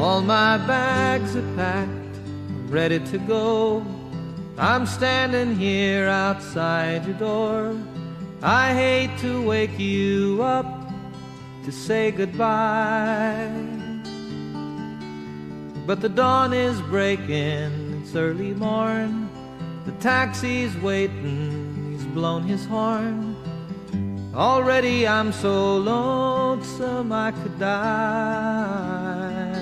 All my bags are packed, ready to go. I'm standing here outside your door. I hate to wake you up to say goodbye, but the dawn is breaking, it's early morn. The taxi's waiting, he's blown his horn. Already I'm so lonesome I could die.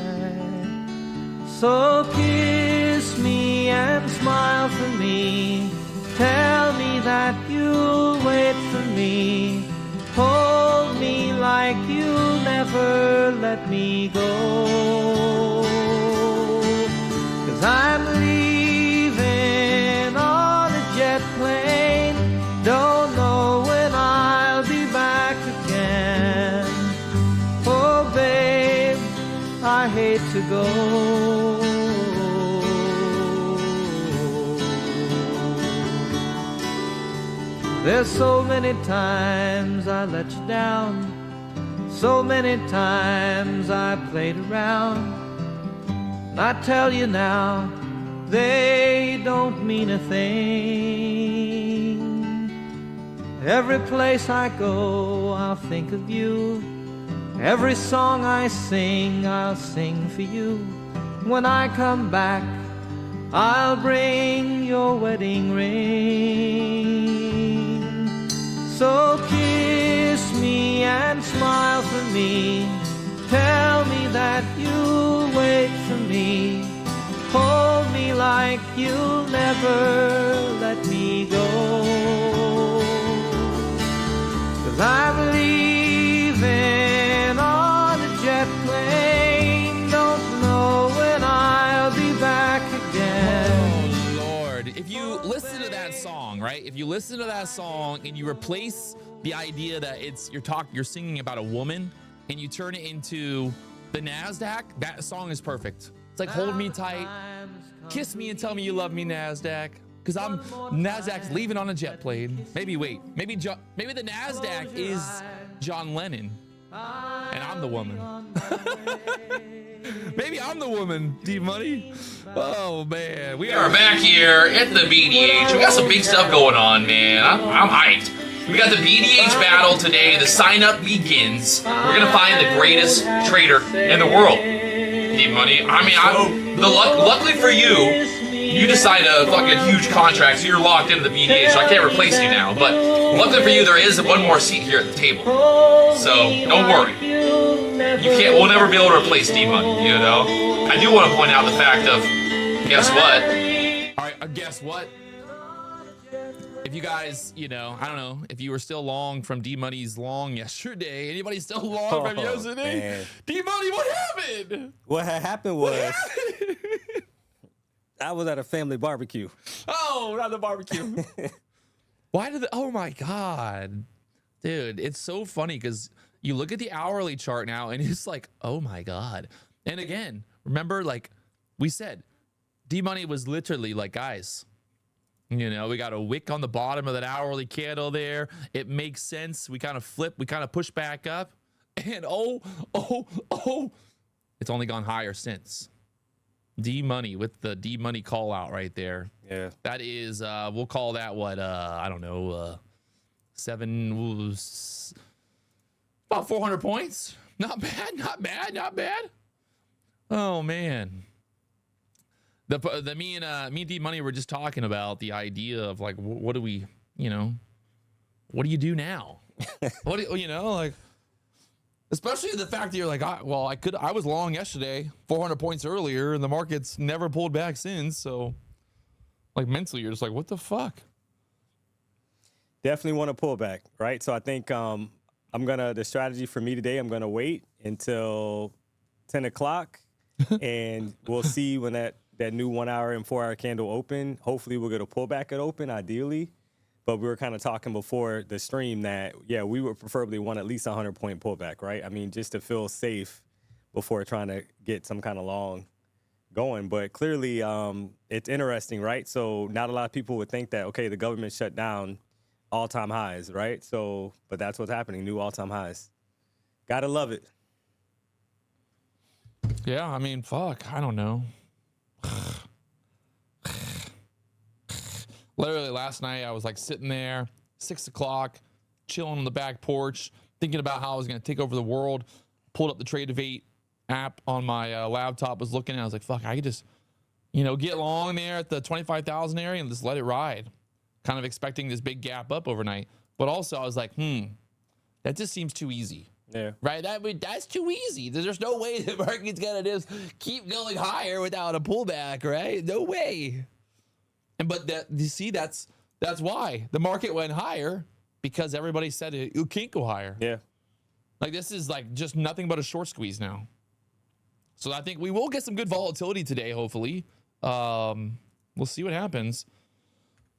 So kiss me and smile for me. Tell me that you'll wait for me. Hold me like you'll never let me go. 'Cause I'm leaving on a jet plane. Don't know when I'll be back again. Oh babe, I hate to go. There's so many times I let you down, so many times I played around. And I tell you now, they don't mean a thing. Every place I go, I'll think of you. Every song I sing, I'll sing for you. When I come back, I'll bring your wedding ring. So kiss me and smile for me. Tell me that you'll wait for me. Hold me like you'll never let me go. 'Cause I'm leaving on a jet plane. Don't know when I'll be back again. Oh, Lord. If you listen to that song, right? If you listen to that song and you replace the idea that you're singing about a woman and you turn it into the Nasdaq, that song is perfect. It's like, hold me tight, kiss me and tell me you love me, Nasdaq. Because Nasdaq's leaving on a jet plane. Maybe the Nasdaq is John Lennon and I'm the woman. Maybe I'm the woman, D-Money. Oh, man. We are back here at the BDH. We got some big stuff going on, man. I'm hyped. We got the BDH battle today. The sign-up begins. We're going to find the greatest trader in the world. D-Money. I mean, luckily for you, you decided a fucking huge contract, so you're locked into the BDH, so I can't replace you now. But luckily for you, there is one more seat here at the table. So don't worry. We'll never be able to replace D-Money, you know? I do want to point out the fact of, guess what? All right, guess what? If you guys, I don't know, if you were still long from D-Money's long yesterday, anybody still long from yesterday? D-Money, what happened? What had happened was I was at a family barbecue. Oh, not the barbecue. Oh my God. Dude, it's so funny because you look at the hourly chart now and it's like, oh my God. And again, remember, like we said, D-Money was literally like, guys, we got a wick on the bottom of that hourly candle there. It makes sense. We kind of flip, we kind of push back up. And it's only gone higher since. D-Money with the D-Money call out right there. Yeah. That is, we'll call that what, I don't know, about 400 points. Not bad, not bad, not bad. Oh, man. Me and D-Money were just talking about the idea of like, what do we, what do you do now? Like, especially the fact that you're like, I was long yesterday, 400 points earlier, and the market's never pulled back since. So, like, mentally, you're just like, what the fuck? Definitely want to pull back, right? So I think the strategy for me today, I'm going to wait until 10 o'clock, and we'll see when that new 1 hour and 4 hour candle open. Hopefully we'll get a pullback at open, ideally. But we were kind of talking before the stream that, we would preferably want at least 100-point pullback, right? I mean, just to feel safe before trying to get some kind of long going. But clearly, it's interesting, right? So not a lot of people would think that, okay, the government shut down all-time highs, right? So, but that's what's happening, new all-time highs. Gotta love it. Yeah, I mean, fuck, I don't know. Literally last night, I was like sitting there, 6 o'clock, chilling on the back porch, thinking about how I was going to take over the world. Pulled up the Trade app on my laptop, was looking, and I was like, fuck, I could just, get long there at the 25,000 area and just let it ride. Kind of expecting this big gap up overnight. But also, I was like, that just seems too easy. Yeah. Right? That's too easy. There's no way the market's going to just keep going higher without a pullback, right? No way. But you see, that's why the market went higher, because everybody said it can't go higher. Yeah. Like, this is like just nothing but a short squeeze now. So I think we will get some good volatility today, hopefully. We'll see what happens.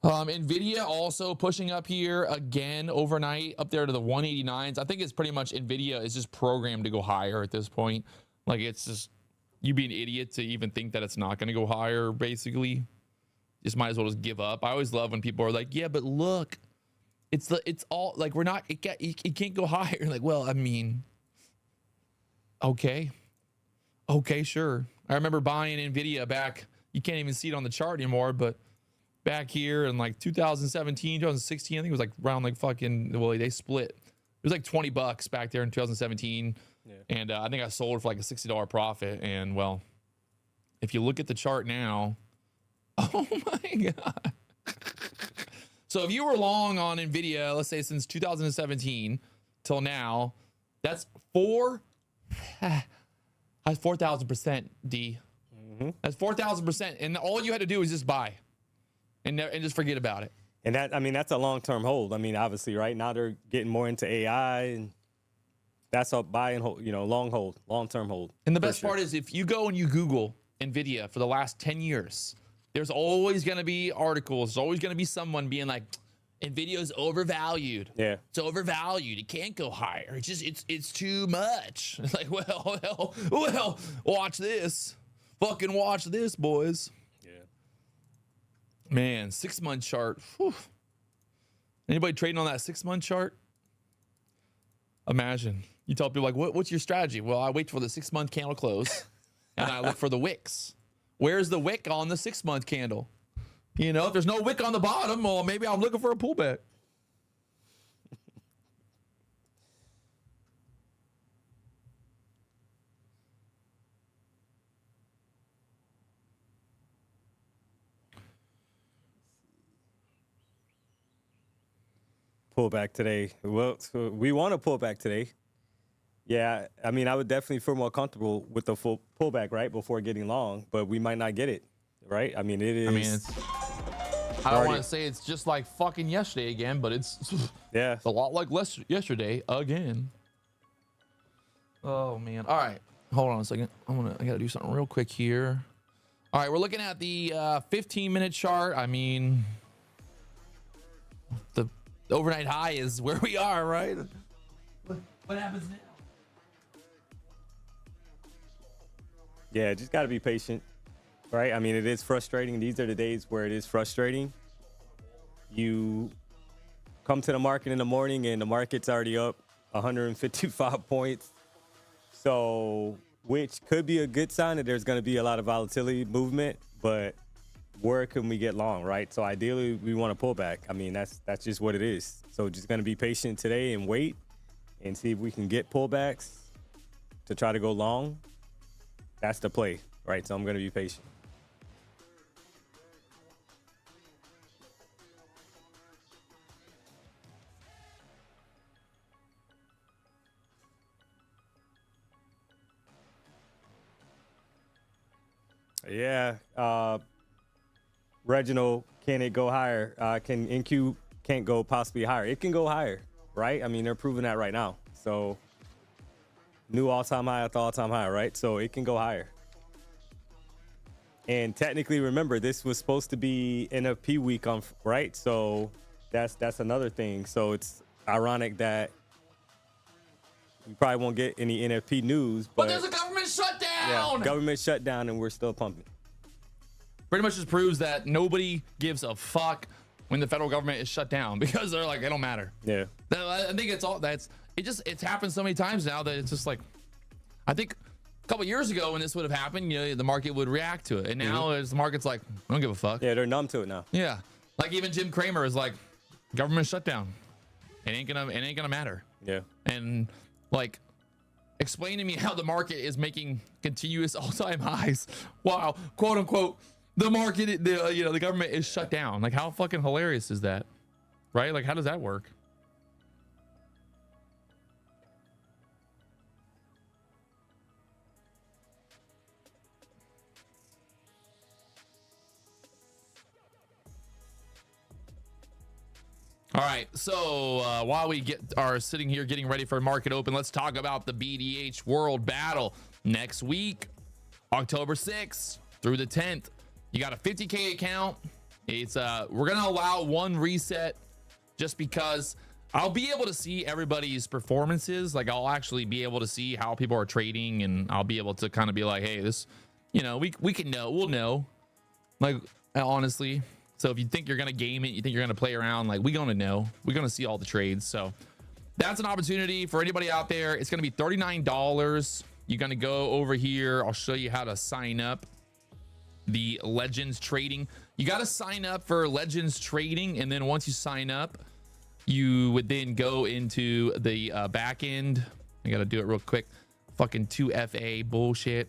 NVIDIA also pushing up here again overnight, up there to the 189s. I think it's pretty much NVIDIA is just programmed to go higher at this point. Like, it's just, you'd be an idiot to even think that it's not going to go higher, basically. Just might as well just give up. I always love when people are like, yeah, but look, it's all like, it can't go higher. Like, well, I mean, okay, sure. I remember buying NVIDIA back, you can't even see it on the chart anymore, but back here in like 2017, 2016, I think it was like around like fucking, well, they split. It was like $20 back there in 2017. Yeah. And I think I sold it for like a $60 profit. And well, if you look at the chart now, oh my God. So if you were long on NVIDIA, let's say since 2017 till now, that's 4,000%, D. Mm-hmm. That's 4,000%. And all you had to do was just buy and just forget about it. And that's a long-term hold. I mean, obviously, right now they're getting more into AI, and that's a buy and hold, long-term hold. And the best part is, if you go and you Google NVIDIA for the last 10 years, there's always going to be articles. There's always going to be someone being like, NVIDIA's overvalued. Yeah. It's overvalued. It can't go higher. It's too much. It's like, well, watch this. Fucking watch this, boys. Yeah. Man, 6-month chart. Whew. Anybody trading on that 6-month chart? Imagine. You tell people like, what's your strategy? Well, I wait for the 6-month candle close and I look for the wicks. Where's the wick on the 6-month candle? If there's no wick on the bottom, well, maybe I'm looking for a pullback. Pullback today. Well, so we want to pull back today. Yeah, I mean, I would definitely feel more comfortable with the full pullback right before getting long, but we might not get it, right? I mean, it is. I don't want to say it's just like fucking yesterday again, but it's a lot like yesterday again. Oh man! All right, hold on a second. I gotta do something real quick here. All right, we're looking at the 15-minute chart. I mean, the overnight high is where we are, right? What happens now? Yeah, just got to be patient, right? I mean, it is frustrating. These are the days where it is frustrating. You come to the market in the morning and the market's already up 155 points. So, which could be a good sign that there's going to be a lot of volatility movement, but where can we get long, right? So ideally we want to pull back. I mean, that's just what it is. So just going to be patient today and wait and see if we can get pullbacks to try to go long. That's the play, right? So I'm going to be patient. Yeah. Reginald, can it go higher? Can NQ can't go possibly higher? It can go higher, right? I mean, they're proving that right now. So new all-time high at the all-time high, right? So it can go higher. And technically, remember, this was supposed to be NFP week on, right? So that's another thing. So it's ironic that we probably won't get any NFP news. But there's a government shutdown. Yeah, government shutdown, and we're still pumping. Pretty much just proves that nobody gives a fuck when the federal government is shut down, because they're like, it don't matter. Yeah. I think it's happened so many times now that it's just like, I think couple years ago when this would have happened, the market would react to it. And now as the market's like, I don't give a fuck. Yeah, they're numb to it now. Yeah. Like even Jim Cramer is like, government shutdown. It ain't gonna matter. Yeah. And like, explain to me how the market is making continuous all-time highs. Wow, quote unquote, the market, the government is shut down. Like, how fucking hilarious is that? Right? Like, how does that work? All right, so while we are sitting here getting ready for market open, let's talk about the BDH World Battle next week, October 6th through the 10th. You got a 50K account. It's we're gonna allow one reset just because I'll be able to see everybody's performances. Like, I'll actually be able to see how people are trading, and I'll be able to kind of be like, hey, this, we can know, we'll know, like, honestly. So if you think you're going to game it, you think you're going to play around, like, we're going to know. We're going to see all the trades. So that's an opportunity for anybody out there. It's going to be $39. You're going to go over here. I'll show you how to sign up. The Legends Trading. You got to sign up for Legends Trading. And then once you sign up, you would then go into the back end. I got to do it real quick. Fucking 2FA bullshit.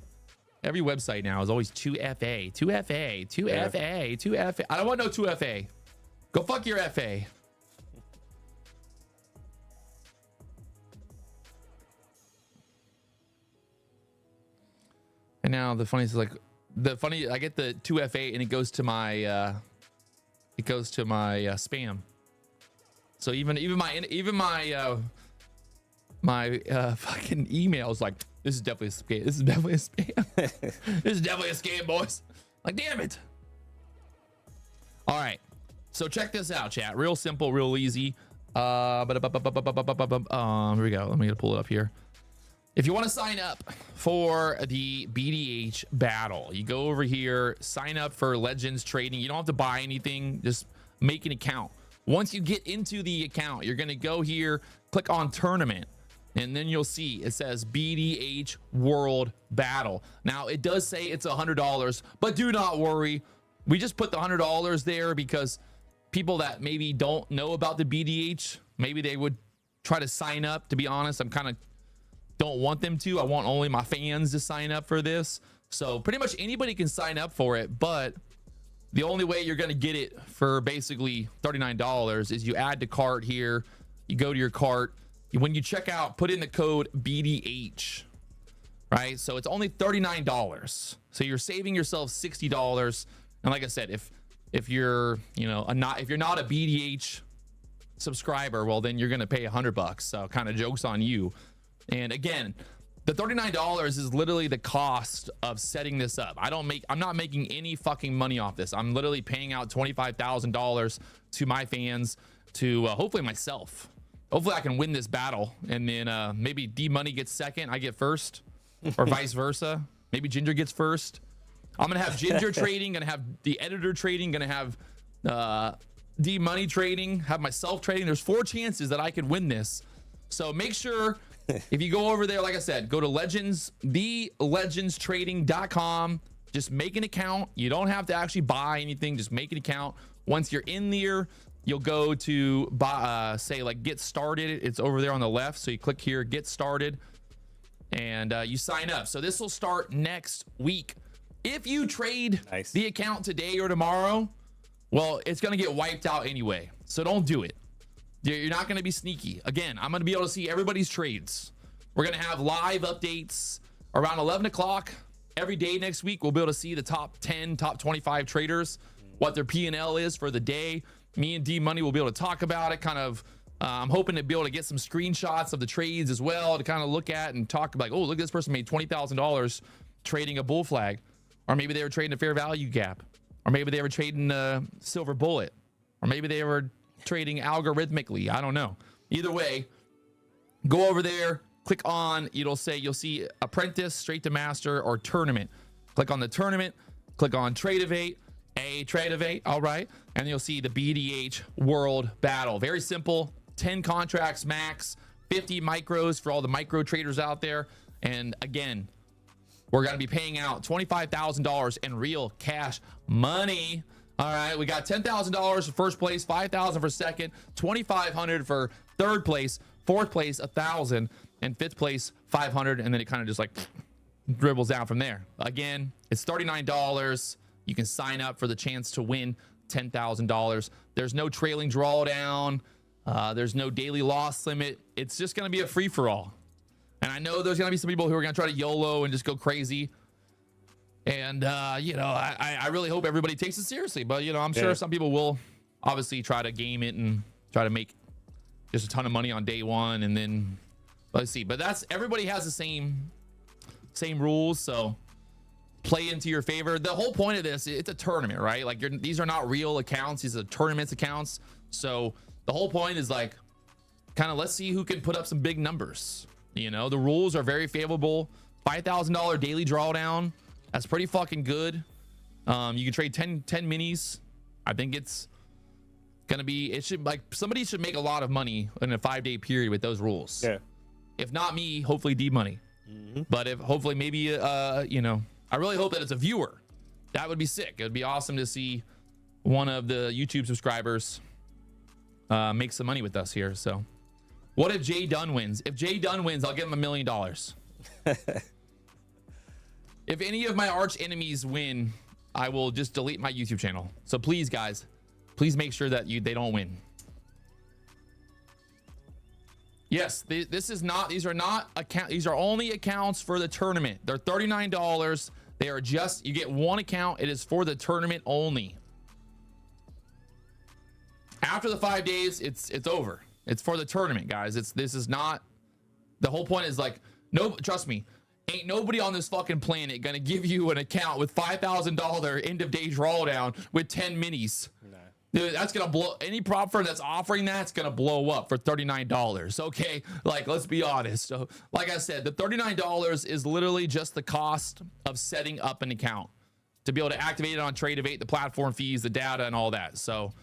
Every website now is always 2FA, 2FA, 2FA, 2FA. I don't want no 2FA. Go fuck your FA. And now the funniest is like I get the 2FA and it goes to my spam. So even my fucking email is like, this is definitely a scam. This is definitely a scam. This is definitely a scam, boys. Like, damn it. All right. So check this out, chat. Real simple, real easy. Here we go. Let me pull it up here. If you want to sign up for the BDH battle, you go over here, sign up for Legends Trading. You don't have to buy anything. Just make an account. Once you get into the account, you're going to go here, click on tournament. And then you'll see it says BDH World Battle. Now, it does say it's $100, but do not worry. We just put the $100 there because people that maybe don't know about the BDH, maybe they would try to sign up. To be honest, I'm kind of don't want them to. I want only my fans to sign up for this. So pretty much anybody can sign up for it, but the only way you're going to get it for basically $39 is you add to cart here. You go to your cart. When you check out, put in the code BDH, right? So it's only $39. So you're saving yourself $60. And like I said, if you're, if you're not a BDH subscriber, well, then you're going to pay $100. So kind of joke's on you. And again, the $39 is literally the cost of setting this up. I'm not making any fucking money off this. I'm literally paying out $25,000 to my fans, to hopefully myself. Hopefully I can win this battle, and then maybe D Money gets second, I get first, or vice versa. Maybe Ginger gets first. I'm gonna have Ginger trading, gonna have the editor trading, gonna have D Money trading, have myself trading. There's 4 chances that I could win this. So make sure if you go over there, like I said, go to thelegendstrading.com. Just make an account. You don't have to actually buy anything. Just make an account. Once you're in there, you'll go to say like get started. It's over there on the left. So you click here, get started, and you sign up. So this will start next week. If you trade the account today or tomorrow, well, it's going to get wiped out anyway. So don't do it. You're not going to be sneaky. Again, I'm going to be able to see everybody's trades. We're going to have live updates around 11 o'clock every day next week. We'll be able to see the top 10, top 25 traders, what their P&L is for the day. Me and D Money will be able to talk about it. Kind of, I'm hoping to be able to get some screenshots of the trades as well to kind of look at and talk like, oh, look, this person made $20,000 trading a bull flag, or maybe they were trading a fair value gap, or maybe they were trading a silver bullet, or maybe they were trading algorithmically. I don't know. Either way, go over there, click on, you'll see apprentice, straight to master, or tournament. Click on the tournament, click on Tradeovate, Tradeovate, all right, and you'll see the BDH World Battle. Very simple, 10 contracts max, 50 micros for all the micro traders out there. And again, we're going to be paying out $25,000 in real cash money. All right, we got $10,000 for first place, $5,000 for second, $2,500 for third place, fourth place $1,000, and fifth place $500, and then it kind of just like dribbles down from there. Again, it's $39. You can sign up for the chance to win $10,000. There's no trailing drawdown. There's no daily loss limit. It's just going to be a free-for-all. And I know there's going to be some people who are going to try to YOLO and just go crazy. And, you know, I really hope everybody takes it seriously. But, you know, I'm sure some people will obviously try to game it and try to make just a ton of money on day one. And then, let's see. But that's, everybody has the same rules. So play into your favor. The whole point of this, it's a tournament, right? Like, these are not real accounts. These are tournaments accounts. So the whole point is like, kind of, let's see who can put up some big numbers. You know, the rules are very favorable. $5,000 daily drawdown. That's pretty fucking good. You can trade 10 minis. I think it's gonna be, it should, like, somebody should make a lot of money in a 5-day period with those rules. Yeah. If not me, hopefully D Money. But if hopefully maybe you know, I really hope that it's a viewer. That would be sick. It would be awesome to see one of the YouTube subscribers make some money with us here. So what if Jay Dunn wins? If Jay Dunn wins, I'll give him $1 million. If any of my arch enemies win, I will just delete my YouTube channel. So please, guys, please make sure that they don't win. Yes, these are only accounts for the tournament. They're $39. They are just, you get one account. It is for the tournament only. After the 5 days, it's over. It's for the tournament, guys. This is not, the whole point is like, no, trust me, ain't nobody on this fucking planet gonna give you an account with $5,000 end of day drawdown with 10 minis. Nah. Dude, that's gonna blow, any prop firm that's offering that's gonna blow up for $39. Okay, like, let's be honest. So like I said, the $39 is literally just the cost of setting up an account to be able to activate it on Tradeovate, the platform fees, the data, and all that. So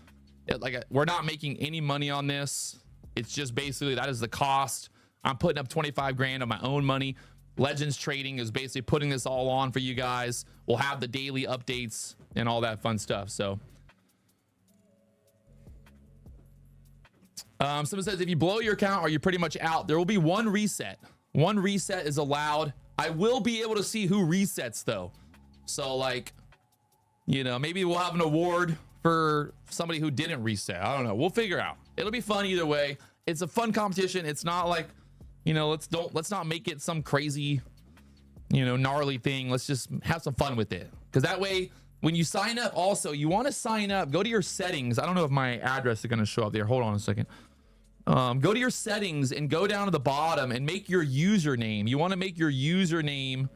we're not making any money on this. It's just basically, that is the cost. I'm putting up 25 grand of my own money. Legends Trading is basically putting this all on for you guys. We'll have the daily updates and all that fun stuff. So someone says, if you blow your account, are you pretty much out? There will be one reset. One reset is allowed. I will be able to see who resets though. So like, you know, maybe we'll have an award for somebody who didn't reset. I don't know. We'll figure out. It'll be fun either way. It's a fun competition. It's not like, you know, let's not make it some crazy, you know, gnarly thing. Let's just have some fun with it. Because that way, when you sign up, also, you want to sign up, go to your settings. I don't know if my address is going to show up there. Hold on a second. Go to your settings and go down to the bottom and make your username. You want to make your username,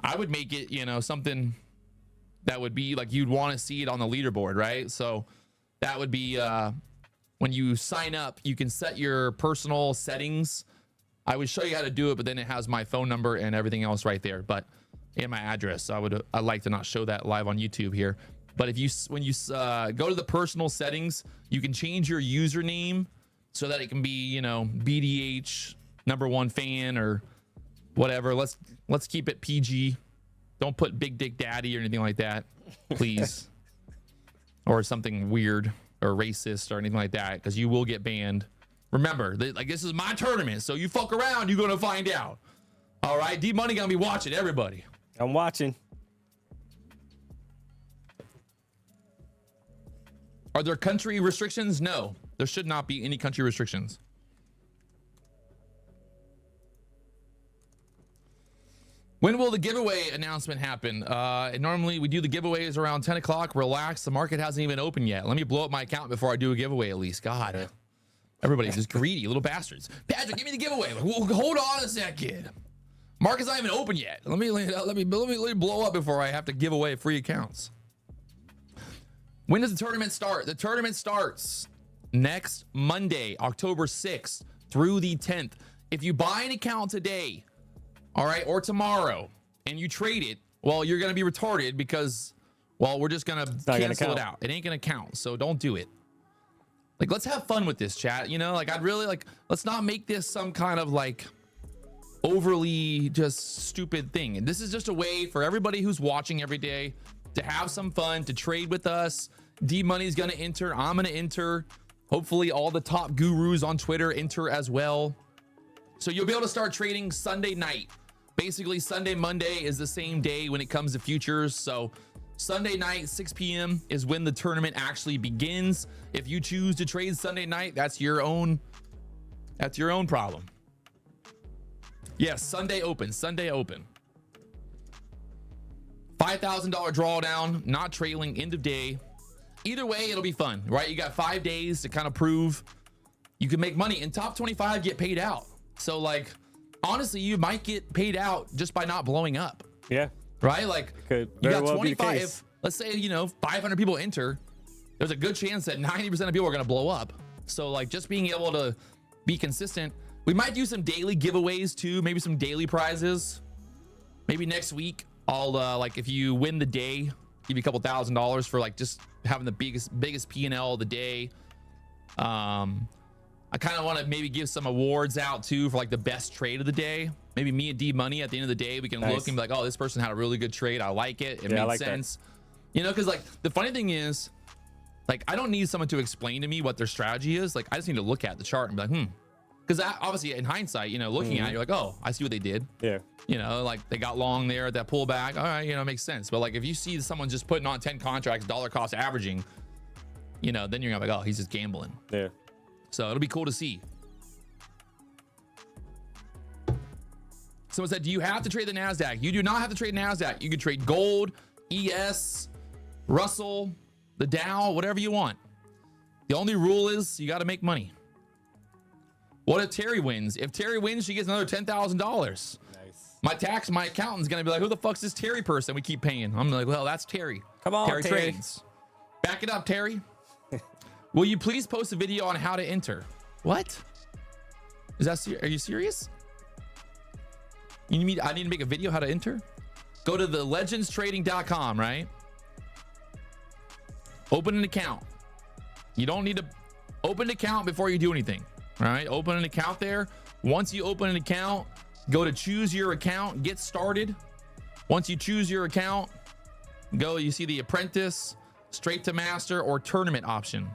I would make it, you know, something that would be like you'd want to see it on the leaderboard, right? So that would be when you sign up, you can set your personal settings. I would show you how to do it, but then it has my phone number and everything else right there, but and my address. I'd like to not show that live on YouTube here. But if you, when you go to the personal settings, you can change your username so that it can be, you know, BDH #1 fan or whatever. Let's keep it PG. Don't put Big Dick Daddy or anything like that, please. Or something weird or racist or anything like that, because you will get banned. Remember, like, this is my tournament, so you fuck around, you're gonna find out. All right, D Money gonna be watching everybody. I'm watching. Are there country restrictions? No, there should not be any country restrictions. When will the giveaway announcement happen? Normally we do the giveaways around 10 o'clock. Relax, the market hasn't even opened yet. Let me blow up my account before I do a giveaway at least. God, everybody's just greedy little bastards. Patrick, give me the giveaway. Like, well, hold on a second. Market's not even open yet. Let me blow up before I have to give away free accounts. When does the tournament start? The tournament starts next Monday, October 6th through the 10th. If you buy an account today, all right, or tomorrow, and you trade it, well, you're going to be retarded because, well, we're just going to cancel it out. It ain't going to count, so don't do it. Like, let's have fun with this, chat. You know, like, I'd really, like, let's not make this some kind of, like, overly just stupid thing. And this is just a way for everybody who's watching every day to have some fun, to trade with us. D Money's gonna enter, I'm gonna enter. Hopefully all the top gurus on Twitter enter as well. So you'll be able to start trading Sunday night. Basically Sunday, Monday is the same day when it comes to futures. So Sunday night, 6 p.m. is when the tournament actually begins. If you choose to trade Sunday night, that's your own problem. Yes, Sunday open. $5,000 drawdown, not trailing, end of day. Either way, it'll be fun, right? You got 5 days to kind of prove you can make money, and top 25 get paid out. So like, honestly, you might get paid out just by not blowing up. Yeah. Right? Like Could you very got well be the 25, case. let's say, 500 people enter. There's a good chance that 90% of people are going to blow up. So like just being able to be consistent. We might do some daily giveaways too, maybe some daily prizes. Maybe next week, I'll like if you win the day, give you a couple $1,000s for like just having the biggest P&L of the day. I kind of want to maybe give some awards out too for like the best trade of the day. Maybe me and D Money at the end of the day, we can look and be like, oh, this person had a really good trade. I like it. It made sense. Because like the funny thing is, like I don't need someone to explain to me what their strategy is. Like I just need to look at the chart and be like, because obviously in hindsight, looking at it, you're like, oh, I see what they did. Yeah. Like they got long there at that pullback. All right, it makes sense. But like if you see someone just putting on 10 contracts, dollar cost averaging, then you're gonna be like, oh, he's just gambling. Yeah. So it'll be cool to see. Someone said, do you have to trade the Nasdaq? You do not have to trade Nasdaq. You can trade gold, ES, Russell, the Dow, whatever you want. The only rule is you got to make money. What if Terry wins? If Terry wins, she gets another $10,000. Nice. My accountant's gonna be like, who the fuck's this Terry person we keep paying? I'm like, well, that's Terry. Come on, Terry trades. Back it up, Terry. Will you please post a video on how to enter? What? Are you serious? I need to make a video how to enter? Go to the legendstrading.com, right? Open an account. You don't need to open an account before you do anything. All right, open an account there. Once you open an account, go to choose your account, get started. Once you choose your account, you see the apprentice, straight to master, or tournament option.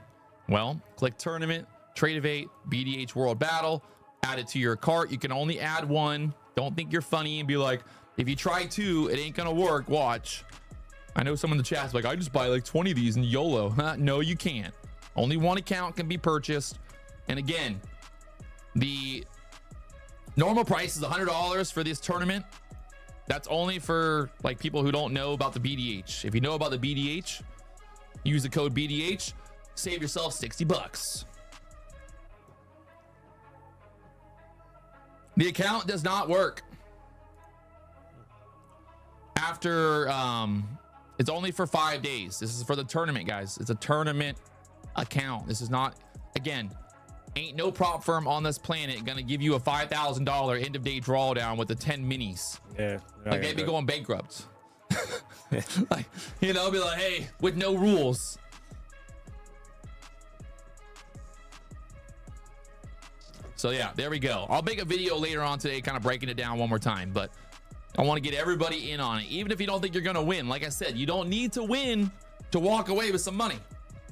Well, click tournament, Tradeovate, BDH World Battle, add it to your cart. You can only add one. Don't think you're funny and be like, if you try two, it ain't gonna work. Watch. I know someone in the chat's like, I just buy like 20 of these in YOLO. No, you can't. Only one account can be purchased. And again, the normal price is $100 for this tournament. That's only for like people who don't know about the BDH. If you know about the BDH, use the code BDH, save yourself $60. The account does not work after it's only for 5 days. This is for the tournament, guys. It's a tournament account. This is not, again, ain't no prop firm on this planet gonna give you a $5,000 end of day drawdown with the 10 minis. Yeah, like they'd be going bankrupt. Like, be like, hey, with no rules. So yeah, there we go. I'll make a video later on today kind of breaking it down one more time, but I want to get everybody in on it. Even if you don't think you're going to win, like I said, you don't need to win to walk away with some money.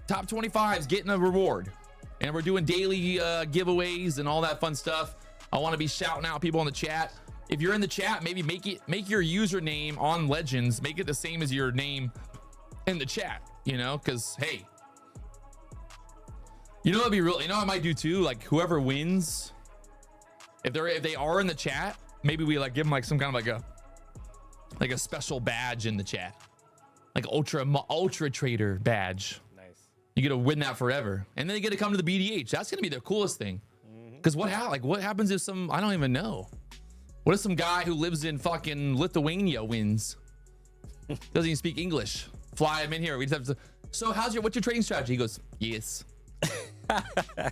Top 25 is getting a reward, and we're doing daily giveaways and all that fun stuff. I want to be shouting out people in the chat. If you're in the chat, maybe make your username on Legends, make it the same as your name in the chat, because hey, it'd be real. I might do too, like whoever wins, if they are in the chat, maybe we like give them like some kind of like a special badge in the chat, like ultra trader badge. Nice. You get to win that forever, and then you get to come to the BDH. That's gonna be the coolest thing. Because what happens if I don't even know. What if some guy who lives in fucking Lithuania wins? Doesn't even speak English. Fly him in here. We just have to. So what's your trading strategy? He goes, yes.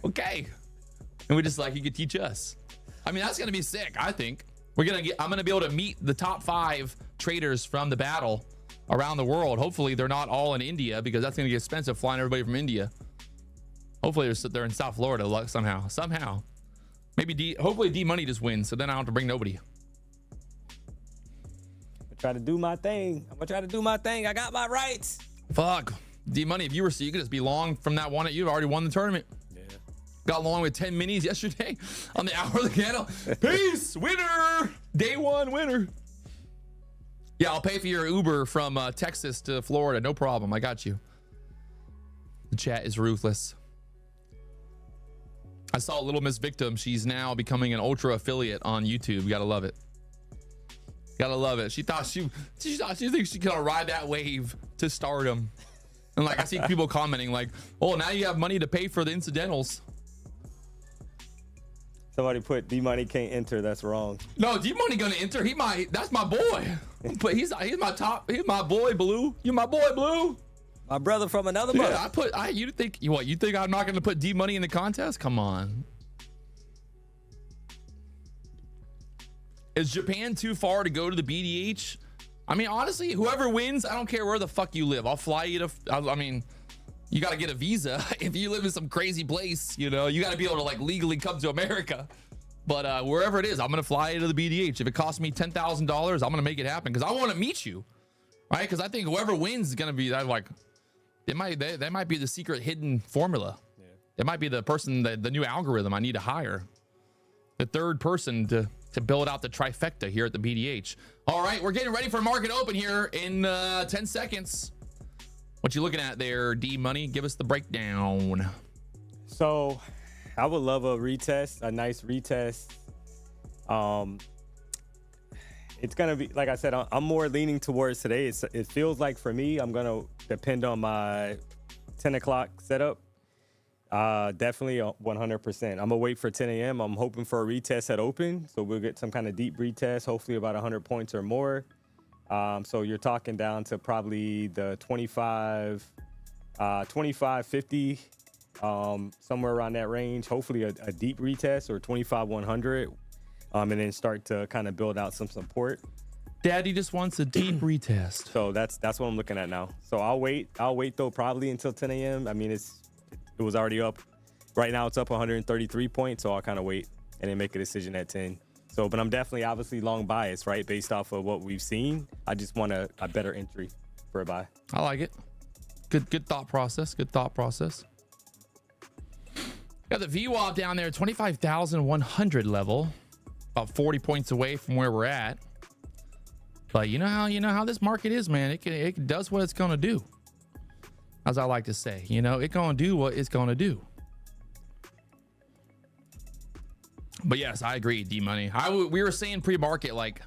Okay. And we're just like, you could teach us. I mean, that's gonna be sick. I think I'm gonna be able to meet the top 5 traders from the battle around the world. Hopefully they're not all in India, because that's gonna get expensive flying everybody from India. Hopefully they're in South Florida somehow. Maybe hopefully D Money just wins, so then I don't have to bring nobody. try to do my thing. I'm gonna try to do my thing. I got my rights. Fuck. D-Money, if you were, so you could just be long from that one. You've already won the tournament. Yeah. Got long with 10 minis yesterday on the hour of the candle. Peace, winner. Day one winner. Yeah, I'll pay for your Uber from Texas to Florida. No problem. I got you. The chat is ruthless. I saw Little Miss Victim. She's now becoming an ultra affiliate on YouTube. You gotta love it. Gotta love it. She thinks she could ride that wave to stardom. And like I see people commenting like, "Oh, now you have money to pay for the incidentals." Somebody put D-Money can't enter. That's wrong. No, D-Money gonna enter. That's my boy. But he's my top. He's my boy, Blue. You my boy, Blue. My brother from another mother. Yeah, you think I'm not gonna put D-Money in the contest? Come on. Is Japan too far to go to the BDH? I mean, honestly, whoever wins, I don't care where the fuck you live. I'll fly you to. I mean, you got to get a visa if you live in some crazy place. You know, you got to be able to like legally come to America. But wherever it is, I'm gonna fly you to the BDH. If it costs me $10,000, I'm gonna make it happen because I want to meet you, right? Because I think whoever wins is gonna be that like. That might be the secret hidden formula. Yeah. It might be the person, the new algorithm I need to hire. The third person to build out the trifecta here at the BDH. All right, we're getting ready for market open here in 10 seconds. What you looking at there, D-Money? Give us the breakdown. So I would love a retest, a nice retest. It's going to be, like I said, I'm more leaning towards today. It feels like for me, I'm going to depend on my 10 o'clock setup. Definitely 100%. I'm going to wait for 10 a.m. I'm hoping for a retest at open. So we'll get some kind of deep retest, hopefully about 100 points or more. So you're talking down to probably the 25, 50, somewhere around that range. Hopefully a deep retest or 25-100. And then start to kind of build out some support. Daddy just wants a deep retest. So that's what I'm looking at now. So I'll wait though, probably until 10 a.m. I mean, it was already up. Right now it's up 133 points. So I'll kind of wait and then make a decision at 10. So, but I'm definitely obviously long bias, right? Based off of what we've seen. I just want a better entry for a buy. I like it. Good thought process. Good thought process. Got the VWAP down there, 25,100 level. About 40 points away from where we're at, but you know how this market is, man. It does what it's gonna do, as I like to say. You know, it's gonna do what it's gonna do. But yes, I agree, D-Money. We were saying pre-market, like,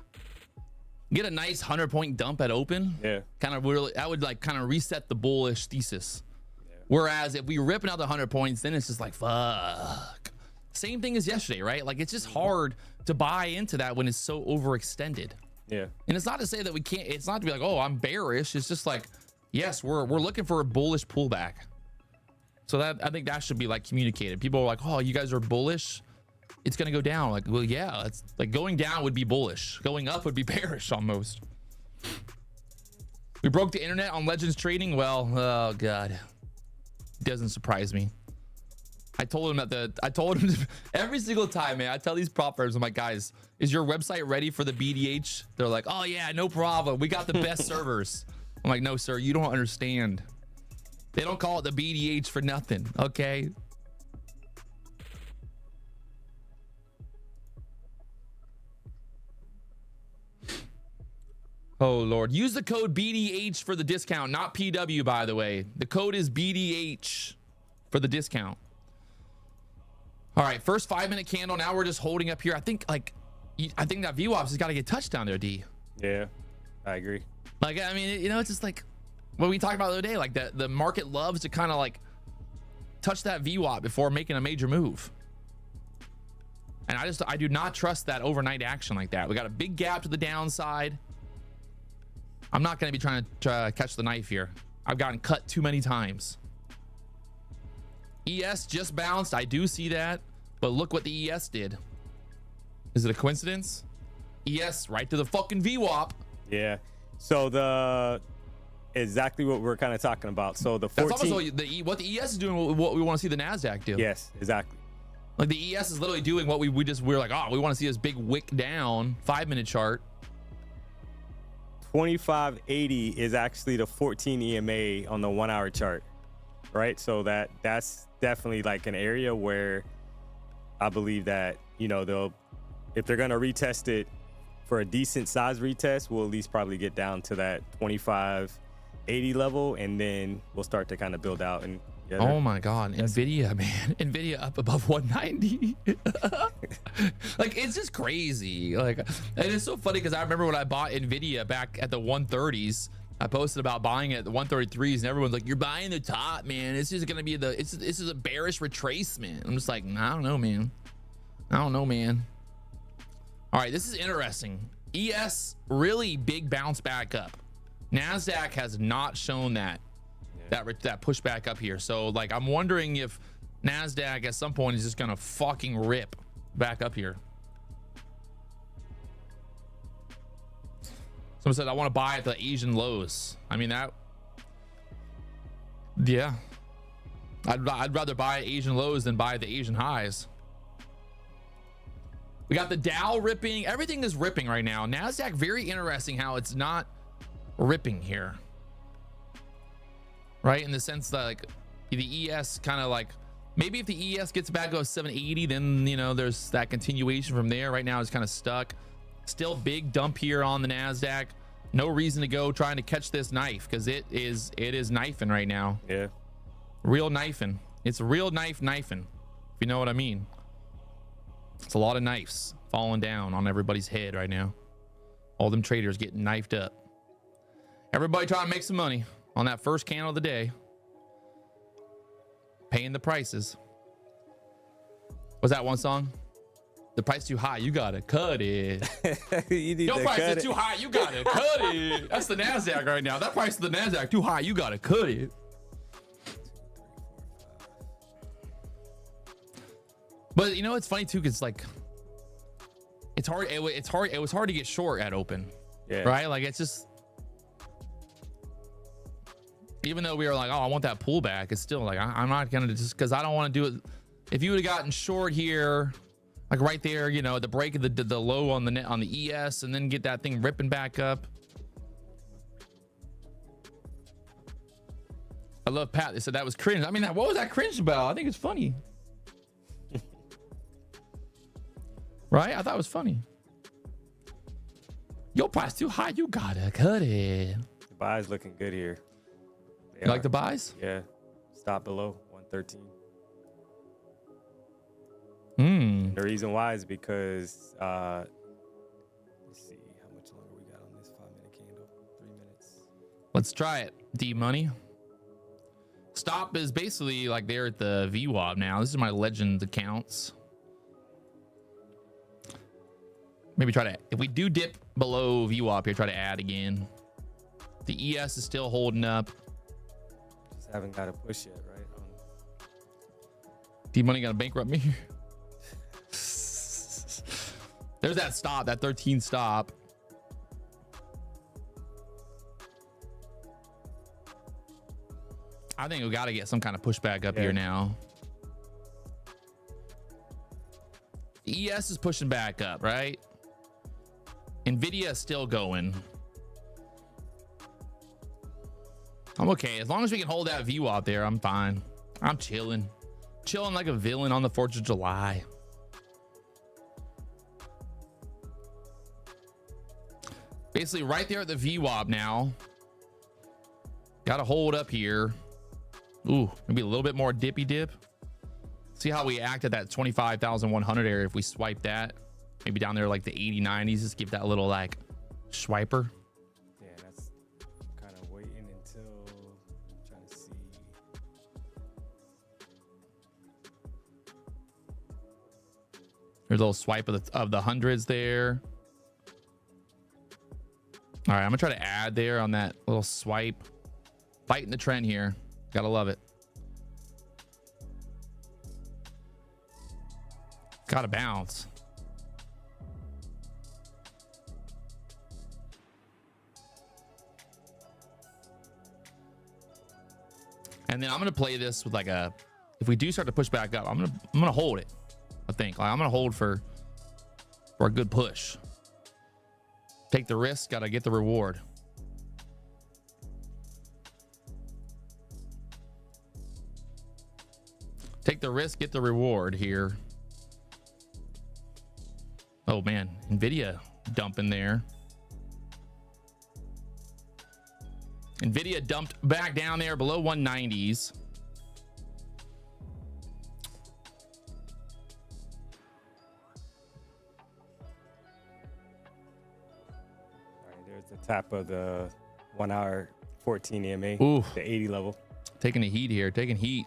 get a nice 100-point dump at open. Yeah. Kind of really, that would like kind of reset the bullish thesis. Yeah. Whereas if we rip another 100 points, then it's just like fuck. Same thing as yesterday, right? Like it's just hard to buy into that when it's so overextended. Yeah. And it's not to say that we can't, it's not to be like, oh, I'm bearish. It's just like, yes, we're looking for a bullish pullback. So that, I think that should be like communicated. People are like, oh, you guys are bullish. It's going to go down. Like, well, yeah, it's like going down would be bullish. Going up would be bearish almost. We broke the internet on Legends trading. Well, oh God, it doesn't surprise me. I told him every single time, man, I tell these prop firms, I'm like, guys, is your website ready for the BDH? They're like, oh yeah, no problem. We got the best servers. I'm like, no, sir, you don't understand. They don't call it the BDH for nothing. Okay. Oh Lord, use the code BDH for the discount, not PW, by the way. The code is BDH for the discount. All right, first 5-minute candle. Now we're just holding up here. I think that VWAPs has got to get touched down there, D. Yeah, I agree. Like, I mean, you know, it's just like what we talked about the other day. Like the market loves to kind of like touch that VWAP before making a major move. And I do not trust that overnight action like that. We got a big gap to the downside. I'm not going to be trying to catch the knife here. I've gotten cut too many times. ES just bounced. I do see that, but look what the ES did. Is it a coincidence? ES right to the fucking VWAP. Yeah. So exactly what we're kind of talking about. So the 14. That's almost what the ES is doing. What we want to see the Nasdaq do. Yes, exactly. Like the ES is literally doing what we're like, oh, we want to see this big wick down 5-minute chart. 2580 is actually the 14 EMA on the 1 hour chart, right? So that's definitely like an area where I believe that, you know, if they're going to retest it for a decent size retest, we'll at least probably get down to that 2580 level, and then we'll start to kind of build out. And yeah, oh my God, Nvidia, man, Nvidia up above 190. Like, it's just crazy. Like, and it's so funny because I remember when I bought Nvidia back at the 130s, I posted about buying it at the 133s, and everyone's like, "You're buying the top, man. This is gonna be this is a bearish retracement." I'm just like, "I don't know, man. I don't know, man." All right, this is interesting. ES really big bounce back up. Nasdaq has not shown that pushback up here. So like, I'm wondering if Nasdaq at some point is just gonna fucking rip back up here. Someone said I want to buy at the Asian lows. I mean, yeah, I'd rather buy at Asian lows than buy at the Asian highs. We got the Dow ripping. Everything is ripping right now. Nasdaq, very interesting how it's not ripping here, right? In the sense that like the ES kind of like, maybe if the ES gets back to 780, then, you know, there's that continuation from there. Right now it's kind of stuck. Still big dump here on the Nasdaq. No reason to go trying to catch this knife, because it is knifing right now. Yeah, real knifing. It's real knifing, if you know what I mean. It's a lot of knives falling down on everybody's head right now. All them traders getting knifed up. Everybody trying to make some money on that first candle of the day. Paying the prices. Was that one song? The price too high, you gotta cut it. Your price is too high, you gotta cut it. That's the Nasdaq right now. That price of the Nasdaq too high, you gotta cut it. But you know, it's funny too, because like, it's hard. It was hard to get short at open. Yeah. Right. Like, it's just, even though we were like, oh, I want that pullback, it's still like, I'm not gonna, just because I don't want to do it. If you would have gotten short here, like right there, you know, at the break of the low on the ES, and then get that thing ripping back up. I love Pat. They said that was cringe. I mean, what was that cringe about? I think it's funny. Right? I thought it was funny. Your price too high, you gotta cut it. The buy's looking good here. You like the buys? Yeah. Stop below 113. The reason why is because let's see how much longer we got on this 5-minute candle. 3 minutes. Let's try it. D money. Stop is basically like they're at the VWAP now. This is my legend accounts. Maybe try to, if we do dip below VWAP here, try to add again. The ES is still holding up. Just haven't got a push yet, right? D money gonna bankrupt me. There's that stop, that 13 stop. I think we got to get some kind of pushback up here now. The ES is pushing back up, right? Nvidia is still going. I'm okay. As long as we can hold that view out there, I'm fine. I'm chilling. Chilling like a villain on the 4th of July. Basically right there at the VWAP now. Got to hold up here. Ooh, maybe a little bit more dippy dip. See how we act at that 25,100 area if we swipe that. Maybe down there like the 80, 90s. Just give that a little like swiper. Yeah, that's kind of waiting until I'm trying to see. There's a little swipe of the hundreds there. All right, I'm gonna try to add there on that little swipe. Fighting the trend here. Gotta love it. Gotta bounce. And then I'm gonna play this with like a, if we do start to push back up, I'm gonna hold it. I think like I'm gonna hold for a good push. Take the risk, gotta get the reward. Take the risk, get the reward here. Oh man, Nvidia dumping there. Nvidia dumped back down there below 190s. All right, there's the top of the 1 hour 14 EMA, Ooh. the 80 level. Taking the heat here, taking heat.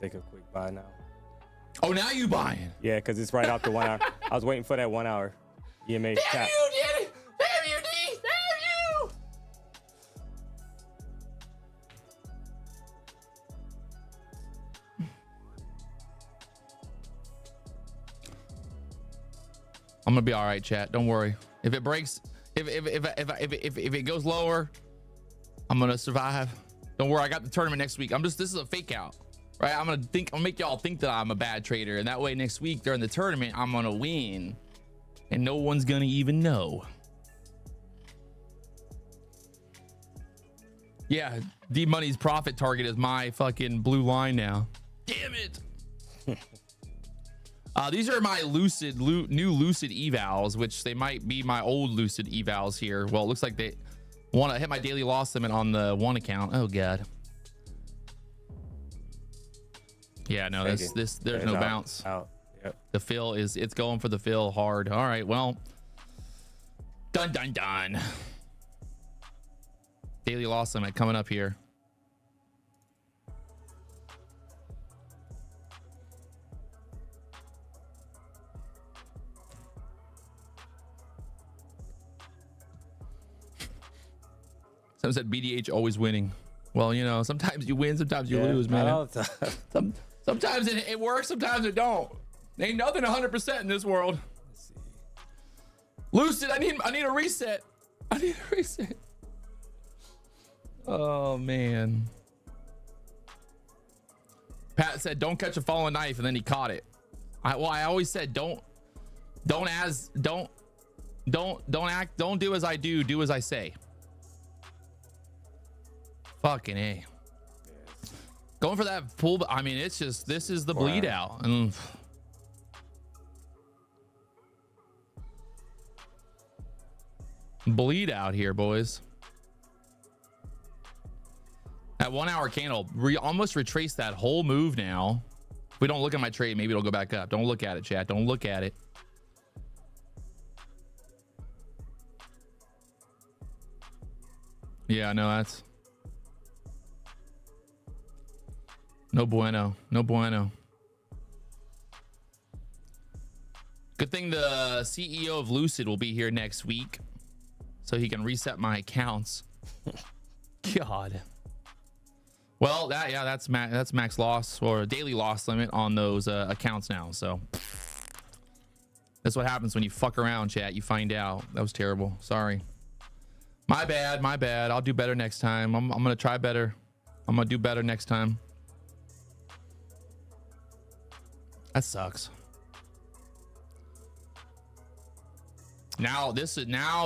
Take a quick buy now. Oh, now you buying? Yeah, because it's right out the 1 hour. I was waiting for that 1 hour EMA. Damn tap. you, Danny! Damn you, D! Damn you! I'm gonna be all right, chat. Don't worry. If it breaks, if it goes lower, I'm gonna survive. Don't worry. I got the tournament next week. This is a fake out. Right, I'm gonna make y'all think that I'm a bad trader, and that way next week during the tournament I'm gonna win, and no one's gonna even know. Yeah, D Money's profit target is my fucking blue line now. Damn it! These are my new Lucid evals, which they might be my old Lucid evals here. Well, it looks like they want to hit my daily loss limit on the one account. Oh god. Yeah, no, there's no bounce. Out. Yep. The fill it's going for the fill hard. All right, well, done. Daily loss limit coming up here. Someone said BDH always winning. Well, you know, sometimes you win, sometimes you lose, man. Not all the time. Sometimes it works, sometimes it don't. Ain't nothing 100% in this world. Let's see. Lucid, I need a reset. I need a reset. Oh man. Pat said, "Don't catch a falling knife," and then he caught it. I always said, don't do as I do as I say. Fucking A. Going for that pull. I mean, it's just, this is the bleed out. And bleed out here, boys. That 1 hour candle almost retraced that whole move now. If we don't look at my trade, maybe it'll go back up. Don't look at it, chat. Don't look at it. Yeah, no, that's no bueno. No bueno. Good thing the CEO of Lucid will be here next week so he can reset my accounts. God. Well, that's max loss or daily loss limit on those accounts now. So that's what happens when you fuck around, chat. You find out. That was terrible. Sorry. My bad. I'll do better next time. I'm gonna try better. I'm gonna do better next time. That sucks. Now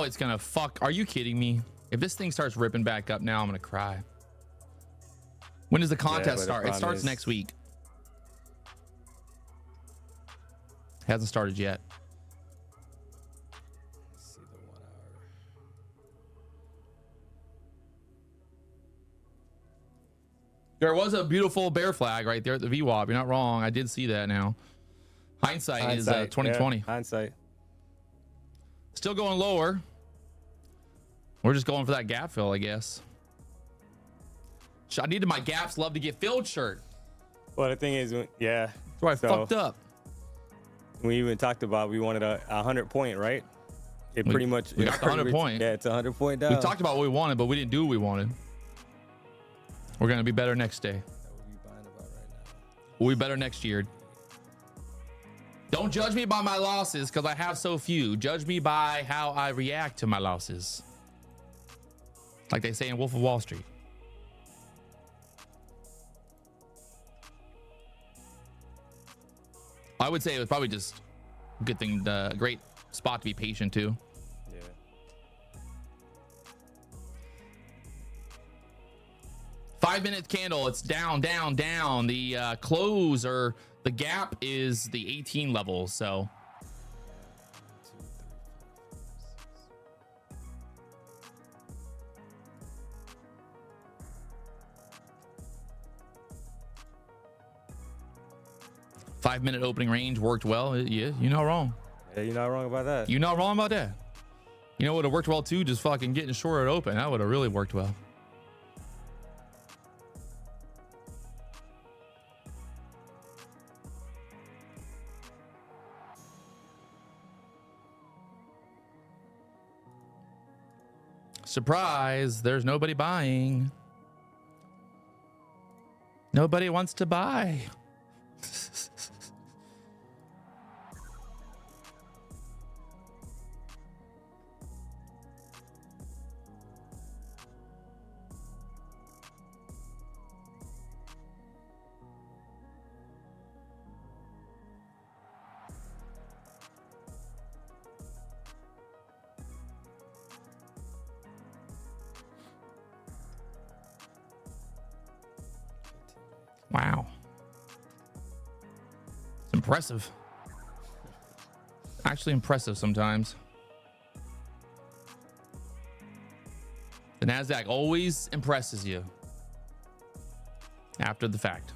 it's gonna fuck. Are you kidding me? If this thing starts ripping back up now, I'm gonna cry. When does the contest start? It starts next week. Hasn't started yet. Let's see the 1 hour. There was a beautiful bear flag right there at the VWAP. You're not wrong. I did see that now. Hindsight is 2020. Yeah, hindsight. Still going lower. We're just going for that gap fill, I guess. I needed my gaps love to get filled shirt. Well, the thing is, yeah. That's why I fucked up. We even talked about we wanted a 100 point, right? It pretty much. We got the 100 point. Yeah, it's a 100 point down. We talked about what we wanted, but we didn't do what we wanted. We're gonna be better next day. We'll be better next year. Don't judge me by my losses because I have so few. Judge me by how I react to my losses. Like they say in Wolf of Wall Street. I would say it was probably just a good thing, great spot to be patient too. Yeah. 5-minute candle. It's down, down, down. The close or the gap is the 18 level. So 5-minute opening range worked well. Yeah, you're not wrong. Yeah, you're not wrong about that. You're not wrong about that. You know what would have worked well too? Just fucking getting short at open. That would have really worked well. Surprise, there's nobody buying. Nobody wants to buy. Wow. It's impressive. Actually impressive sometimes. The Nasdaq always impresses you after the fact.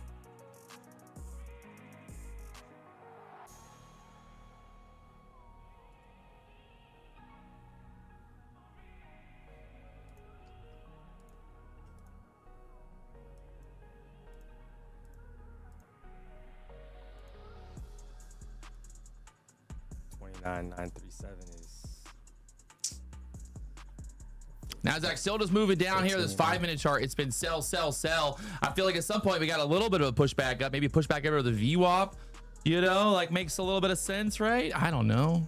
is Nasdaq still just moving down here. This 5-minute chart, it's been sell, sell, sell. I feel like at some point we got a little bit of a pushback up, maybe push back over the VWAP, you know, like makes a little bit of sense, right? I don't know.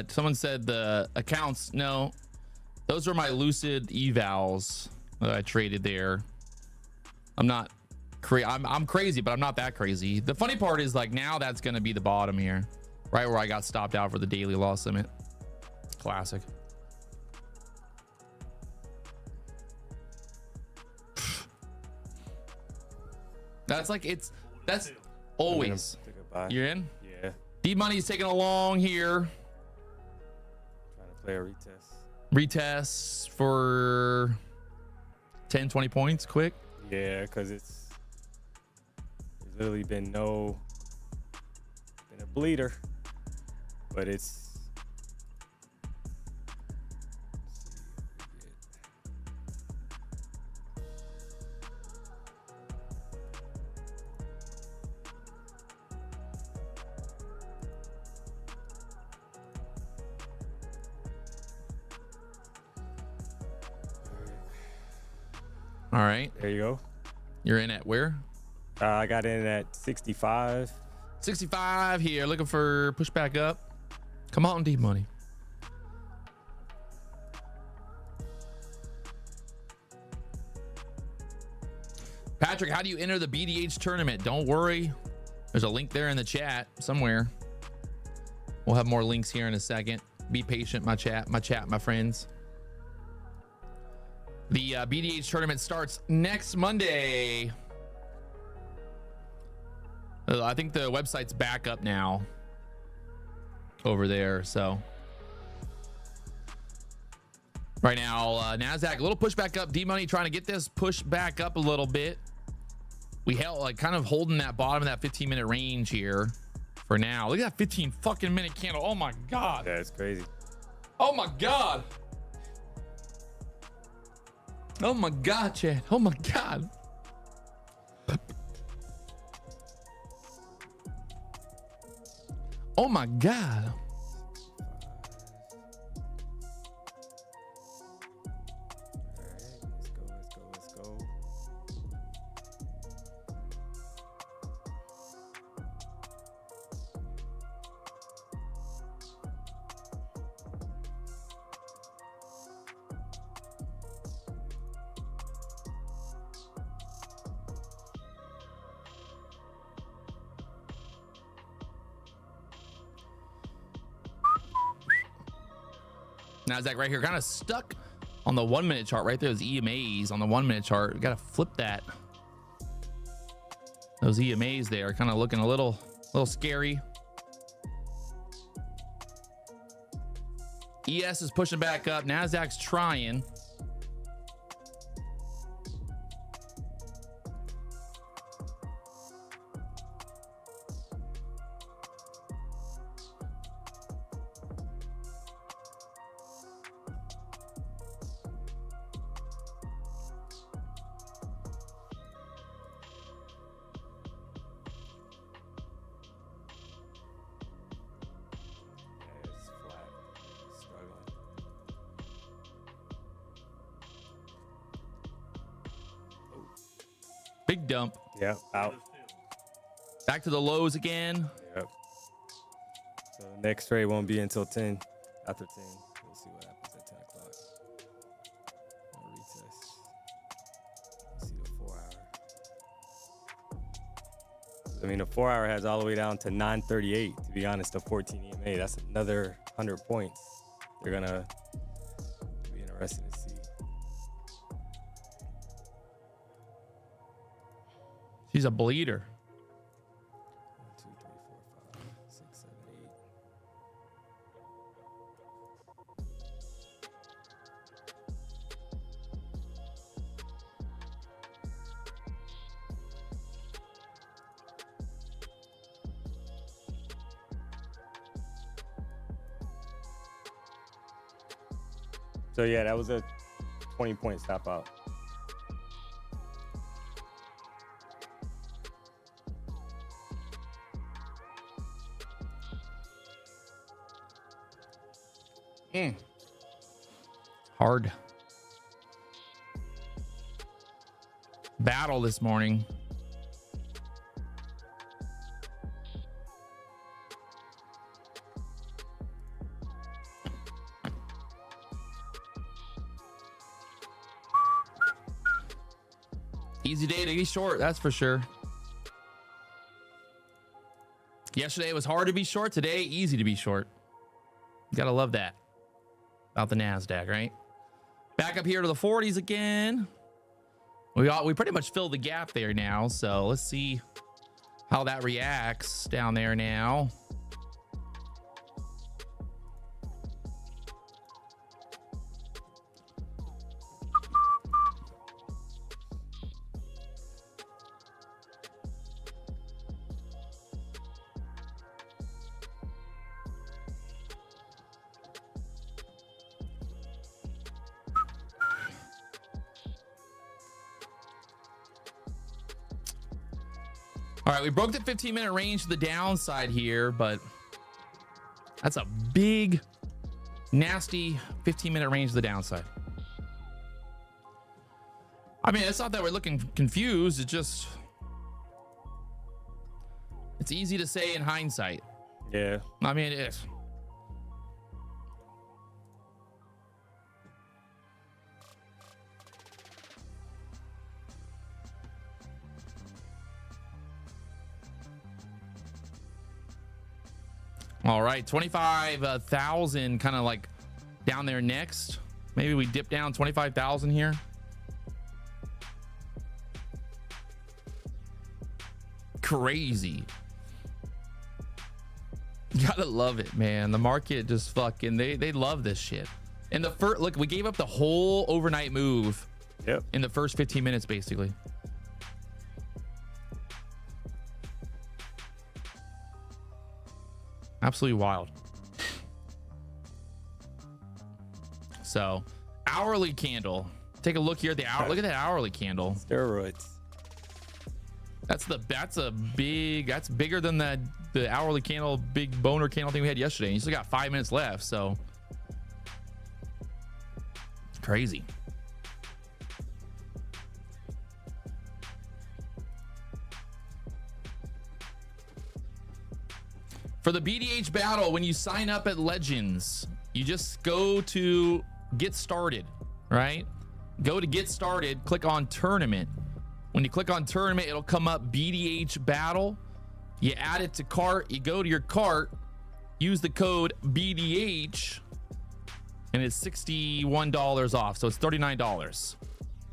Someone said the accounts. No, those are my Lucid evals that I traded there. I'm not I'm crazy, but I'm not that crazy. The funny part is like now that's going to be the bottom here, right where I got stopped out for the daily loss limit. Classic. That's like that's always. You're in? Yeah. D-Money's taking a long here. Play a retest. Retest for 10, 20 points quick. Yeah, because there's literally been a bleeder, but it's all right. There you go. You're in at where? I got in at 65. 65 here. Looking for pushback up. Come on, D-Money. Patrick, how do you enter the BDH tournament? Don't worry. There's a link there in the chat somewhere. We'll have more links here in a second. Be patient, my friends. The BDH tournament starts next Monday. I think the website's back up now over there. So right now, Nasdaq a little push back up. D-Money trying to get this push back up a little bit. We held like kind of holding that bottom of that 15-minute range here for now. Look at that 15 fucking minute candle. Oh my God. That's crazy. Oh my God. Oh my God, Chad. Oh my God. Oh my God. Let's go. Nasdaq right here, kind of stuck on the 1 minute chart right there. Those EMAs on the 1 minute chart. We got to flip that. Those EMAs there kind of looking a little scary. ES is pushing back up. Nasdaq's trying. Big dump. Yep, out. Back to the lows again. Yep. So the next trade won't be until 10. After 10, we'll see what happens at 10 o'clock. Retest. See the 4 hour. I mean, the 4 hour has all the way down to 938. To be honest, the 14 EMA. That's another 100 points. They're gonna be interested to see. She's a bleeder. 1, 2, 3, 4, 5, 6, 7, 8. So yeah, that was a 20-point stop out. Hard battle this morning. Easy day to be short, that's for sure. Yesterday it was hard to be short. Today, easy to be short. You gotta love that about the Nasdaq, right? Back up here to the 40s again. We pretty much filled the gap there now, so let's see how that reacts down there now. All right, we broke the 15-minute range to the downside here, but that's a big, nasty 15-minute range to the downside. I mean, it's not that we're looking confused. It's just, it's easy to say in hindsight. Yeah. I mean, it is. All right, 25,000 kind of like down there next. Maybe we dip down 25,000 here. Crazy. You gotta love it, man. The market just fucking, they love this shit. And the first, look, we gave up the whole overnight move. Yep. In the first 15 minutes, basically. Absolutely wild. So, hourly candle. Take a look here at the hour. Look at that hourly candle. Steroids. That's bigger than the hourly candle, big boner candle thing we had yesterday. And you still got 5 minutes left, so crazy. For the BDH battle, when you sign up at Legends, you just go to get started, right? Go to get started, click on tournament. When you click on tournament, it'll come up BDH battle. You add it to cart, you go to your cart, use the code BDH, and it's $61 off. So it's $39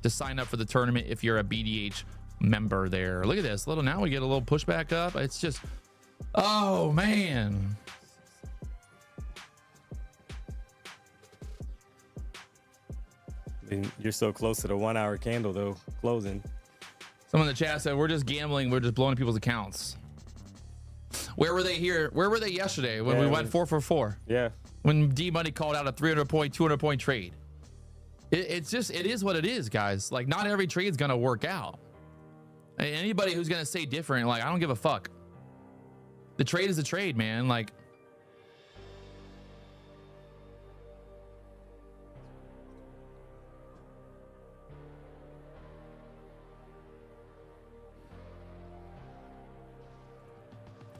to sign up for the tournament if you're a BDH member there. Look at this little, now we get a little pushback up. It's just, oh man. And you're so close to the 1 hour candle though, closing. Someone in the chat said, we're just gambling. We're just blowing people's accounts. Where were they here? Where were they yesterday when we went 4 for 4? Yeah. When D Money called out a 300 point, 200 point trade. It's just, it is what it is, guys. Like, not every trade's going to work out. Anybody who's going to say different, like, I don't give a fuck. The trade is a trade, man. Like,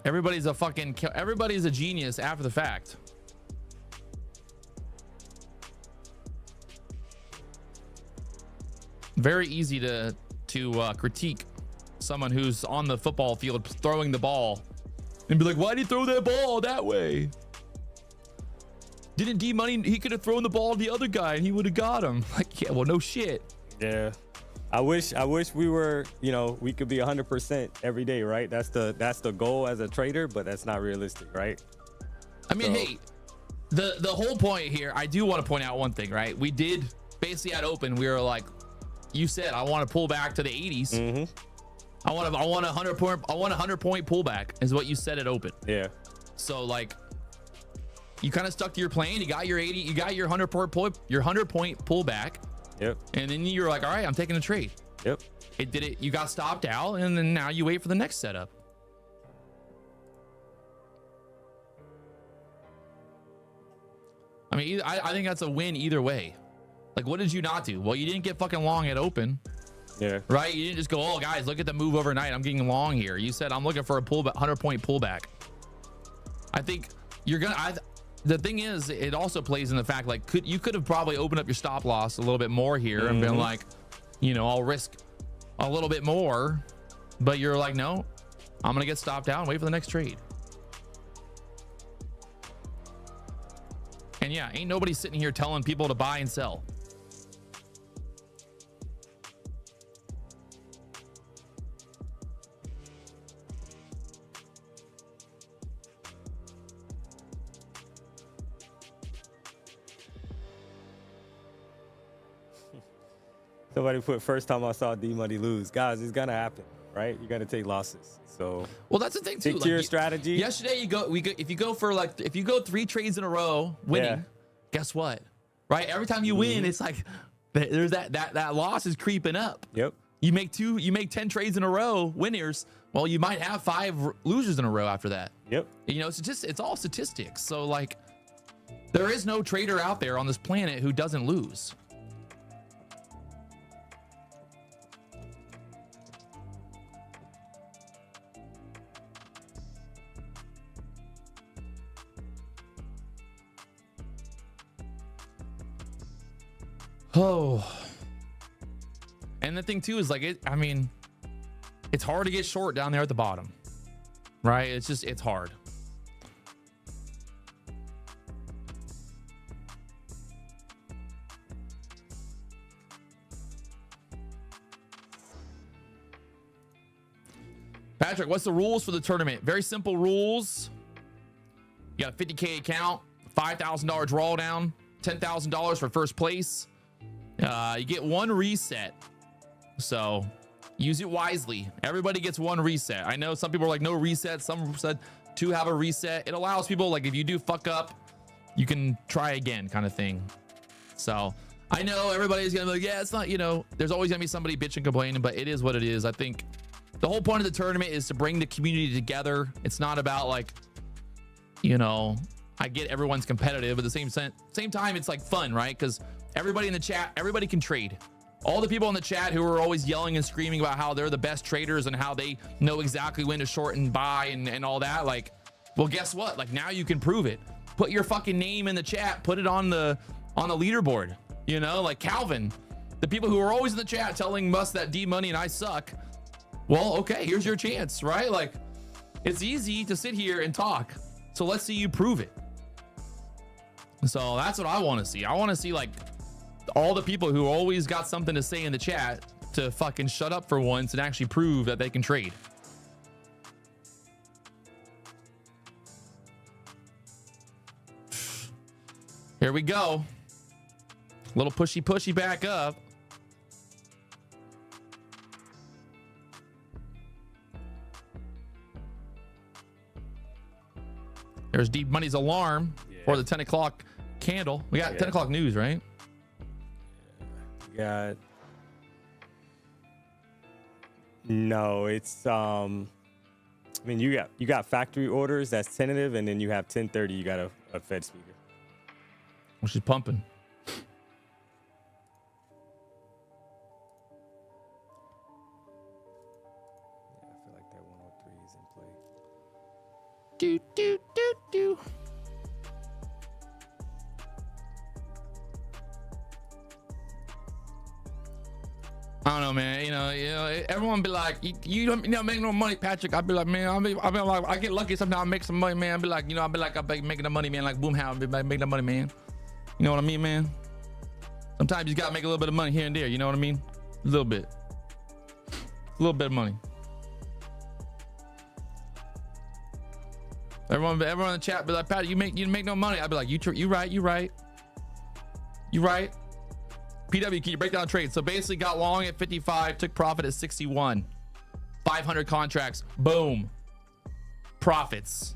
everybody's a genius after the fact. Very easy to critique someone who's on the football field throwing the ball and be like, why did he throw that ball that way? Didn't D Money, he could have thrown the ball to the other guy and he would have got him. Like, yeah, well, no shit. Yeah. I wish we were, you know, we could be 100% every day, right? That's the goal as a trader, but that's not realistic, right? I mean, hey, the whole point here, I do want to point out one thing, right? We did basically at open, we were like, you said, I want to pull back to the 80s. Mm-hmm. I want a 100 point pullback is what you said at open. Yeah. So like, you kind of stuck to your plan. You got your 80, you got your 100 point pullback. Yep. And then you're like, all right, I'm taking a trade. Yep. It did it. You got stopped out, and then now you wait for the next setup. I mean, I think that's a win either way. Like, what did you not do? Well, you didn't get fucking long at open. Yeah. Right? You didn't just go, oh, guys, look at the move overnight. I'm getting long here. You said, I'm looking for a 100 point pullback. I think you're going to, the thing is, it also plays in the fact, like, you could have probably opened up your stop loss a little bit more here and been like, you know, I'll risk a little bit more. But you're like, no, I'm going to get stopped out and wait for the next trade. And yeah, ain't nobody sitting here telling people to buy and sell. Somebody put, first time I saw D Money lose. Guys, it's gonna happen, right? You gotta take losses. So well, that's the thing too. Stick to your strategy. Yesterday, if you go 3 trades in a row winning, guess what? Right? Every time you win, it's like there's that loss is creeping up. Yep. You make 10 trades in a row, winners. Well, you might have 5 losers in a row after that. Yep. You know, it's all statistics. So like, there is no trader out there on this planet who doesn't lose. Oh, and the thing too is like, I mean, it's hard to get short down there at the bottom, right? It's hard. Patrick, what's the rules for the tournament? Very simple rules. You got a 50K account, $5,000 drawdown, $10,000 for first place. You get 1 reset, so use it wisely. Everybody gets 1 reset. I know some people are like, no reset. Some said to have a reset. It allows people, like, if you do fuck up, you can try again, kind of thing. So I know everybody's gonna be like, yeah, it's not, you know, there's always gonna be somebody bitching, complaining, but it is what it is. I think the whole point of the tournament is to bring the community together. It's not about like, you know, I get everyone's competitive, but at the same time, it's like fun, right? Because everybody in the chat, everybody can trade. All the people in the chat who are always yelling and screaming about how they're the best traders and how they know exactly when to short and buy and all that, like, well, guess what? Like, now you can prove it. Put your fucking name in the chat. Put it on the leaderboard. You know, like Calvin, the people who are always in the chat telling us that D Money and I suck. Well, okay, here's your chance, right? Like, it's easy to sit here and talk. So let's see you prove it. So that's what I want to see. I want to see like all the people who always got something to say in the chat to fucking shut up for once and actually prove that they can trade. Here we go. Little pushy back up. There's Deep Money's alarm for the 10 o'clock candle. We got 10 o'clock news, right? Got no, it's I mean you got factory orders that's tentative, and then you have 10:30 you got a Fed speaker. Well, she's pumping. Yeah, I feel like that 103 is in play. Do do do do. I don't know, man. You know, everyone be like, you don't make no money, Patrick. I'd be like, man, I be like, I get lucky sometimes. I make some money, man. I'd be like, I'll be making the money, man. Like Boomhound, be like, making the money, man. You know what I mean, man? Sometimes you gotta make a little bit of money here and there. You know what I mean? A little bit of money. Everyone in the chat be like, Pat, you make no money. I'd be like, you right. PW, can you break down the trade? So basically got long at 55, took profit at 61. 500 contracts, boom. Profits.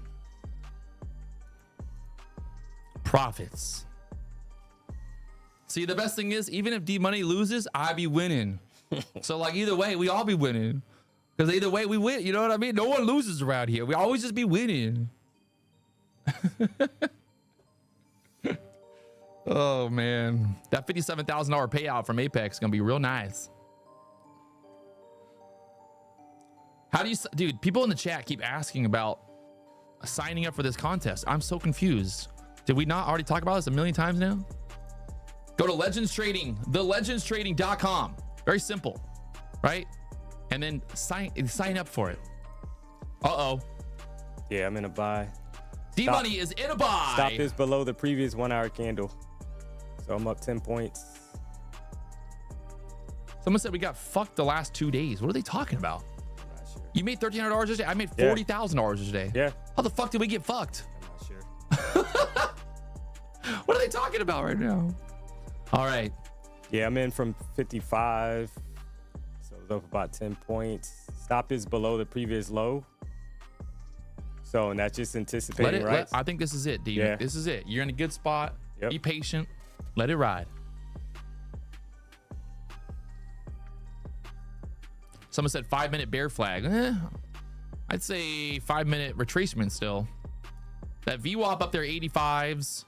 See, the best thing is, even if D-Money loses, I be winning. So like either way, we all be winning. Because either way we win, you know what I mean? No one loses around here. We always just be winning. Oh man, that $57,000 payout from Apex is gonna be real nice. How do you, dude? People in the chat keep asking about signing up for this contest. I'm so confused. Did we not already talk about this a million times now? Go to Legends Trading, thelegendstrading.com. Very simple, right? And then sign up for it. Uh-oh. Yeah, I'm in a buy. D-Money is in a buy. Stop is below the previous 1 hour candle. So I'm up 10 points. Someone said we got fucked the last 2 days. What are they talking about? I'm not sure. You made $1,300 a day. I made $40,000 a day. Yeah. How the fuck did we get fucked? I'm not sure. What are they talking about right now? All right. Yeah, I'm in from 55. So it's up about 10 points. Stop is below the previous low. So, and that's just anticipating, right? I think this is it, D. Yeah. This is it. You're in a good spot. Yep. Be patient. Let it ride. Someone said 5-minute bear flag. I'd say 5-minute retracement still. That VWAP up there, 85s.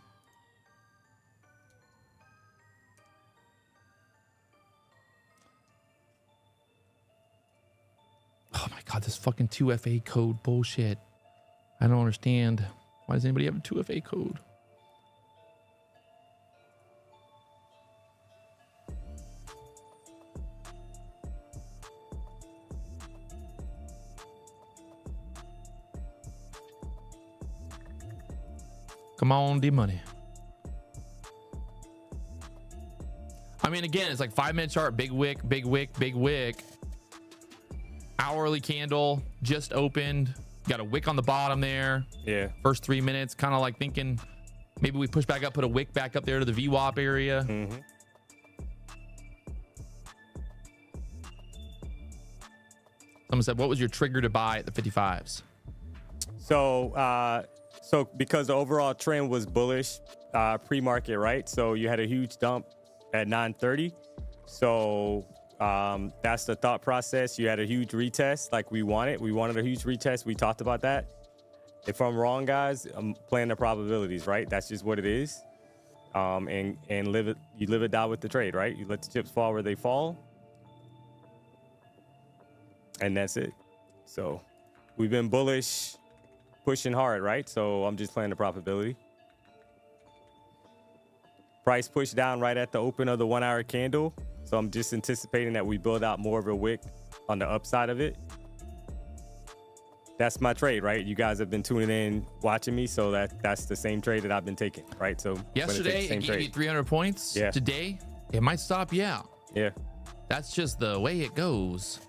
Oh my God, this fucking 2FA code bullshit. I don't understand. Why does anybody have a 2FA code? Come on, D-Money. I mean, again, it's like 5-minute chart, big wick, big wick, big wick. Hourly candle just opened. Got a wick on the bottom there. Yeah. First 3 minutes, kind of like thinking maybe we push back up, put a wick back up there to the VWAP area. Mm-hmm. Someone said, what was your trigger to buy at the 55s? So, so because the overall trend was bullish pre-market, right? So you had a huge dump at 9:30. So that's the thought process. You had a huge retest like we wanted. We wanted a huge retest. We talked about that. If I'm wrong, guys, I'm playing the probabilities, right? That's just what it is. And you live it die with the trade, right? You let the chips fall where they fall. And that's it. So we've been bullish, pushing hard, right? So I'm just playing the probability. Price pushed down right at the open of the 1 hour candle. So I'm just anticipating that we build out more of a wick on the upside of it. that's my trade, right? You guys have been tuning in, watching me, so that's the same trade that I've been taking, right? So yesterday it gave you 300 points. Yeah. Today it might stop you out. Yeah. That's just the way it goes.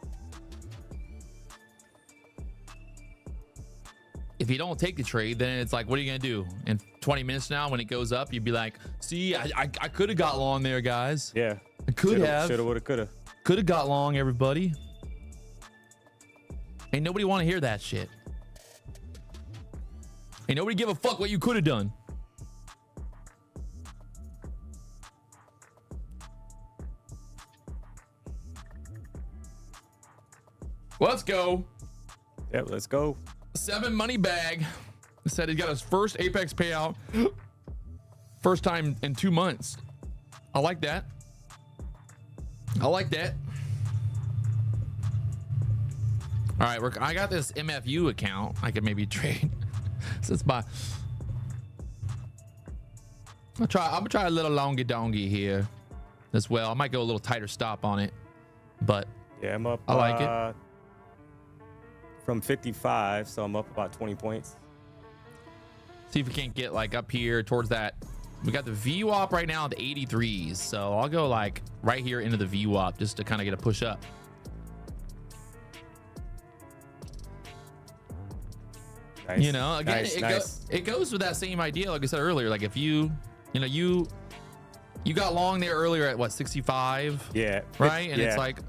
If you don't take the trade, then it's like, what are you gonna do? In 20 minutes now, when it goes up, you'd be like, see, I could have got long there, guys. Yeah. I could have. Shoulda, woulda, coulda. Could have got long, everybody. Ain't nobody want to hear that shit. Ain't nobody give a fuck what you could have done. Let's go. Yep, let's go. 7 money bag said he got his first Apex payout. First time in 2 months. I like that. I like that. All right, I got this MFU account. I could maybe trade. Since my, I'm gonna try a little longy dongy here as well. I might go a little tighter stop on it, but yeah, I'm up. I like it. From 55, so I'm up about 20 points. See if we can't get like up here towards that. We got the VWAP right now at the 83s, so I'll go like right here into the VWAP just to kind of get a push up. Nice. You know, again, nice. It goes with that same idea, like I said earlier. Like if you got long there earlier at what, 65? Yeah. Right, and yeah. it's like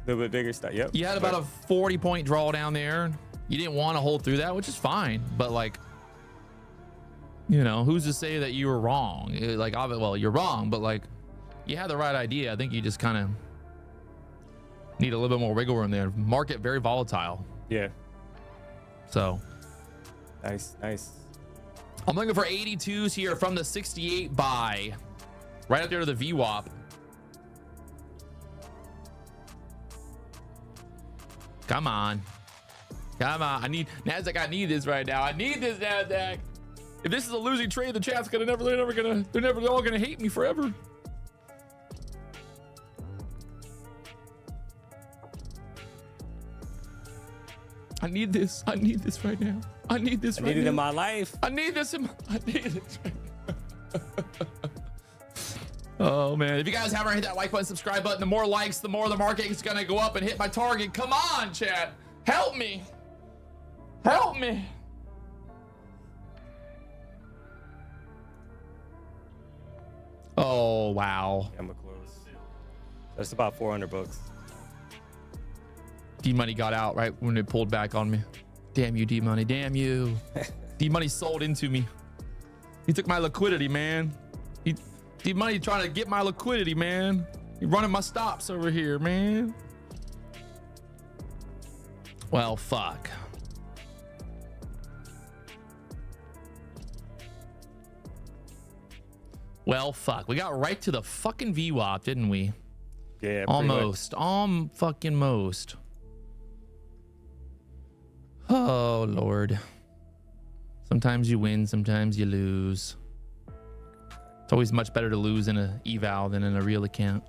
A little bit bigger stuff. Yep. you had about a 40-point draw down there. You didn't want to hold through that, which is fine. But like, you know, who's to say that you were wrong? Like, well, you're wrong, but like, you had the right idea. I think you just kind of need a little bit more wiggle room there. Market very volatile. Yeah. So nice. I'm looking for 82s here from the 68 buy, right up there to the VWAP. Come on. I need Nasdaq. I need this right now. I need this, Nasdaq. If this is a losing trade, the chat's they're never all gonna hate me forever. I need this. I need this right now. I need this right now. I need it in my life. I need this right now. Oh man, if you guys haven't hit that like button, subscribe button, the more likes, the more the market is gonna go up and hit my target. Come on, chat. Help me. Help me. Oh, wow. I'm gonna close. That's about 400 bucks. D-Money got out right when it pulled back on me. Damn you, D-Money. Damn you. D-Money sold into me. He took my liquidity, man. D-Money trying to get my liquidity, man. He running my stops over here, man. Well, fuck. Well, fuck. We got right to the fucking VWAP, didn't we? Yeah, almost. Fucking most. Oh, Lord. Sometimes you win, sometimes you lose. It's always much better to lose in a eval than in a real account.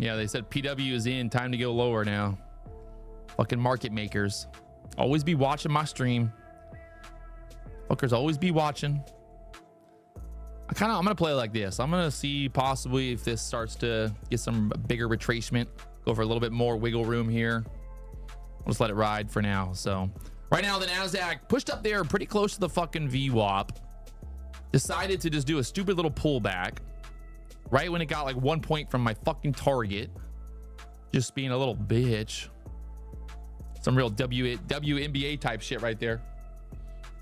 Yeah, they said PW is in. Time to go lower now. Fucking market makers. Always be watching my stream. Fuckers always be watching. I'm gonna play like this. I'm gonna see possibly if this starts to get some bigger retracement. Go for a little bit more wiggle room here. I'll just let it ride for now. So right now the Nasdaq pushed up there pretty close to the fucking VWAP. Decided to just do a stupid little pullback right when it got like 1 point from my fucking target. Just being a little bitch. Some real WNBA type shit right there.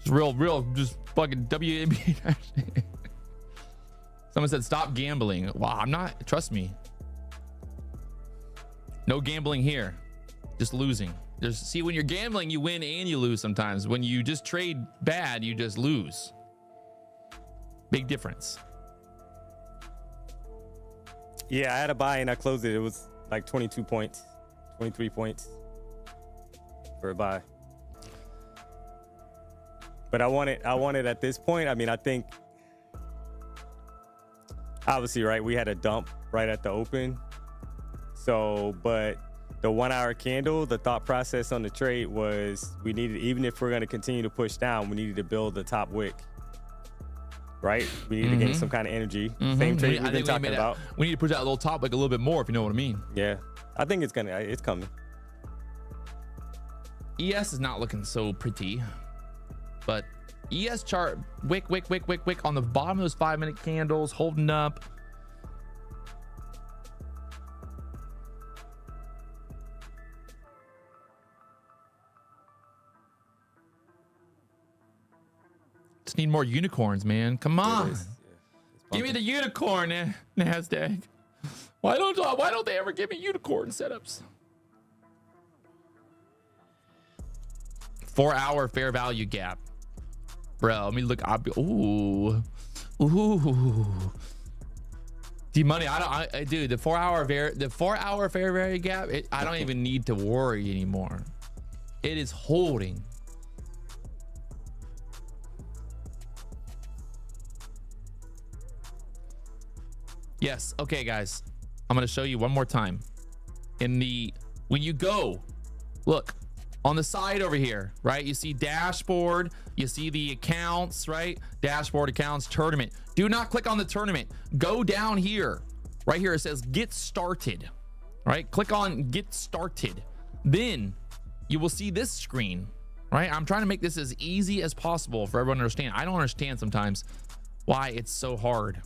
Just real, just fucking WNBA type shit. Someone said, stop gambling. Wow, I'm not, trust me. No gambling here. Just losing. See, when you're gambling, you win and you lose sometimes. When you just trade bad, you just lose. Big difference. Yeah, I had a buy and I closed it. It was like 22 points, 23 points for a buy. But I want it at this point. I mean, I think obviously, right, we had a dump right at the open. So, but the 1 hour candle, the thought process on the trade was we needed, even if we're going to continue to push down, we needed to build the top wick. Right? We need to gain some kind of energy. Same trade we've been talking about. We need to push that little top wick a little bit more, if you know what I mean. Yeah. I think it's coming. ES is not looking so pretty, but ES chart, wick on the bottom of those 5-minute candles, holding up. Just need more unicorns, man. Come on. Give me the unicorn, Nasdaq. Why don't they ever give me unicorn setups? 4 hour fair value gap. Bro, let me look. Ooh. D-Money, dude, the 4 hour fair value gap, I don't even need to worry anymore. It is holding. Yes. Okay, guys. I'm going to show you one more time. When you go, look on the side over here, right? You see dashboard, you see the accounts, right? Dashboard, accounts, tournament. Do not click on the tournament. Go down here. Right here it says get started. Right? Click on get started. Then you will see this screen, right? I'm trying to make this as easy as possible for everyone to understand. I don't understand sometimes why it's so hard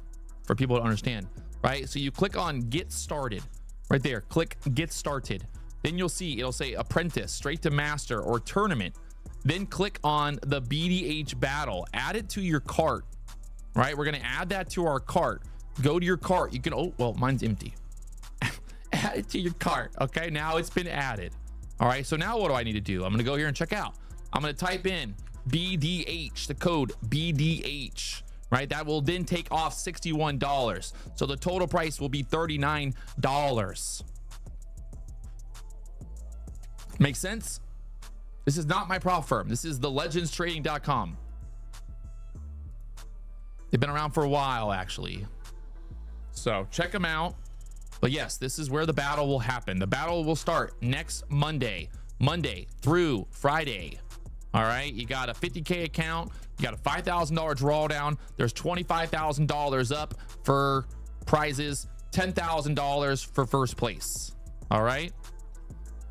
for people to understand. Right? So you click on get started right there. Click get started. Then you'll see it'll say apprentice, straight to master, or tournament. Then click on the BDH battle. Add it to your cart. Right? We're going to add that to our cart. Go to your cart. You can, oh, well, mine's empty. Add it to your cart. Okay. Now it's been added. All right. So now what do I need to do? I'm going to go here and check out. I'm going to type in BDH, the code BDH. Right, that will then take off $61. So the total price will be $39. Makes sense? This is not my prop firm. This is the legendstrading.com. They've been around for a while, actually. So check them out. But yes, this is where the battle will happen. The battle will start next Monday through Friday. All right, you got a 50K account, you got a $5,000 drawdown. There's $25,000 up for prizes, $10,000 for first place. All right,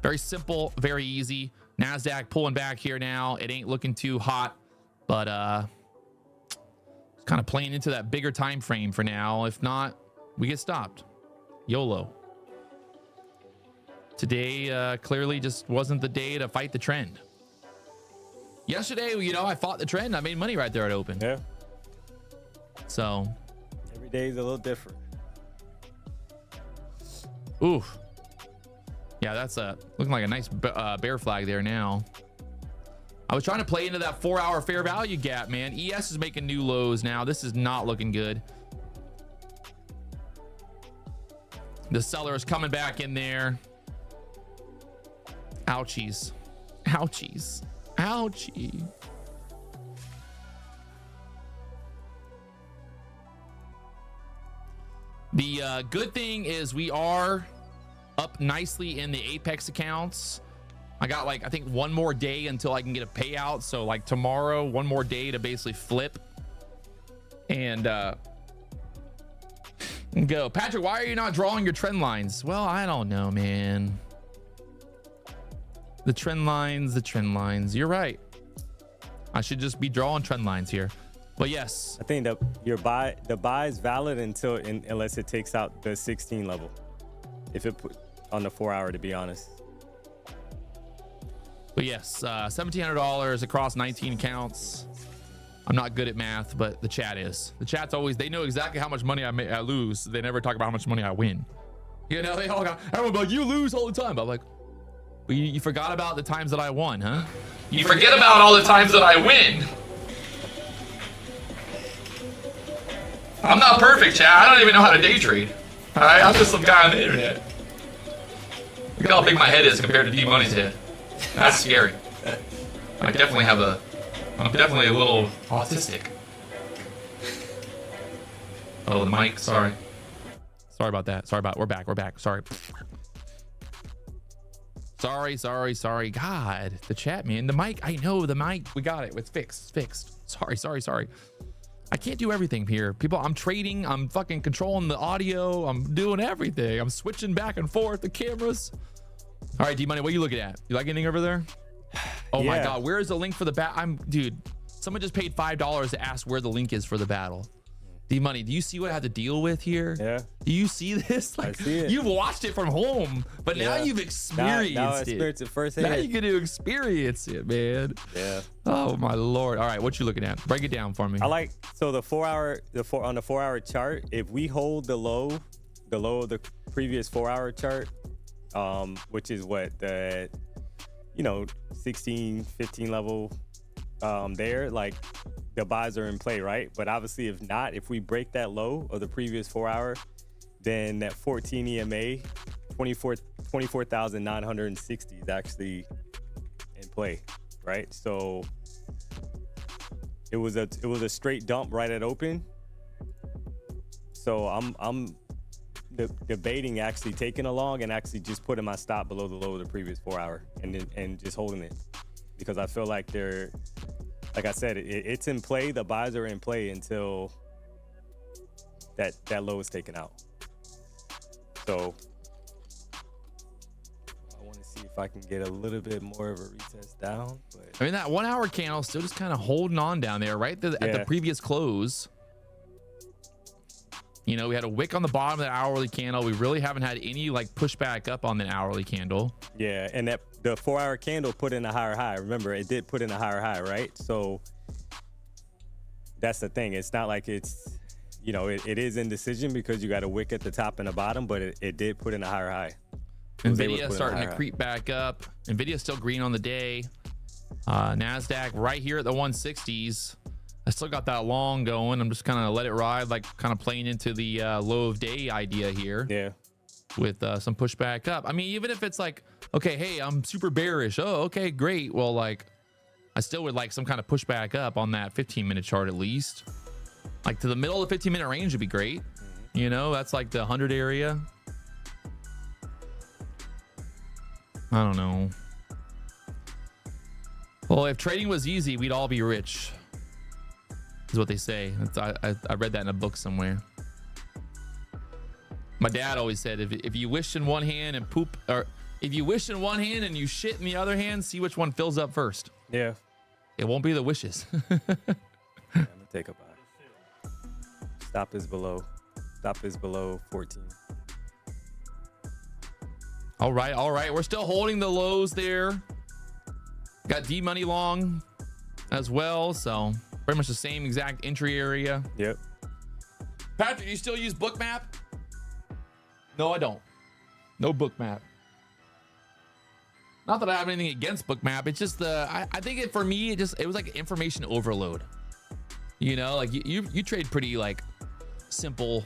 very simple, very easy. Nasdaq pulling back here now. It ain't looking too hot, but it's kind of playing into that bigger time frame for now. If not, we get stopped. YOLO. Today clearly just wasn't the day to fight the trend. Yesterday, you know, I fought the trend. I made money right there at open. Yeah. So every day is a little different. Oof. Yeah, that's looking like a nice bear flag there now. I was trying to play into that 4 hour fair value gap, man. ES is making new lows now. This is not looking good. The seller is coming back in there. Ouchies. Ouchies. Ouchie. The good thing is we are up nicely in the Apex accounts. I got like, I think one more day until I can get a payout. So like tomorrow, one more day to basically flip and go. Patrick, why are you not drawing your trend lines? Well, I don't know, man. The trend lines. You're right. I should just be drawing trend lines here. But yes, I think that the buy is valid unless it takes out the 16 level. If it put on the 4 hour, to be honest. But yes, $1,700 across 19 accounts. I'm not good at math, but the chat is. The chat's always, they know exactly how much money I lose. They never talk about how much money I win. You know, they all got, everyone's like, you lose all the time. But I'm like, well, you forgot about the times that I won, huh? You forget about all the times that I win. I'm not perfect, chat. I don't even know how to day trade. All right, I'm just some guy on the internet. Look at how big my head is compared to D-Money's head. That's scary. I'm definitely a little autistic. Oh, the mic. Sorry about that. We're back. Sorry. Sorry. God, the chat, man. The mic, I know the mic. We got it. It's fixed. Sorry. I can't do everything here. People, I'm trading. I'm fucking controlling the audio. I'm doing everything. I'm switching back and forth the cameras. All right, D-Money, what are you looking at? You like anything over there? Oh my God, where is the link for the dude, someone just paid $5 to ask where the link is for the battle. D-Money, do you see what I have to deal with here? Yeah. Do you see this? Like, I see it. You've watched it from home, but now you've experienced now I it. experienced it firsthand. Now you get to experience it, man. Yeah. Oh my Lord. All right, what you looking at? Break it down for me. I like, so on the 4 hour chart, if we hold the low of the previous 4 hour chart, which is what the 16, 15 level there, like the buys are in play, right? But obviously if not, if we break that low of the previous 4 hour, then that 14 EMA 24,960 is actually in play, right? So it was a straight dump right at open. So I'm debating actually taking a long and actually just putting my stop below the low of the previous 4 hour and just holding it, because I feel like like I said, it's in play. The buys are in play until that low is taken out. So I want to see if I can get a little bit more of a retest down. But I mean, that 1 hour candle still just kind of holding on down there, right? At the previous close. We had a wick on the bottom of the hourly candle. We really haven't had any like pushback up on the hourly candle. Yeah, and the 4 hour candle put in a higher high. Remember, it did put in a higher high, right? So that's the thing. It's not like it's, it is indecision because you got a wick at the top and the bottom, but it did put in a higher high. Nvidia starting to creep back up. Nvidia still green on the day. Nasdaq right here at the 160s. I still got that long going. I'm just kind of let it ride, like kind of playing into the low of day idea here. Yeah. With some pushback up. I mean, even if it's like, okay, hey, I'm super bearish. Oh, okay, great. Well, like, I still would like some kind of pushback up on that 15-minute chart at least. Like to the middle of the 15-minute range would be great. That's like the 100 area. I don't know. Well, if trading was easy, we'd all be rich. Is what they say. I read that in a book somewhere. My dad always said, if you wish in one hand and poop, or if you wish in one hand and you shit in the other hand, see which one fills up first. Yeah. It won't be the wishes. I'm gonna take a buy. Stop is below 14. All right. We're still holding the lows there. Got D-Money long as well, so pretty much the same exact entry area. Yep. Patrick, you still use Bookmap? No, I don't. No Bookmap. Not that I have anything against Bookmap. It's just I think for me, it was like information overload. Like you trade pretty like simple,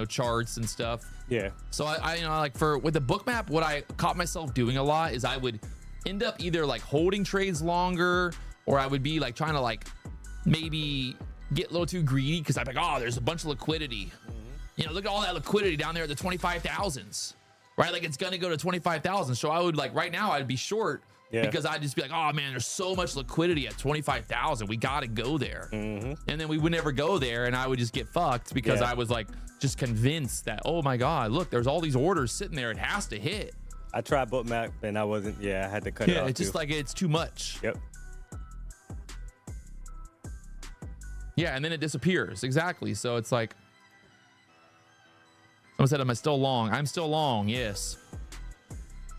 charts and stuff. Yeah. So I like with the Bookmap, what I caught myself doing a lot is I would end up either like holding trades longer, or I would be like trying to like maybe get a little too greedy because I'm like, oh, there's a bunch of liquidity. Look at all that liquidity down there at the 25,000s, right? Like it's gonna go to 25,000. So I would like right now I'd be short because I'd just be like, oh man, there's so much liquidity at 25,000. We gotta go there. And then we would never go there, and I would just get fucked because I was like just convinced that, oh my God, look, there's all these orders sitting there. It has to hit. I tried Bookmap and I wasn't. I had to cut it off. It's just like it's too much. Yep. Yeah, and then it disappears. Exactly. So it's like, someone said, am I still long? I'm still long, yes.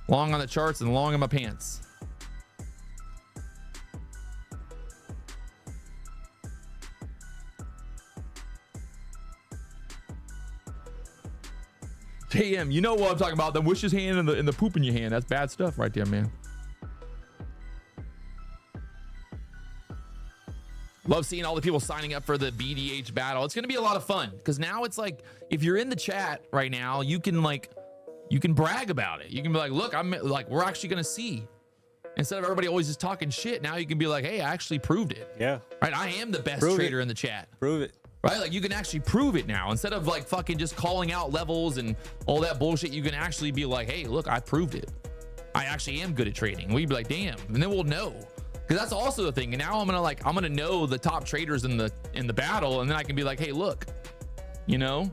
Long on the charts and long in my pants. JM, you know what I'm talking about. The wishes hand and the poop in your hand. That's bad stuff right there, man. Love seeing all the people signing up for the BDH battle. It's going to be a lot of fun because now it's like, if you're in the chat right now, you can brag about it. You can be like, look, we're actually going to see. Instead of everybody always just talking shit, now you can be like, hey, I actually proved it. Yeah. Right? I am the best trader in the chat. Prove it. Right? Like you can actually prove it now. Instead of like fucking just calling out levels and all that bullshit, you can actually be like, hey, look, I proved it. I actually am good at trading. We'd be like, damn, and then we'll know. Because that's also the thing. And now I'm gonna know the top traders in the battle, and then I can be like, hey, look, you know,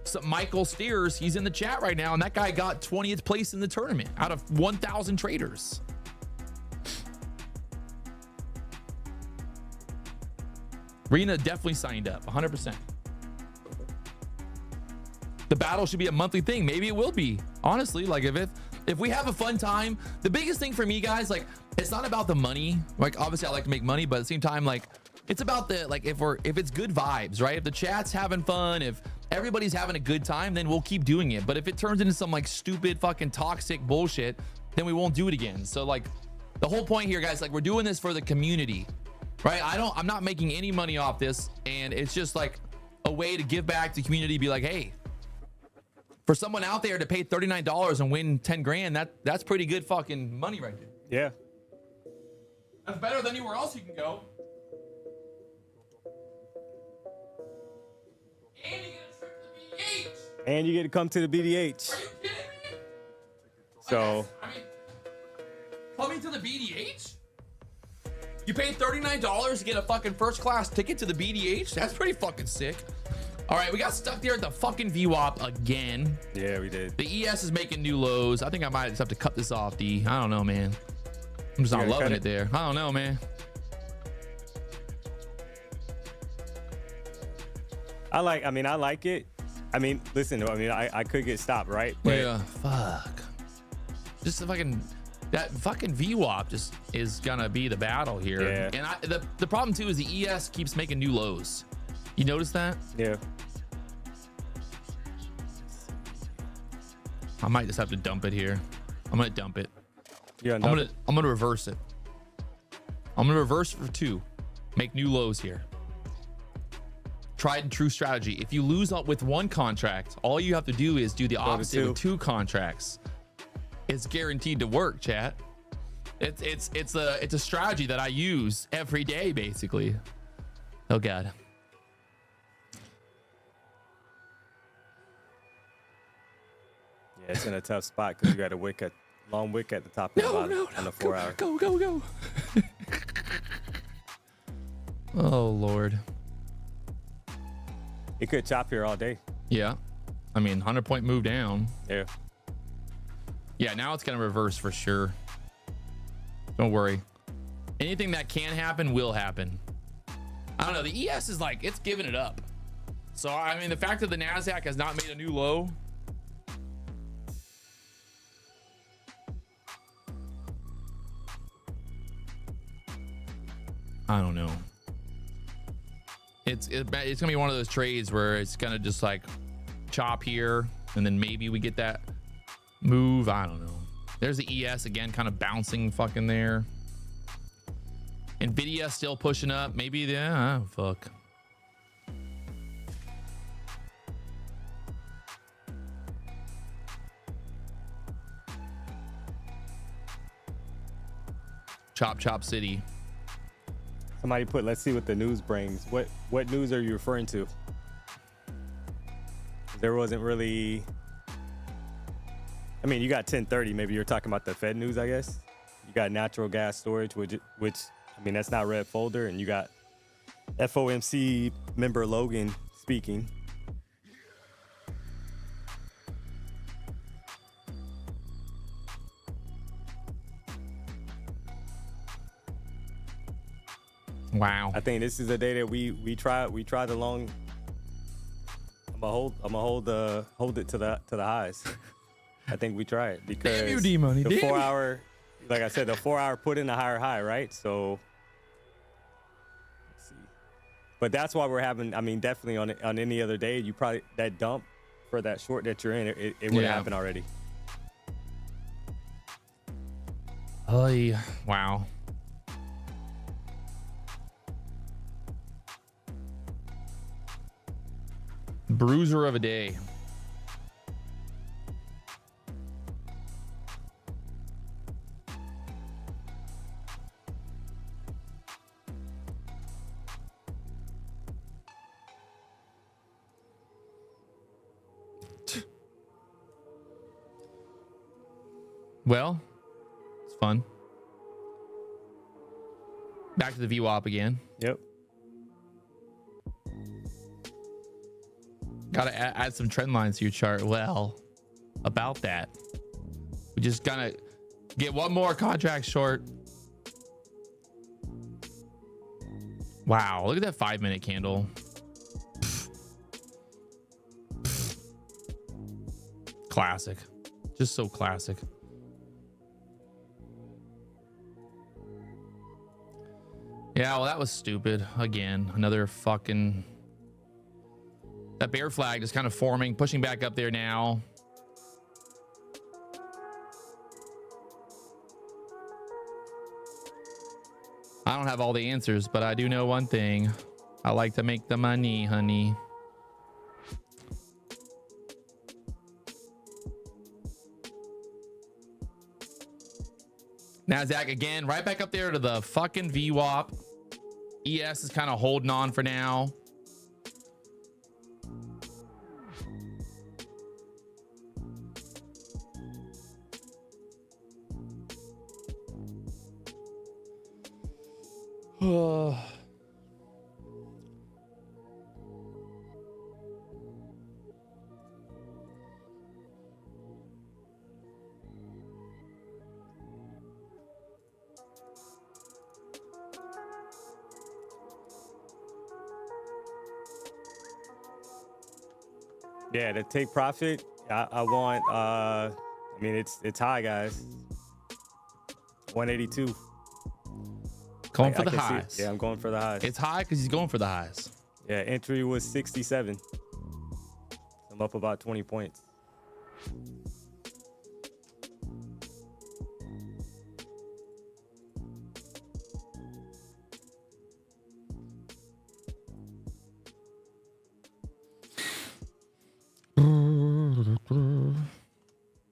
so Michael Steers, he's in the chat right now, and that guy got 20th place in the tournament out of 1,000 traders. Rena definitely signed up, 100%. The battle should be a monthly thing. Maybe it will be. Honestly, like if we have a fun time, the biggest thing for me, guys, like it's not about the money. Like obviously I like to make money, but at the same time, like it's about the, like if it's good vibes, right? If the chat's having fun, if everybody's having a good time, then we'll keep doing it. But if it turns into some like stupid fucking toxic bullshit, then we won't do it again. So like the whole point here, guys, like we're doing this for the community, right? I'm not making any money off this, and it's just like a way to give back to the community, be like, hey, for someone out there to pay $39 and win 10 grand, that's pretty good fucking money right there. Yeah. That's better than anywhere else you can go. And you get a trip to the BDH. And you get to come to the BDH. Are you kidding me? So, I mean, coming to the BDH? You pay $39 to get a fucking first class ticket to the BDH? That's pretty fucking sick. All right, we got stuck there at the fucking VWAP again. yeah, we did. The ES is making new lows. I think I might just have to cut this off, D. I don't know, man. I'm just not loving it there. I don't know, man. I like it. I mean, listen, I could get stopped, right? But Yeah, fuck. Just that fucking VWAP just is gonna be the battle here. Yeah. And the problem too is the ES keeps making new lows. You notice that? yeah. I might just have to dump it here. I'm gonna dump it. Yeah, I'm gonna reverse it. I'm gonna reverse for 2. Make new lows here. Tried and true strategy. If you lose with 1 contract, all you have to do is do the opposite with 2 contracts. It's guaranteed to work, chat. It's a strategy that I use every day, basically. Oh God. Yeah, it's in a tough spot because you got a long wick at the top and the bottom on the 4 hour. Go. Oh Lord. It could chop here all day. Yeah. I mean, 100-point move down. Yeah. Yeah, now it's gonna reverse for sure. Don't worry. Anything that can happen will happen. I don't know. The ES is like, it's giving it up. So I mean, the fact that the Nasdaq has not made a new low. I don't know. It's gonna be one of those trades where it's gonna just like chop here, and then maybe we get that move. I don't know. There's the ES again, kind of bouncing fucking there. Nvidia still pushing up. Maybe fuck. Chop City. Somebody put, let's see what the news brings. What news are you referring to? There wasn't really. I mean, you got 1030. Maybe you're talking about the Fed news, I guess. You got natural gas storage, which I mean, that's not red folder, and you got FOMC member Logan speaking. Wow. I think this is the day that we try the long. I'm gonna hold it to the highs. I think we try it because Damn you, D-Money. the Damn 4 you. hour, like I said, the 4 hour put in a higher high, right? So let's see. But that's why we're having. I mean, definitely on any other day, you probably that dump for that short that you're in, it would have happened already. Oh, wow. Bruiser of a day. Well, Fun. Back to the VWAP again. Yep. Gotta add some trend lines to your chart. Well, about that, we just gotta get one more contract short. Wow, look at that 5-minute candle. Classic. Just so classic. Yeah, well, that was stupid. Again, another fucking... That bear flag is kind of forming, pushing back up there now. I don't have all the answers, but I do know one thing. I like to make the money, honey. Nasdaq again, right back up there to the fucking VWAP. ES is kind of holding on for now. Yeah, to take profit, I want. I mean, it's high, guys. 182. Going for the highs. Yeah, I'm going for the highs. It's high because he's going for the highs. Yeah, entry was 67. I'm up about 20 points.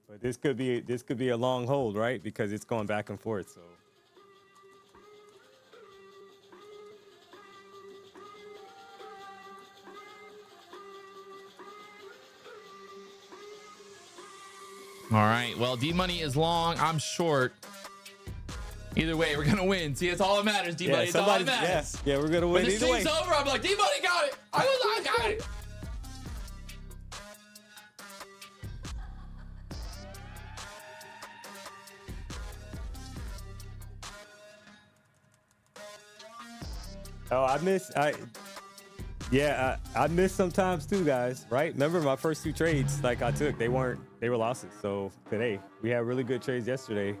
But this could be a long hold, right? Because it's going back and forth. So. All right. Well, D Money is long. I'm short. Either way, we're gonna win. See, it's all that matters. D Money. It's all that matters. Yeah, we're gonna win. When this either way. thing's over, I'm like, D Money got it. I got it. Oh, I miss sometimes too, guys. Right? Remember my first 2 trades, like I took, they were losses. So today we had really good trades yesterday.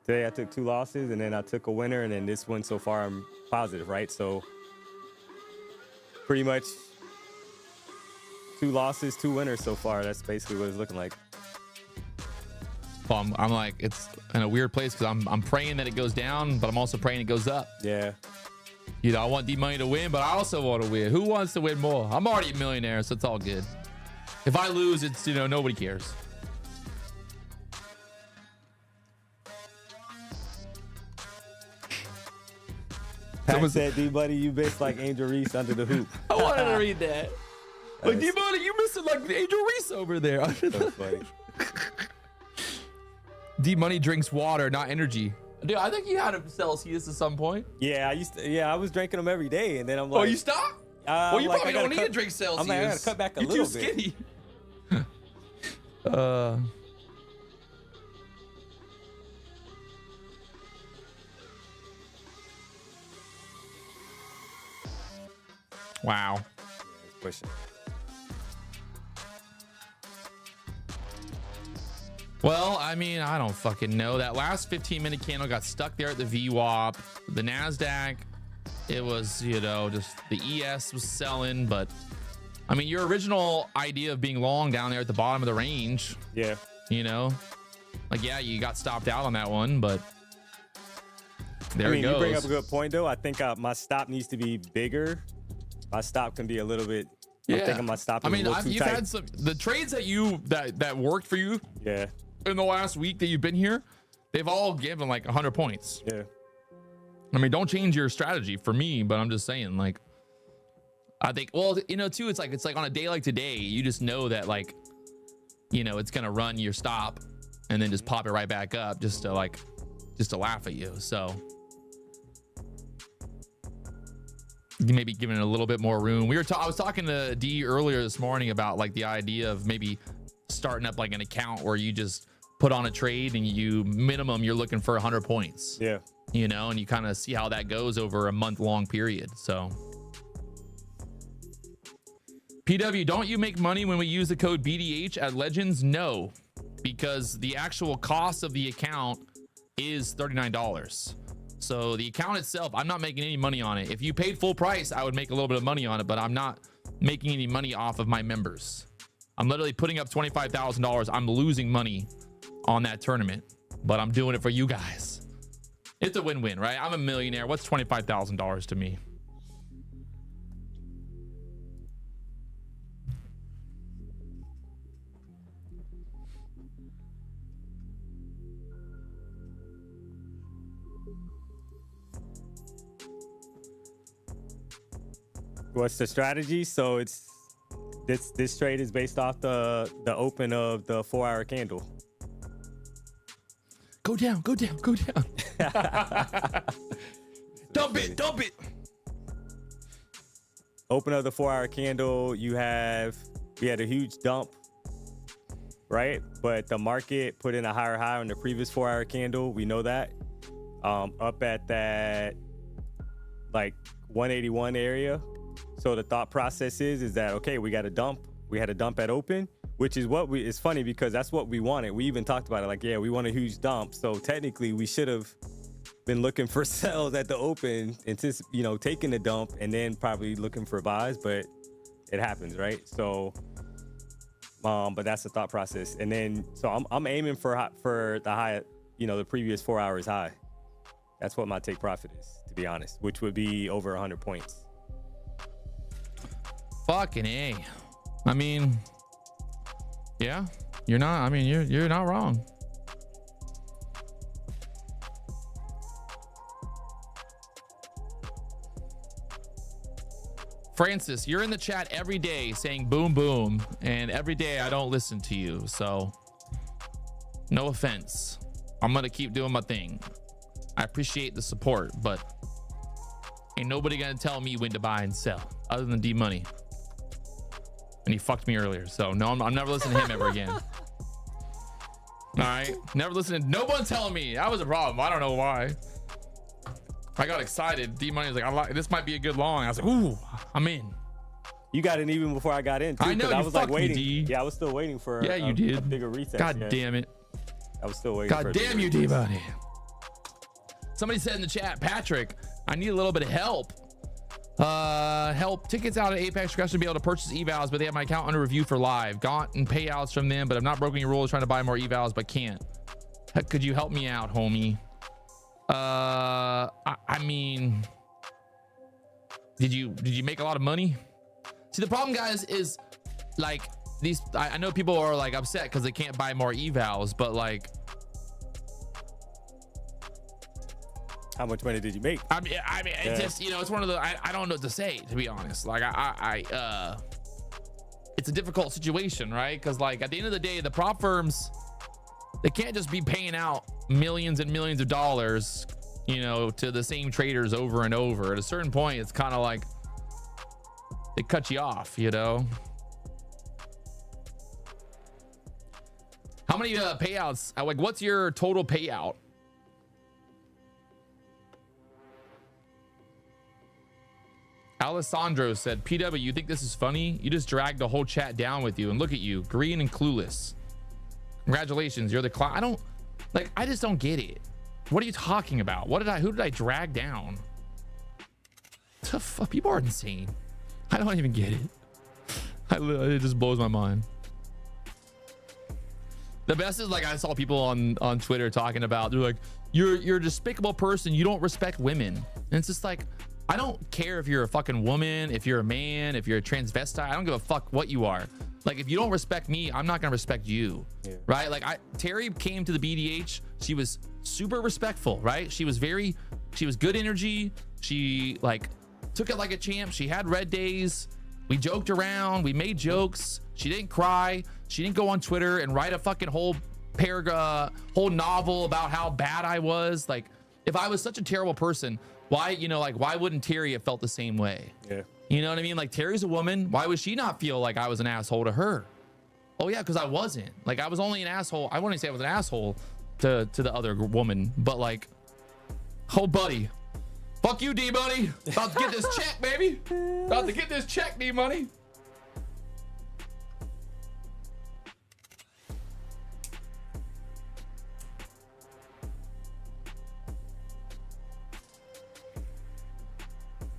Today I took 2 losses and then I took a winner, and then this one so far I'm positive, right? So pretty much 2 losses, 2 winners so far. That's basically what it's looking like. Well, I'm like, it's in a weird place because I'm praying that it goes down, but I'm also praying it goes up. Yeah. You know, I want D Money to win, but I also want to win. Who wants to win more? I'm already a millionaire, so it's all good. If I lose, it's, you know, nobody cares. Pat said, D-Buddy, you missed like Angel Reese under the hoop. I wanted to read that. Like, D-Buddy, you missed it like Angel Reese over there. So funny. D-Money drinks water, not energy. Dude, I think you had a Celsius at some point. Yeah, I was drinking them every day, and then I'm like, oh, you stopped? Well, you like, probably don't need to drink Celsius. I'm like, I gotta cut back a little bit. You're too skinny. Wow. Yeah, it's pushing. Well, I mean, I don't fucking know. That last 15-minute candle got stuck there at the VWAP. The Nasdaq, it was, you know, just the ES was selling. But I mean, your original idea of being long down there at the bottom of the range, Yeah. you know, like, yeah, you got stopped out on that one, but there it goes. You bring up a good point, though. I think my stop needs to be bigger. My stop can be a little bit. Yeah. I'm thinking my stop is a little too you've tight. had some the trades that worked for you. Yeah. In the last week that you've been here, they've all given like 100 points. Yeah. I mean, don't change your strategy for me, but I'm just saying, like, I think, well, you know, too, it's like on a day like today, you just know that, like, you know, it's gonna run your stop and then just pop it right back up just to, like, just to laugh at you. So maybe giving it a little bit more room. I was talking to D earlier this morning about like the idea of maybe starting up like an account where you just put on a trade and you're looking for 100 points. Yeah. You know, and you kind of see how that goes over a month-long period. So PW, don't you make money when we use the code BDH at Legends? No, because the actual cost of the account is $39. So the account itself, I'm not making any money on it. If you paid full price, I would make a little bit of money on it, but I'm not making any money off of my members. I'm literally putting up $25,000. I'm losing money on that tournament, but I'm doing it for you guys. It's a win-win, right? I'm a millionaire. What's $25,000 to me? What's the strategy? So it's this trade is based off the open of the 4-hour candle. Go down, go down, go down. Dump it, dump it. Open of the 4-hour candle, we had a huge dump, right? But the market put in a higher high on the previous 4-hour candle. We know that. Up at that like 181 area. So the thought process is that, okay, we got a dump. We had a dump at open, which is it's funny because that's what we wanted. We even talked about it like, yeah, we want a huge dump. So technically we should have been looking for sells at the open and taking the dump and then probably looking for buys, but it happens, right? So, but that's the thought process. And then, so I'm aiming for the high, the previous 4 hours high. That's what my take profit is, to be honest, which would be over 100 points. Fucking A. I mean, yeah, you're not wrong. Francis, you're in the chat every day saying boom, boom, and every day I don't listen to you. So no offense. I'm going to keep doing my thing. I appreciate the support, but ain't nobody going to tell me when to buy and sell other than D Money. And he fucked me earlier. So no, I'm never listening to him ever again. All right. Never listening. No one telling me. That was a problem. I don't know why. I got excited. D Money was like, this might be a good long. I was like, ooh, I'm in. You got in even before I got in, too. I know, I was like waiting. Me, yeah, I was still waiting for you did. A bigger reset. God damn it. I was still waiting. God damn you, D Money. Somebody said in the chat, Patrick, I need a little bit of help. Help tickets out at Apex Request to be able to purchase evals, but they have my account under review for live. Gotten payouts from them, but I've not broken your rules trying to buy more evals, but can't. Heck, could you help me out, homie? I mean, did you make a lot of money? See, the problem, guys, is like these. I know people are like upset because they can't buy more evals, but like, how much money did you make? I mean, it's just, it's one of the. I don't know what to say, to be honest. Like, it's a difficult situation, right? Because like at the end of the day, the prop firms, they can't just be paying out millions and millions of dollars, to the same traders over and over. At a certain point, it's kind of like they cut you off, How many payouts? Like, what's your total payout? Alessandro said, PW, you think this is funny? You just dragged the whole chat down with you, and look at you, green and clueless. Congratulations, you're the I just don't get it. What are you talking about? Who did I drag down? The fuck, people are insane. I don't even get it. It just blows my mind. The best is like I saw people on Twitter talking about, they're like, you're a despicable person, you don't respect women. And it's just like, I don't care if you're a fucking woman, if you're a man, if you're a transvestite. I don't give a fuck what you are. Like, if you don't respect me, I'm not gonna respect you, right? Like, Terry came to the BDH. She was super respectful, right? She was good energy. She like took it like a champ. She had red days. We joked around. We made jokes. She didn't cry. She didn't go on Twitter and write a fucking whole paragraph, whole novel about how bad I was. Like, if I was such a terrible person, why, you know, like, why wouldn't Terry have felt the same way? Yeah. You know what I mean? Like, Terry's a woman. Why would she not feel like I was an asshole to her? Oh yeah, because I wasn't. Like, I was only an asshole. I wouldn't say I was an asshole to the other woman, but like, oh buddy, fuck you, D Money. About to get this check, baby. About to get this check, D Money.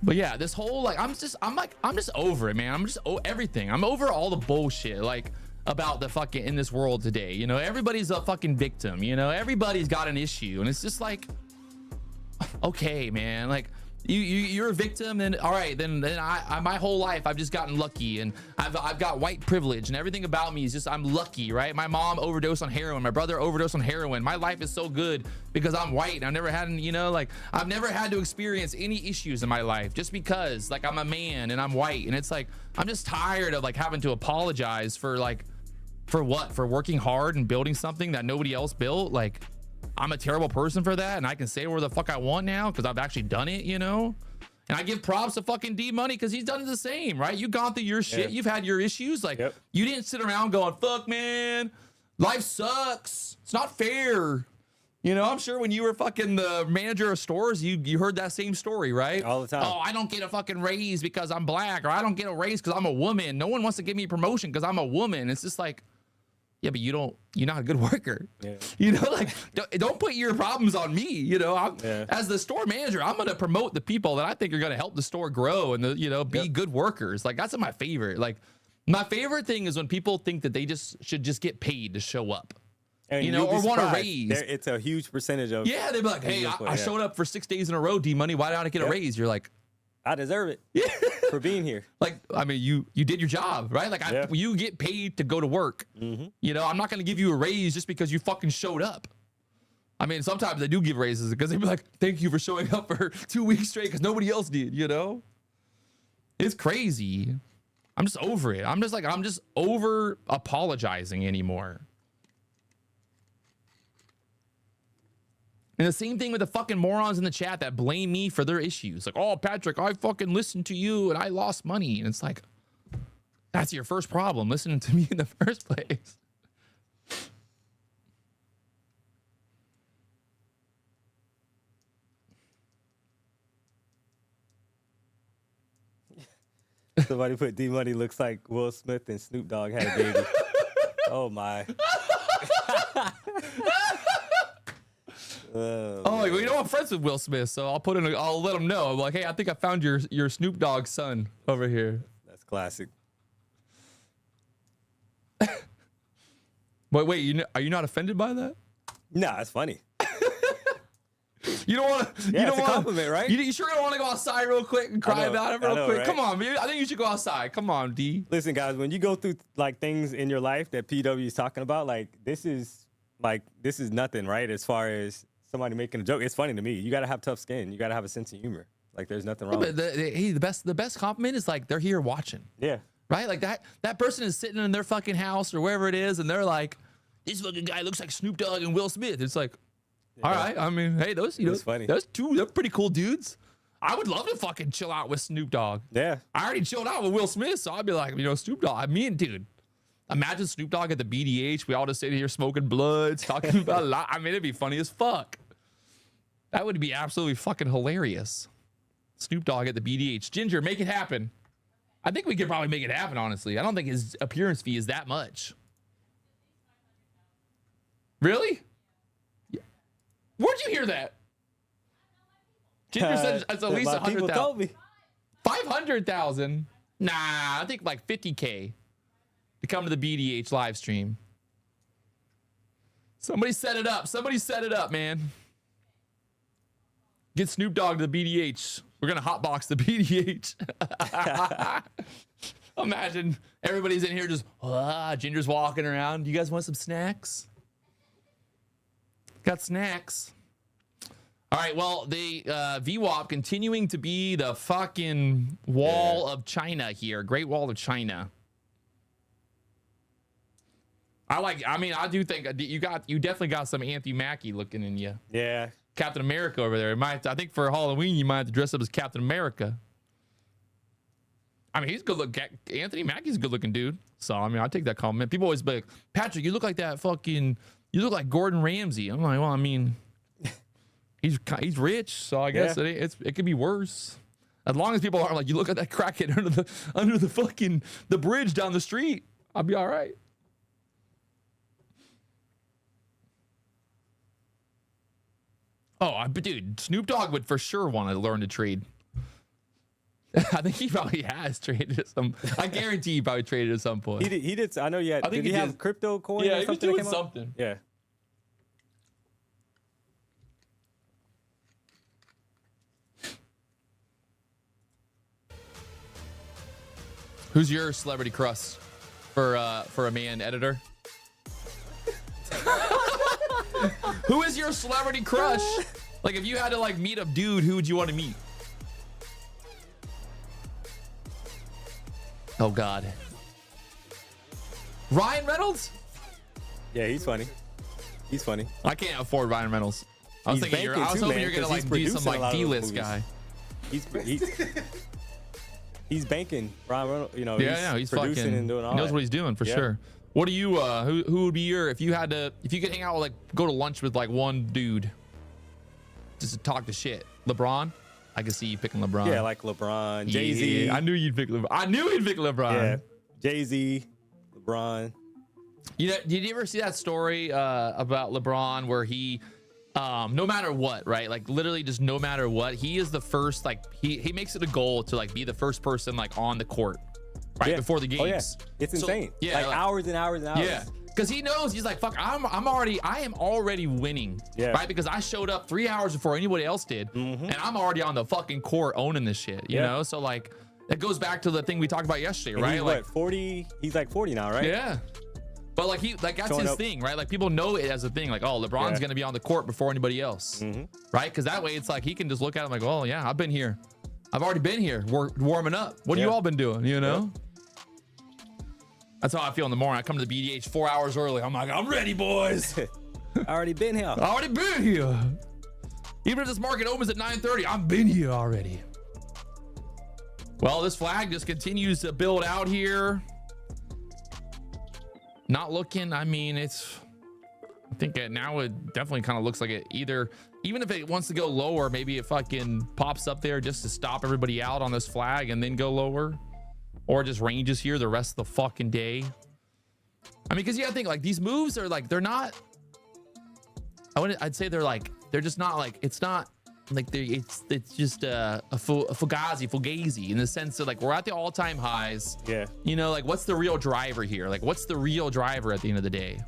But yeah, this whole, like, I'm just over it, man. I'm just everything. I'm over all the bullshit, like, about the fucking in this world today. You know, everybody's a fucking victim. You know, everybody's got an issue, and it's just like, okay, man, like, you're a victim, and all right, then I my whole life I've just gotten lucky, and I've got white privilege, and everything about me is just, I'm lucky, right? My mom overdosed on heroin, my brother overdosed on heroin. My life is so good because I'm white, and I've never had, you know, like, I've never had to experience any issues in my life just because, like, I'm a man and I'm white. And it's like, I'm just tired of, like, having to apologize for, like, for what? For working hard and building something that nobody else built. Like, I'm a terrible person for that, and I can say where the fuck I want now because I've actually done it, you know? And I give props to fucking D Money because he's done the same, right? You've gone through your shit. You've had your issues. Like, you didn't sit around going, fuck, man, life sucks. It's not fair. You know, I'm sure when you were fucking the manager of stores, you heard that same story, right? All the time. Oh, I don't get a fucking raise because I'm black, or I don't get a raise because I'm a woman. No one wants to give me a promotion because I'm a woman. It's just like, yeah, but you're not a good worker. Yeah. You know, like, don't put your problems on me. You know, as the store manager, I'm going to promote the people that I think are going to help the store grow and, you know, be good workers. Like, that's my favorite. Like, my favorite thing is when people think that they should just get paid to show up. And you know, or want a raise. It's a huge percentage of. Yeah, they'd be like, hey, I showed up for 6 days in a row, D Money. Why did I not get a raise? You're like, I deserve it. Yeah. For being here. Like, I mean, you did your job, right? Like, you get paid to go to work. You know, I'm not going to give you a raise just because you fucking showed up. I mean, sometimes they do give raises because they'd be like, thank you for showing up for 2 weeks straight because nobody else did, you know? It's crazy. I'm just over it. I'm just over apologizing anymore. And the same thing with the fucking morons in the chat that blame me for their issues. Like, oh, Patrick, I fucking listened to you and I lost money. And it's like, that's your first problem, listening to me in the first place. Somebody put D Money looks like Will Smith and Snoop Dogg had a baby. Oh, my. Oh, well, you know, I'm friends with Will Smith, so I'll let him know. I'm like, hey, I think I found your Snoop Dogg son over here. That's classic. Wait, are you not offended by that? Nah, it's funny. You don't want to. Yeah, it's a compliment, right? You sure don't want to go outside real quick and cry about it real quick? Right? Come on, man. I think you should go outside. Come on, D. Listen, guys, when you go through like things in your life that PW is talking about, like this is nothing, right? As far as somebody making a joke, it's funny to me. You got to have tough skin. You got to have a sense of humor. Like, there's nothing wrong. But the best compliment is like they're here watching. Yeah. Right. Like that person is sitting in their fucking house or wherever it is, and they're like, this fucking guy looks like Snoop Dogg and Will Smith. It's like, all right. I mean, hey, those funny. They're pretty cool dudes. I would love to fucking chill out with Snoop Dogg. Yeah. I already chilled out with Will Smith, so I'd be like, you know, Snoop Dogg. I mean, dude. Imagine Snoop Dogg at the BDH. We all just sitting here smoking bloods, talking about a lot. I mean, it'd be funny as fuck. That would be absolutely fucking hilarious. Snoop Dogg at the BDH. Ginger, make it happen. I think we could probably make it happen, honestly. I don't think his appearance fee is that much. Really? Yeah. Where'd you hear that? Ginger said it's at least 100,000. 500,000? Nah, I think like 50K. To come to the BDH live stream. Somebody set it up. Somebody set it up, man. Get Snoop Dogg to the BDH. We're going to hotbox the BDH. Imagine everybody's in here just, Ginger's walking around. You guys want some snacks? Got snacks. All right, well, the VWAP continuing to be the fucking wall of China here. Great Wall of China. I mean, I do think you definitely got some Anthony Mackie looking in you. Yeah. Captain America over there. I think for Halloween, you might have to dress up as Captain America. I mean, he's good look. Anthony Mackie's a good looking dude. So, I mean, I take that compliment. People always be like, Patrick, you look like you look like Gordon Ramsay. I'm like, well, I mean, he's rich. So I guess it could be worse. As long as people aren't like, you look at that crackhead under the fucking, the bridge down the street, I'll be all right. Oh, dude, Snoop Dogg would for sure want to learn to trade. I think he probably has traded at some. I guarantee he probably traded at some point. He did. I know you had. I think did he have crypto coin? Yeah, or he was something doing something. Yeah. Who's your celebrity crush for a man editor? Who is your celebrity crush? Like, if you had to like meet a dude, who would you want to meet? Oh God. Ryan Reynolds? Yeah, he's funny. He's funny. I can't afford Ryan Reynolds. I was hoping you're gonna like do some like D-list guy. He's banking. Ryan Reynolds, you know. He's producing fucking and doing all he knows that. what he's doing for sure. What do you who would be your, if you could hang out with, like, go to lunch with like one dude just to talk to shit? LeBron? I can see you picking LeBron. Yeah, like LeBron, Jay-Z. Yeah, I knew you'd pick LeBron. I knew he'd pick LeBron. Yeah, Jay-Z, LeBron. You know, did you ever see that story about LeBron where he, no matter what, right? Like literally just no matter what, he is the first, like he makes it a goal to like be the first person like on the court, right? Before the games. Oh, yeah. It's insane. Yeah, like hours and hours and hours. Yeah. Because he knows, he's like, fuck, I am already winning, right? Because I showed up 3 hours before anybody else did, and I'm already on the fucking court owning this shit, you know? So like, it goes back to the thing we talked about yesterday, right? He's like what, 40? He's like 40 now, right? Yeah. But like that's his thing, right? Like people know it as a thing, like, oh, LeBron's gonna be on the court before anybody else, right? Because that way it's like he can just look at him like, oh yeah, I've been here, I've already been here, we're warming up. What have you all been doing, you know? That's how I feel in the morning. I come to the BDH 4 hours early. I'm like, I'm ready, boys. I already been here. I already been here. Even if this market opens at 9:30, I've been here already. Well, this flag just continues to build out here. Not looking, I mean, I think now it definitely kind of looks like it either, even if it wants to go lower, maybe it fucking pops up there just to stop everybody out on this flag and then go lower. Or just ranges here the rest of the fucking day. I mean, because you gotta think, like, these moves are like, they're not, I'd say they're just not like, it's not like it's just a fugazi in the sense of like, we're at the all-time highs. Yeah. You know, like, what's the real driver here? Like, what's the real driver at the end of the day?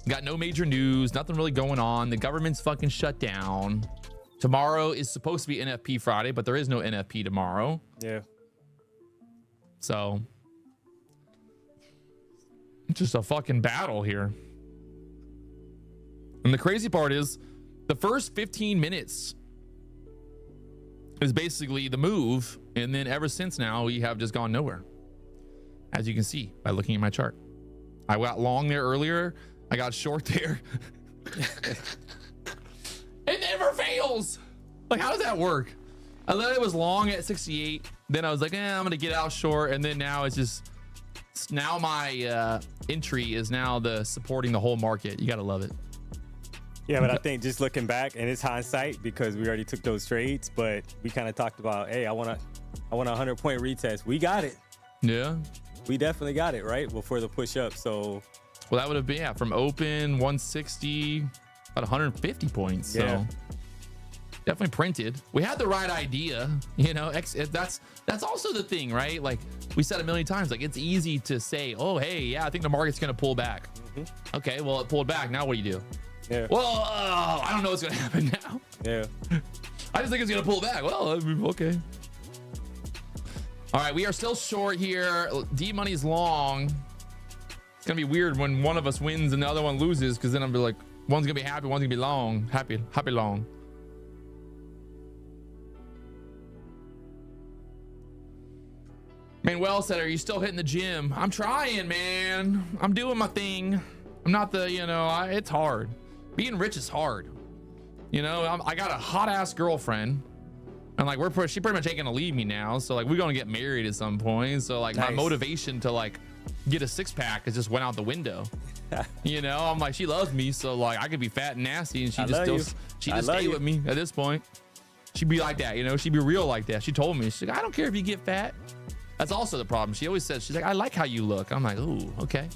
Got no major news, nothing really going on. The government's fucking shut down. Tomorrow is supposed to be NFP Friday, but there is no NFP tomorrow. Yeah. So it's just a fucking battle here. And the crazy part is the first 15 minutes is basically the move. And then ever since now, we have just gone nowhere. As you can see by looking at my chart. I got long there earlier. I got short there. It never fails. Like, how does that work? I thought it was long at 68. Then I was like, I'm gonna get out short. And then now it's just, now my entry is now the supporting the whole market. You gotta love it. Yeah, but I think just looking back, and it's hindsight because we already took those trades, but we kind of talked about, hey, I want a 100-point retest. We got it. Yeah. We definitely got it, right? Before the push up. So, well, that would have been, yeah, from open 160, about 150 points. So definitely printed. We had the right idea, you know. That's also the thing, right? Like we said a million times, like it's easy to say, oh, hey, yeah, I think the market's gonna pull back. Okay, well, it pulled back. Now what do you do? Yeah. Well, I don't know what's gonna happen now. Yeah. I just think it's gonna pull back. Well, okay. All right, we are still short here. D money's long. It's gonna be weird when one of us wins and the other one loses, because then I'm be like, one's gonna be happy, one's gonna be long. Happy long. Manuel said, are you still hitting the gym? I'm trying, man. I'm doing my thing. I'm not the, you know, it's hard. Being rich is hard. You know, I got a hot ass girlfriend, and like she pretty much ain't gonna leave me now. So like we're gonna get married at some point. So like my motivation to like get a six pack has just went out the window. You know, I'm like, she loves me, so like I could be fat and nasty, and she just stay with me at this point. She'd be like that, you know, she'd be real like that. She told me, she's like, I don't care if you get fat. That's also the problem. She always says, she's like, I like how you look. I'm like, ooh, okay.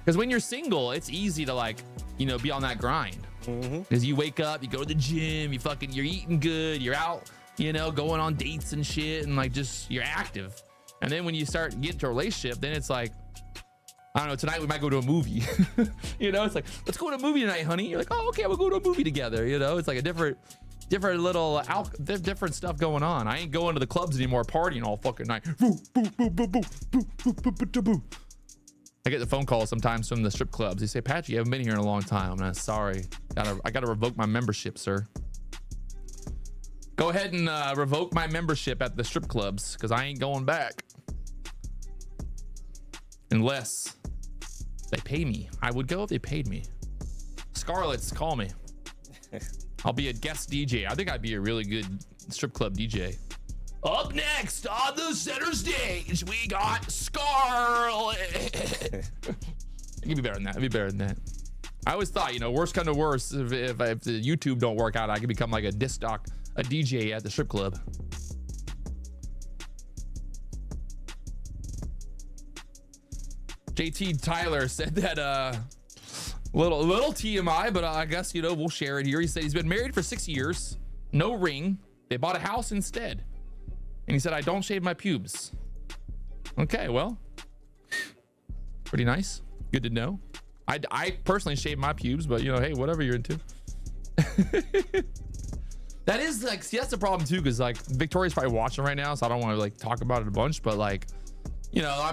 Because when you're single, it's easy to like, you know, be on that grind. Because you wake up, you go to the gym, you're eating good, you're out, you know, going on dates and shit, and like just you're active. And then when you start getting to a relationship, then it's like, I don't know, tonight we might go to a movie. You know, it's like, let's go to a movie tonight, honey. You're like, oh, okay, we'll go to a movie together. You know, it's like a different little different stuff going on. I ain't going to the clubs anymore, partying all fucking night. I get the phone call sometimes from the strip clubs. They say, Patrick, you haven't been here in a long time. I'm not sorry. I gotta revoke my membership, sir. Go ahead and revoke my membership at the strip clubs, because I ain't going back. Unless they pay me. I would go if they paid me. Scarlett's, call me. I'll be a guest DJ. I think I'd be a really good strip club DJ. Up next on the center stage, we got Scarlett. It could be better than that. It'd be better than that. I always thought, you know, worst come to worst, if the YouTube don't work out, I could become like a DJ at the strip club. JT Tyler said that little TMI, but I guess, you know, we'll share it here. He said he's been married for 6 years, no ring. They bought a house instead. And he said, I don't shave my pubes. Okay, well, pretty nice. Good to know. I personally shave my pubes, but you know, hey, whatever you're into. That is like, see, that's the problem too, because like Victoria's probably watching right now, so I don't want to like talk about it a bunch, but like, you know,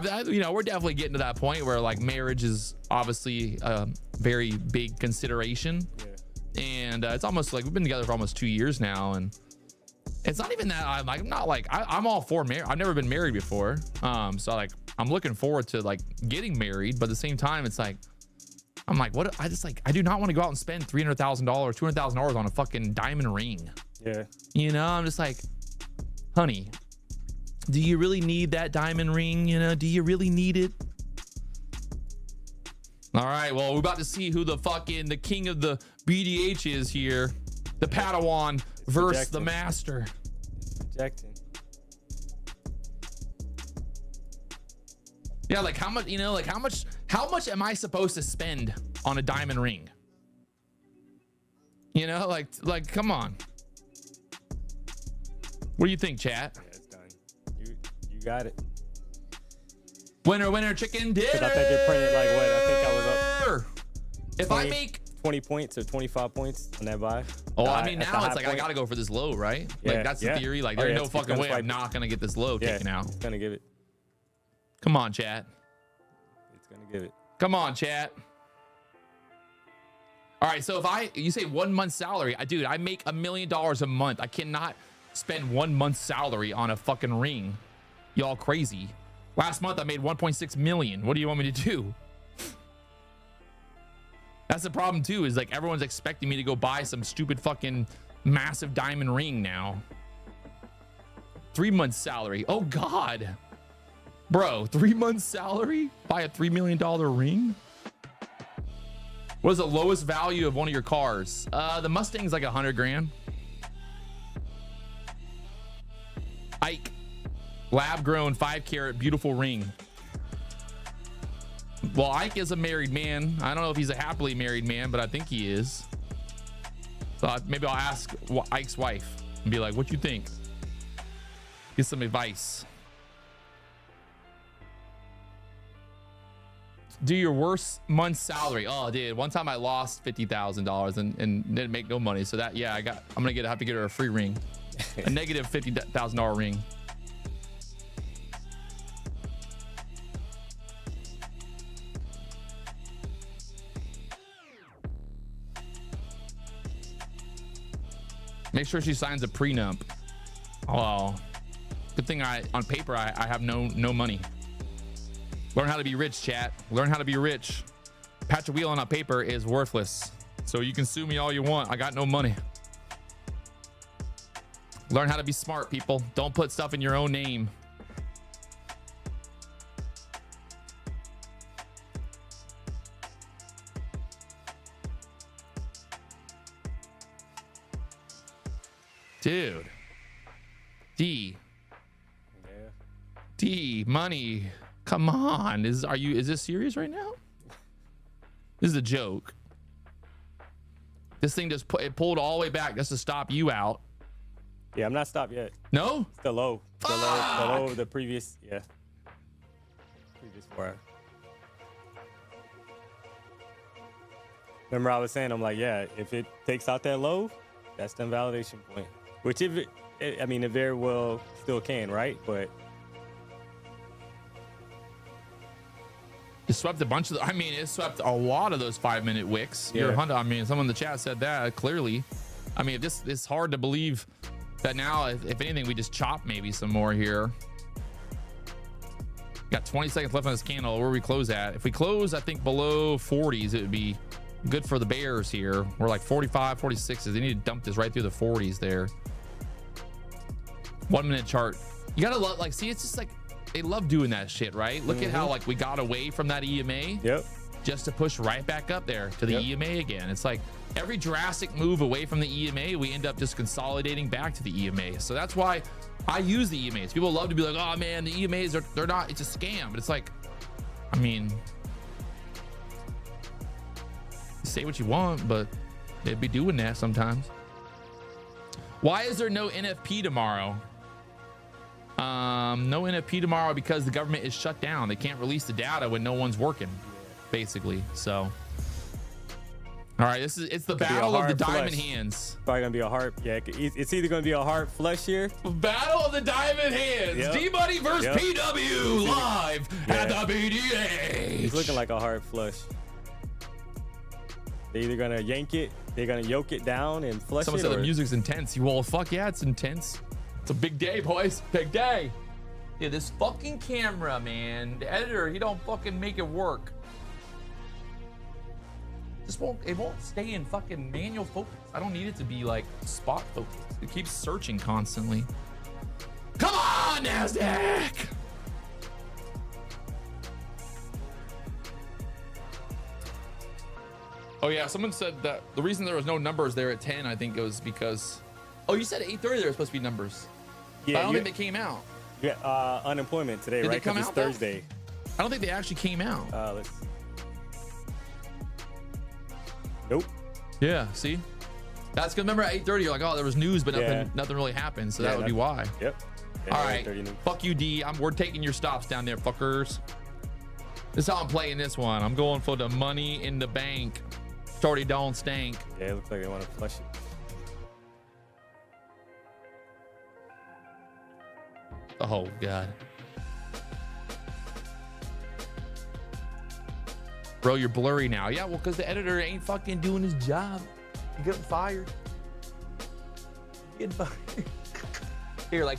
we're definitely getting to that point where like marriage is obviously a very big consideration. Yeah. And it's almost like we've been together for almost 2 years now, and it's not even that I'm all for marriage. I've never been married before. So like I'm looking forward to like getting married, but at the same time, it's like, I'm like, what? I do not want to go out and spend $300,000, $200,000 on a fucking diamond ring. Yeah. You know, I'm just like, honey, do you really need that diamond ring? You know, do you really need it? All right, well, we're about to see who the king of the BDH is here. The Padawan versus the master. Projecting. Yeah, like how much, you know, like how much am I supposed to spend on a diamond ring? You know, like come on. What do you think, chat? Yeah, it's done. You got it. Winner, chicken dinner. I think it printed like what? I think I was up. If 20, I make 20 points or 25 points on that buy. Oh, I mean, now it's like, I got to go for this low, right? Yeah, like that's the theory. Like there's no fucking way I'm not going to get this low taken out. It's going to give it. Come on, chat. It's going to give it. Come on, chat. All right, so you say 1 month's salary, dude, I make $1 million a month. I cannot spend 1 month's salary on a fucking ring. Y'all crazy. Last month I made 1.6 million. What do you want me to do? That's the problem too, is like everyone's expecting me to go buy some stupid fucking massive diamond ring now. 3 months salary. Oh God. Bro, 3 months salary? Buy a $3 million ring? What is the lowest value of one of your cars? The Mustang's like 100 grand. Ike, lab grown 5 carat beautiful ring. Well, Ike is a married man. I don't know if he's a happily married man, but I think he is. So maybe I'll ask Ike's wife and be like, what you think? Get some advice. Do your worst month's salary. Oh, dude, one time I lost $50,000 and didn't make no money. So that, yeah, I'm gonna have to get her a free ring, a negative $50,000 ring. Make sure she signs a prenup. Oh, Good thing on paper I have no money. Learn how to be rich, chat. Learn how to be rich. Patrick Wieland on paper is worthless. So you can sue me all you want. I got no money. Learn how to be smart, people. Don't put stuff in your own name. Dude. D money. Come on. Is this serious right now? This is a joke. This thing just pulled all the way back just to stop you out. Yeah, I'm not stopped yet. No? It's the low. The low of the previous, yeah. Previous 4 hour. Remember I was saying, I'm like, yeah, if it takes out that low, that's the invalidation point. Which it very well still can, right? But it swept a bunch of it swept a lot of those 5-minute wicks. Yeah. Someone in the chat said that clearly. It's hard to believe that now, if anything, we just chop maybe some more here. Got 20 seconds left on this candle. Where we close at? If we close, I think below 40s, it would be good for the bears here. We're like 45, 46s. They need to dump this right through the 40s there. 1 minute chart. You gotta love, see, it's just like, they love doing that shit, right? Look at how we got away from that EMA. Yep. Just to push right back up there to the EMA again. It's like every drastic move away from the EMA, we end up just consolidating back to the EMA. So that's why I use the EMAs. People love to be like, oh man, the EMAs they're not, it's a scam. But it's like, say what you want, but they'd be doing that sometimes. Why is there no NFP tomorrow? No NFP tomorrow because the government is shut down. They can't release the data when no one's working, basically. So, all right, it's the battle of the diamond hands. Probably gonna be a hard, it's either gonna be a hard flush here. Battle of the diamond hands. Yep. D-Money versus PW live at the BDH. It's looking like a hard flush. They're either gonna yank it, they're gonna yoke it down and flush Someone it. said the music's intense. Well, fuck yeah, it's intense. It's a big day, boys. Big day. Yeah, this fucking camera, man. The editor, he don't fucking make it work. It won't stay in fucking manual focus. I don't need it to be like spot focus. It keeps searching constantly. Come on, Nasdaq! Oh yeah, someone said that the reason there was no numbers there at 10, I think it was because, oh, you said at 8:30 there were supposed to be numbers. Yeah, but I don't think they came out. Yeah, unemployment today, Did right? they come Because out, it's Thursday. I don't think they actually came out. Let's see. Nope. Yeah, see? That's good. Remember at 8:30, you're like, oh, there was news, but nothing really happened. So that would be why. Yep. All right. Fuck you, D. We're taking your stops down there, fuckers. This is how I'm playing this one. I'm going for the money in the bank. Shorty don't stink. Yeah, it looks like they want to flush it. Oh, God. Bro, you're blurry now. Yeah, well, because the editor ain't fucking doing his job. You getting fired. Getting fired. Here,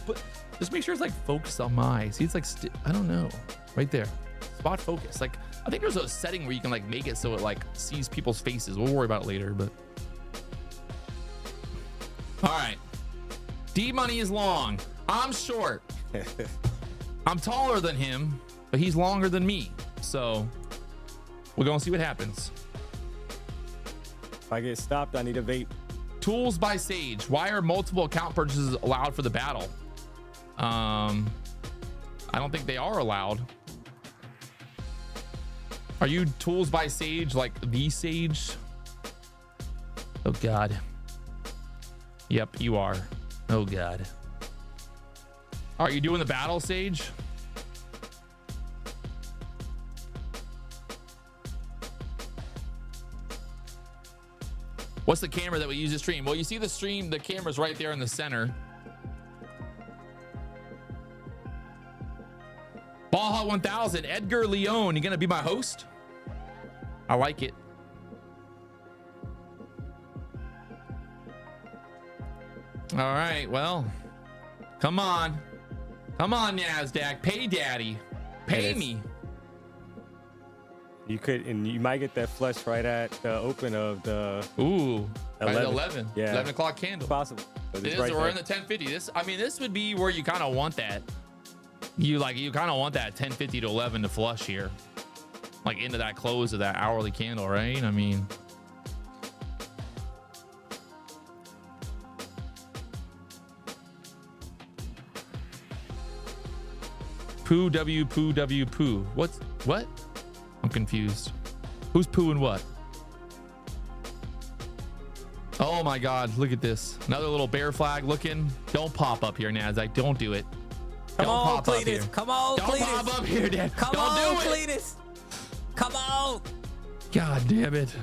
just make sure it's focused on my eyes. See, it's I don't know. Right there. Spot focus. I think there's a setting where you can make it so it sees people's faces. We'll worry about it later, but. All right. D-Money is long. I'm short. I'm taller than him, but he's longer than me. So we're going to see what happens. If I get stopped, I need a vape. Tools by Sage. Why are multiple account purchases allowed for the battle? I don't think they are allowed. Are you Tools by Sage, the Sage? Oh, God. Yep, you are. Oh, God. Are you doing the battle, Sage? What's the camera that we use to stream? Well, you see the stream, the camera's right there in the center. Baja 1000, Edgar Leone, you gonna be my host? I like it. All right, well, come on. Come on, Nasdaq. Pay daddy. Pay me. You could, and you might get that flush right at the open of the. Ooh. 11. 11. Yeah. 11 o'clock candle. It's possible. It is. Right, we're in the 1050. This would be where you kind of want that. You kind of want that 1050 to 11 to flush here, like into that close of that hourly candle, right? I mean. Poo W poo W poo. What? I'm confused. Who's poo and what? Oh my God, look at this. Another little bear flag looking. Don't pop up here, Nasdaq. Don't do it. Come on, Cletus. Come on, Cletus. Don't pop up here, Dad. Come on, Cletus. Come on. God damn it.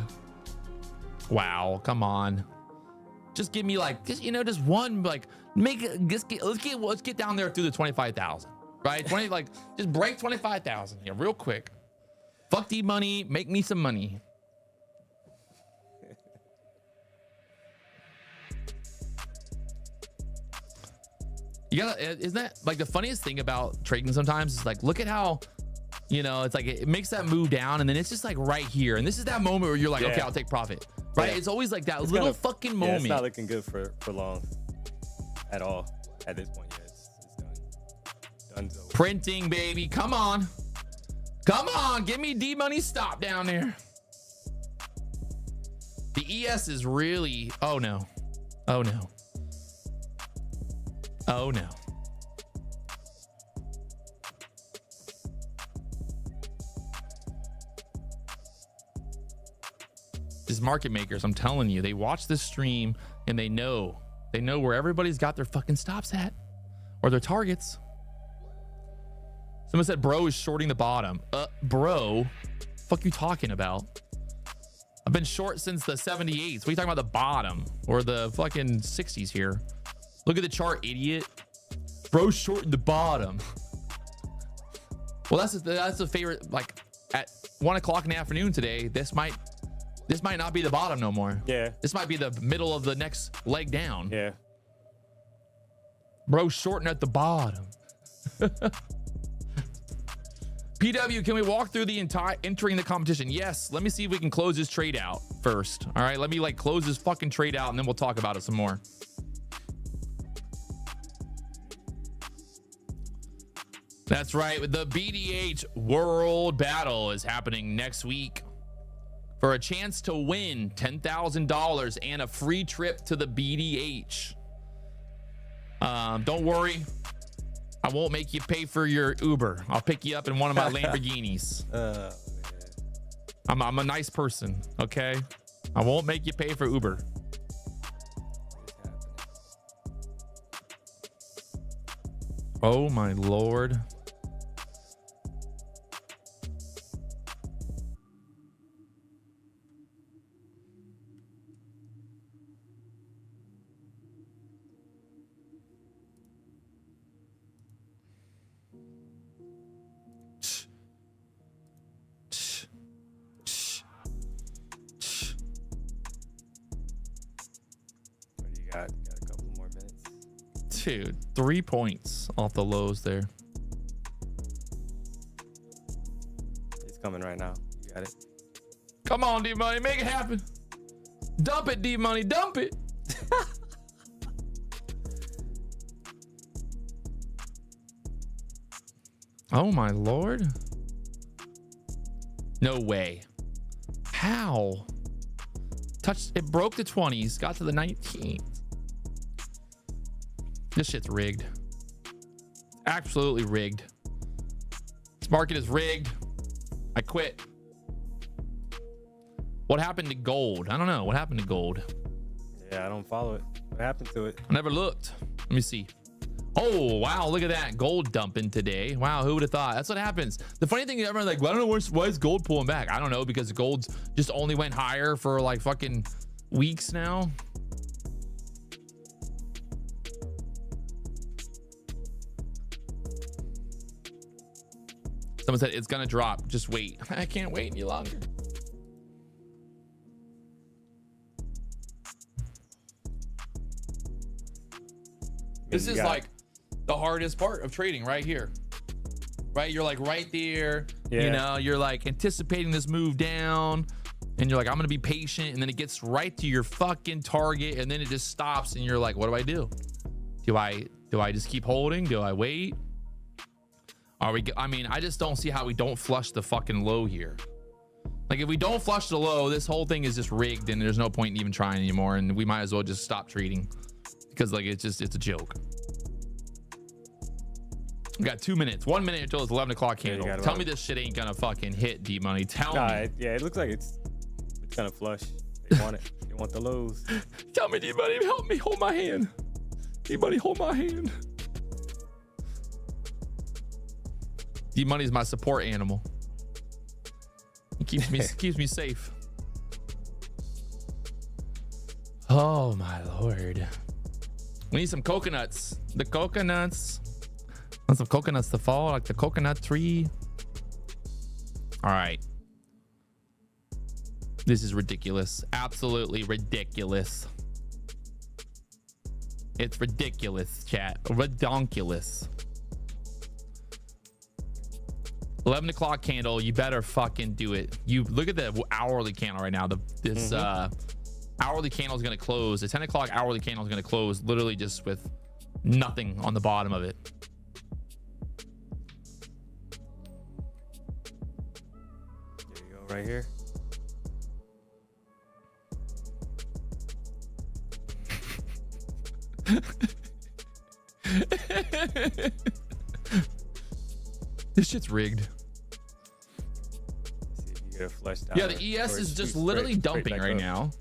Wow, come on. Just give me just one, let's get down there through the 25,000. Right? Just break 25,000 here real quick. Fuck the money, make me some money. Isn't that like the funniest thing about trading sometimes is like, look at how, it's like it makes that move down and then it's just like right here. And this is that moment where you're like, okay, I'll take profit. Right? Yeah. It's always like that little fucking moment. It's not looking good for long at all at this point. Yeah, it's done. Dunzo. Printing, baby. Come on. Come on. Give me D-money stop down there. The ES is really, oh no. Oh no. Oh no. These market makers, I'm telling you, they watch this stream and they know where everybody's got their fucking stops at or their targets. Someone said bro is shorting the bottom. Bro, fuck you talking about? I've been short since the 78s. What are you talking about, the bottom or the fucking 60s here? Look at the chart, idiot. Bro shorting the bottom. Well, that's the favorite. Like at 1 o'clock in the afternoon today, this might not be the bottom no more. Yeah. This might be the middle of the next leg down. Yeah. Bro shorting at the bottom. PW, can we walk through the entire entering the competition? Yes. Let me see if we can close this trade out first. All right. Let me close this fucking trade out and then we'll talk about it some more. That's right. The BDH World Battle is happening next week. For a chance to win $10,000 and a free trip to the BDH. Don't worry. I won't make you pay for your Uber. I'll pick you up in one of my Lamborghinis. I'm a nice person, okay? I won't make you pay for Uber. Oh my Lord. Got a couple more minutes. Dude, 3 points off the lows there. It's coming right now. You got it. Come on, D-Money, make it happen. Dump it, D-Money, dump it. Oh my Lord. No way. How? It broke the 20s, got to the 19s. This shit's rigged. Absolutely rigged. This market is rigged. I quit. What happened to gold? I don't know. What happened to gold? Yeah, I don't follow it. What happened to it? I never looked. Let me see. Oh, wow. Look at that. Gold dumping today. Wow. Who would have thought? That's what happens. The funny thing is everyone's like, well, I don't know why is gold pulling back? I don't know, because gold's just only went higher for like fucking weeks now. Someone said it's gonna drop. Just wait. I can't wait any longer. This is like the hardest part of trading right here. Right? You're like right there. Yeah. You know, you're like anticipating this move down and you're like, I'm gonna be patient, and then it gets right to your fucking target and then it just stops and you're like, what do I do? Do I just keep holding? Do I wait? I mean, I just don't see how we don't flush the fucking low here. Like, if we don't flush the low, this whole thing is just rigged and there's no point in even trying anymore, and we might as well just stop trading because like it's a joke. We got 2 minutes, 1 minute until it's 11 o'clock candle. Tell me this shit ain't gonna fucking hit, D Money. Tell me. Yeah, it looks like it's gonna flush. They want it. They want the lows. Tell me, D Money, help me, hold my hand. D Money, hold my hand. D Money's my support animal. He keeps me safe. Oh my lord. We need some coconuts. The coconuts. Want some coconuts to fall, like the coconut tree. All right. This is ridiculous. Absolutely ridiculous. It's ridiculous, chat. Redonkulous. 11 o'clock candle, you better fucking do it. You look at the hourly candle right now. This hourly candle is going to close. The 10 o'clock hourly candle is going to close literally just with nothing on the bottom of it. There you go, right here. This shit's rigged. See if you get a flush down. Yeah, the ES is just literally dumping right now.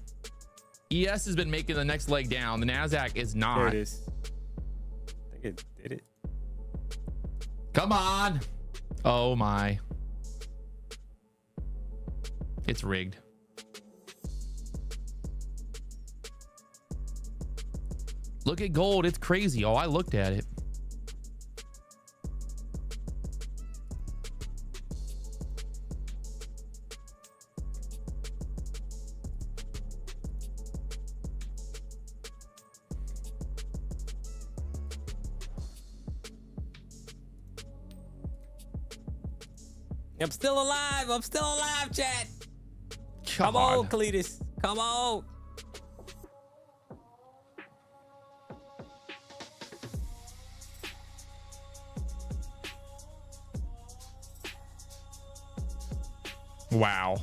ES has been making the next leg down. The Nasdaq is not. There it is. I think it did it. Come on. Oh my. It's rigged. Look at gold. It's crazy. Oh, I looked at it. I'm still alive. I'm still alive, chat. Come on, Cletus. Come on. Wow.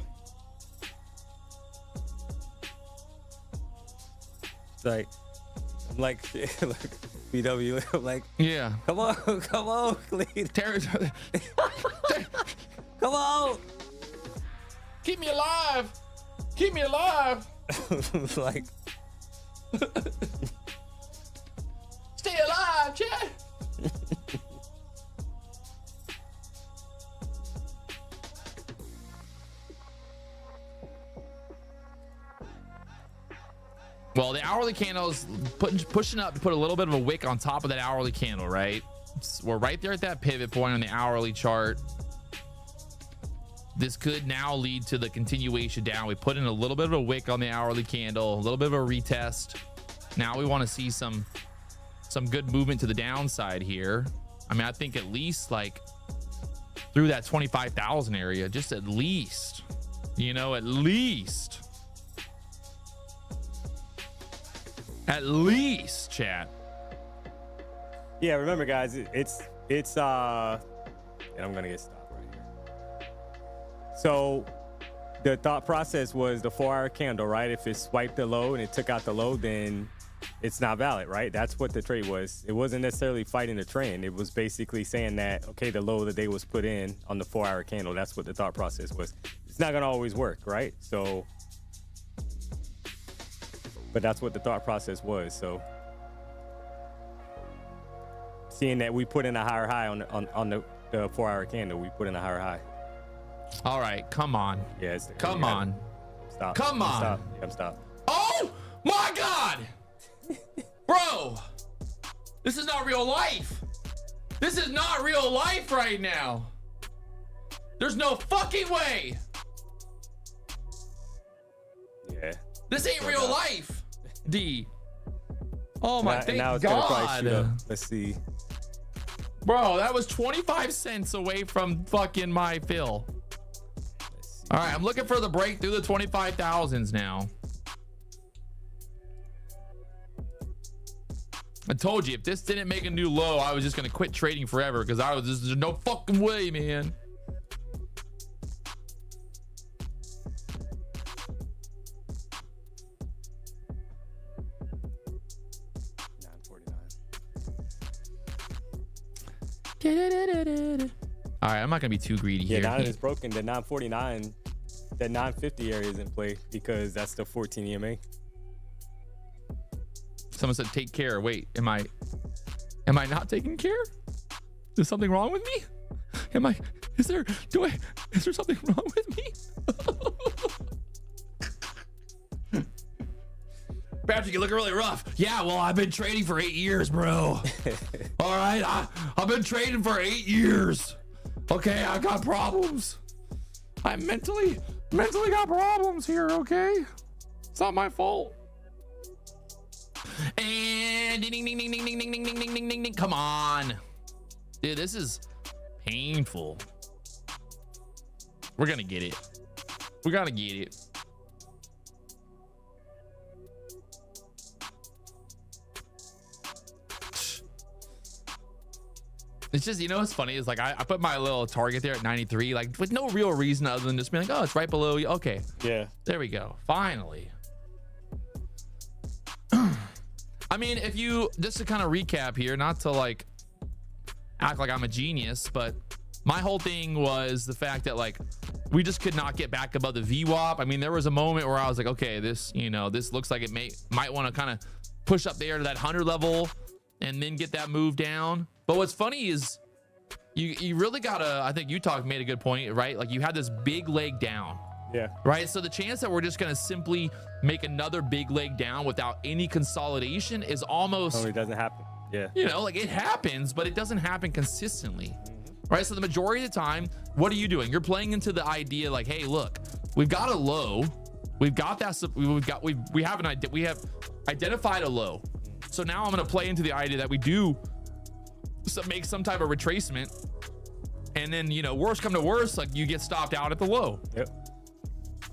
It's like, I'm like, look, BW. I'm like, yeah. Come on, Cletus. Come on. Keep me alive. Keep me alive. Like, stay alive, chat. Well, the hourly candle is pushing up to put a little bit of a wick on top of that hourly candle, right? We're right there at that pivot point on the hourly chart. This could now lead to the continuation down. We put in a little bit of a wick on the hourly candle, a little bit of a retest. Now we want to see some good movement to the downside here. I mean, I think at least like through that 25,000 area, just at least, you know, at least, chat. yeah, remember guys, it's and I'm gonna get stopped right here. So the thought process was the 4-hour candle, right? If it swiped the low and it took out the low, then it's not valid, right? That's what the trade was. It wasn't necessarily fighting the trend. It was basically saying that, okay, the low of the day was put in on the 4-hour candle. That's what the thought process was. It's not gonna always work, right? So, but that's what the thought process was. So seeing that we put in a higher high on the 4-hour candle, we put in a higher high. All right, come on. Yeah, come on. Stop. Come on. Stop. Yeah, stop. Oh my God, bro, this is not real life. This is not real life right now. There's no fucking way. Yeah. This ain't real life. D. Oh my, thank now it's gonna probably shoot God. up. Let's see. Bro, that was 25 cents away from fucking my fill. All right, I'm looking for the break through the 25,000s now. I told you, if this didn't make a new low, I was just going to quit trading forever because I was just, there's no fucking way, man. All right, I'm not gonna be too greedy here. Yeah, now that it's broken, the 949, that 950 area is in play because that's the 14 EMA. Someone said take care. Wait, am I not taking care? Is something wrong with me? Is there something wrong with me? Patrick, you look really rough. Yeah, well, I've been trading for 8 years, bro. All right, I've been trading for 8 years. Okay, I got problems. I mentally got problems here, okay? It's not my fault. And ding, ding, ding, ding, ding, ding, ding, ding, ding, ding, ding, ding. Come on. Dude, this is painful. We're gonna get it. We gotta get it. It's just, you know what's funny is like I put my little target there at 93, like with no real reason other than just being like, oh, it's right below you. Okay. Yeah. There we go. Finally. I mean, if you just to kind of recap here, not to like act like I'm a genius, but my whole thing was the fact that like we just could not get back above the VWAP. I mean, there was a moment where I was like, okay, this looks like it might want to kind of push up there to that 100 level and then get that move down. But what's funny is you really gotta, I think made a good point, right? Like you had this big leg down. Yeah. Right. So the chance that we're just going to simply make another big leg down without any consolidation is almost. Oh, it doesn't happen. Yeah. You know, like it happens, but it doesn't happen consistently. Right. So the majority of the time, what are you doing? You're playing into the idea like, hey, look, we've got a low. We've got that. We have identified a low. So now I'm going to play into the idea that we do make some type of retracement. And then, you know, worst come to worst, like you get stopped out at the low. Yep.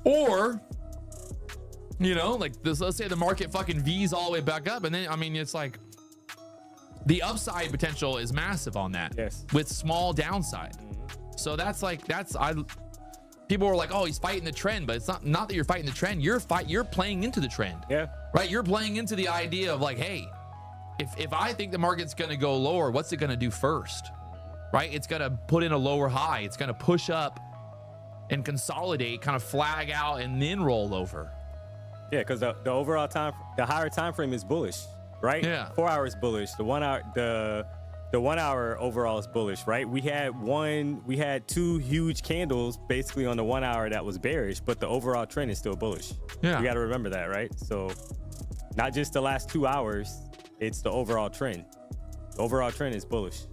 Or, you know, like this, let's say the market fucking V's all the way back up. And then, I mean, it's like the upside potential is massive on that. Yes. With small downside. So people were like, oh, he's fighting the trend, but it's not that you're fighting the trend. You're playing into the trend. Yeah. Right. You're playing into the idea of like, hey, if I think the market's going to go lower, what's it going to do first? Right. It's going to put in a lower high. It's going to push up and consolidate, kind of flag out, and then roll over. Yeah, because the overall the higher time frame is bullish, right? Yeah. 4 hours bullish. The 1 hour, the 1 hour overall is bullish, right? We had two huge candles basically on the 1 hour that was bearish, but the overall trend is still bullish. Yeah. You got to remember that, right? So not just the last 2 hours, it's the overall trend. The overall trend is bullish.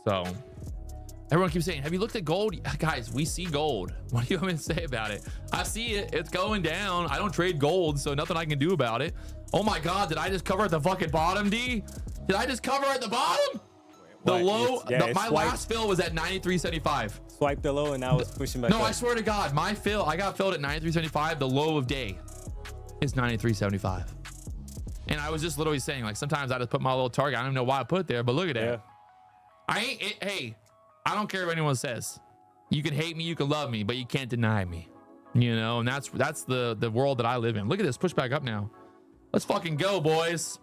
So everyone keeps saying, have you looked at gold? Guys, we see gold. What do you want me to say about it? I see it. It's going down. I don't trade gold, so nothing I can do about it. Oh my God, did I just cover at the fucking bottom, D? Did I just cover at the bottom? The low, my last fill was at 93.75. Swipe the low and now it's pushing back up. I swear to God, my fill, I got filled at 93.75. The low of day is 93.75. And I was just literally saying, like, sometimes I just put my little target. I don't even know why I put it there, but look at that. Hey, I don't care if anyone says. You can hate me, you can love me, but you can't deny me. You know, and that's the world that I live in. Look at this, push back up now. Let's fucking go, boys.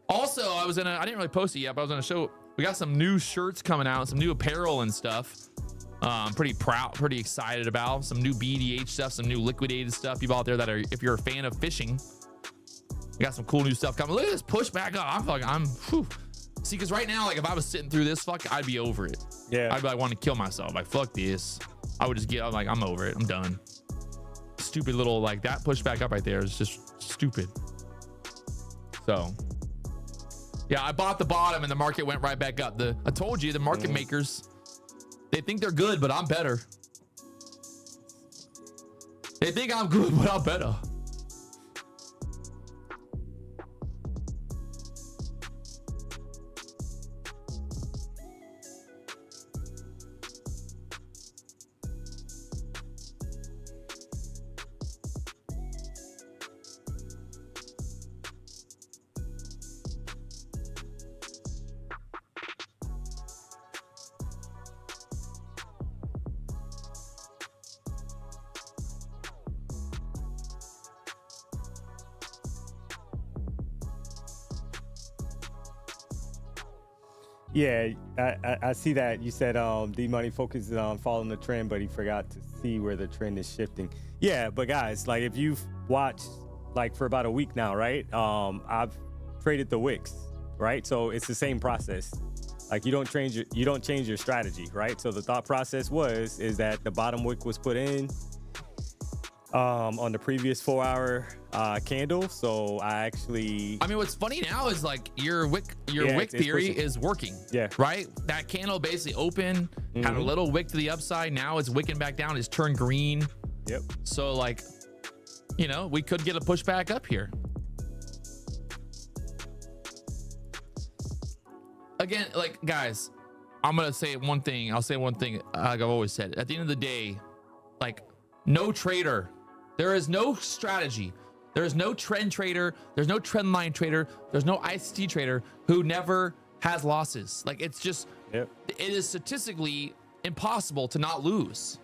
Also, I didn't really post it yet, but I was gonna show, we got some new shirts coming out, some new apparel and stuff. I'm pretty proud, pretty excited about some new BDH stuff, some new liquidated stuff. People out there that are, if you're a fan of fishing, we got some cool new stuff coming. Look at this, push back up. See, because right now, like if I was sitting through this, I'd be over it. Yeah. I'd be like, want to kill myself. Like, fuck this. I would just I'm like, I'm over it. I'm done. Stupid little, like that push back up right there is just stupid. So, yeah, I bought the bottom and the market went right back up. I told you, the market makers, they think they're good, but I'm better. They think I'm good, but I'm better. Yeah, I see that. You said D Money focuses on following the trend, but he forgot to see where the trend is shifting. Yeah, but guys, like if you've watched like for about a week now, right? I've traded the wicks, right? So it's the same process. Like you don't change your strategy, right? So the thought process is that the bottom wick was put in on the previous 4-hour candle. So I mean, what's funny now is like your wick theory is working. Yeah. Right. That candle basically open, had a little wick to the upside. Now it's wicking back down. It's turned green. Yep. So like, you know, we could get a pushback up here. Again, like guys, I'm gonna say one thing. I'll say one thing. Like I've always said. At the end of the day, like no trader. There is no strategy. There is no trend trader. There's no trend line trader. There's no ICT trader who never has losses. Like it's just, it is statistically impossible to not lose.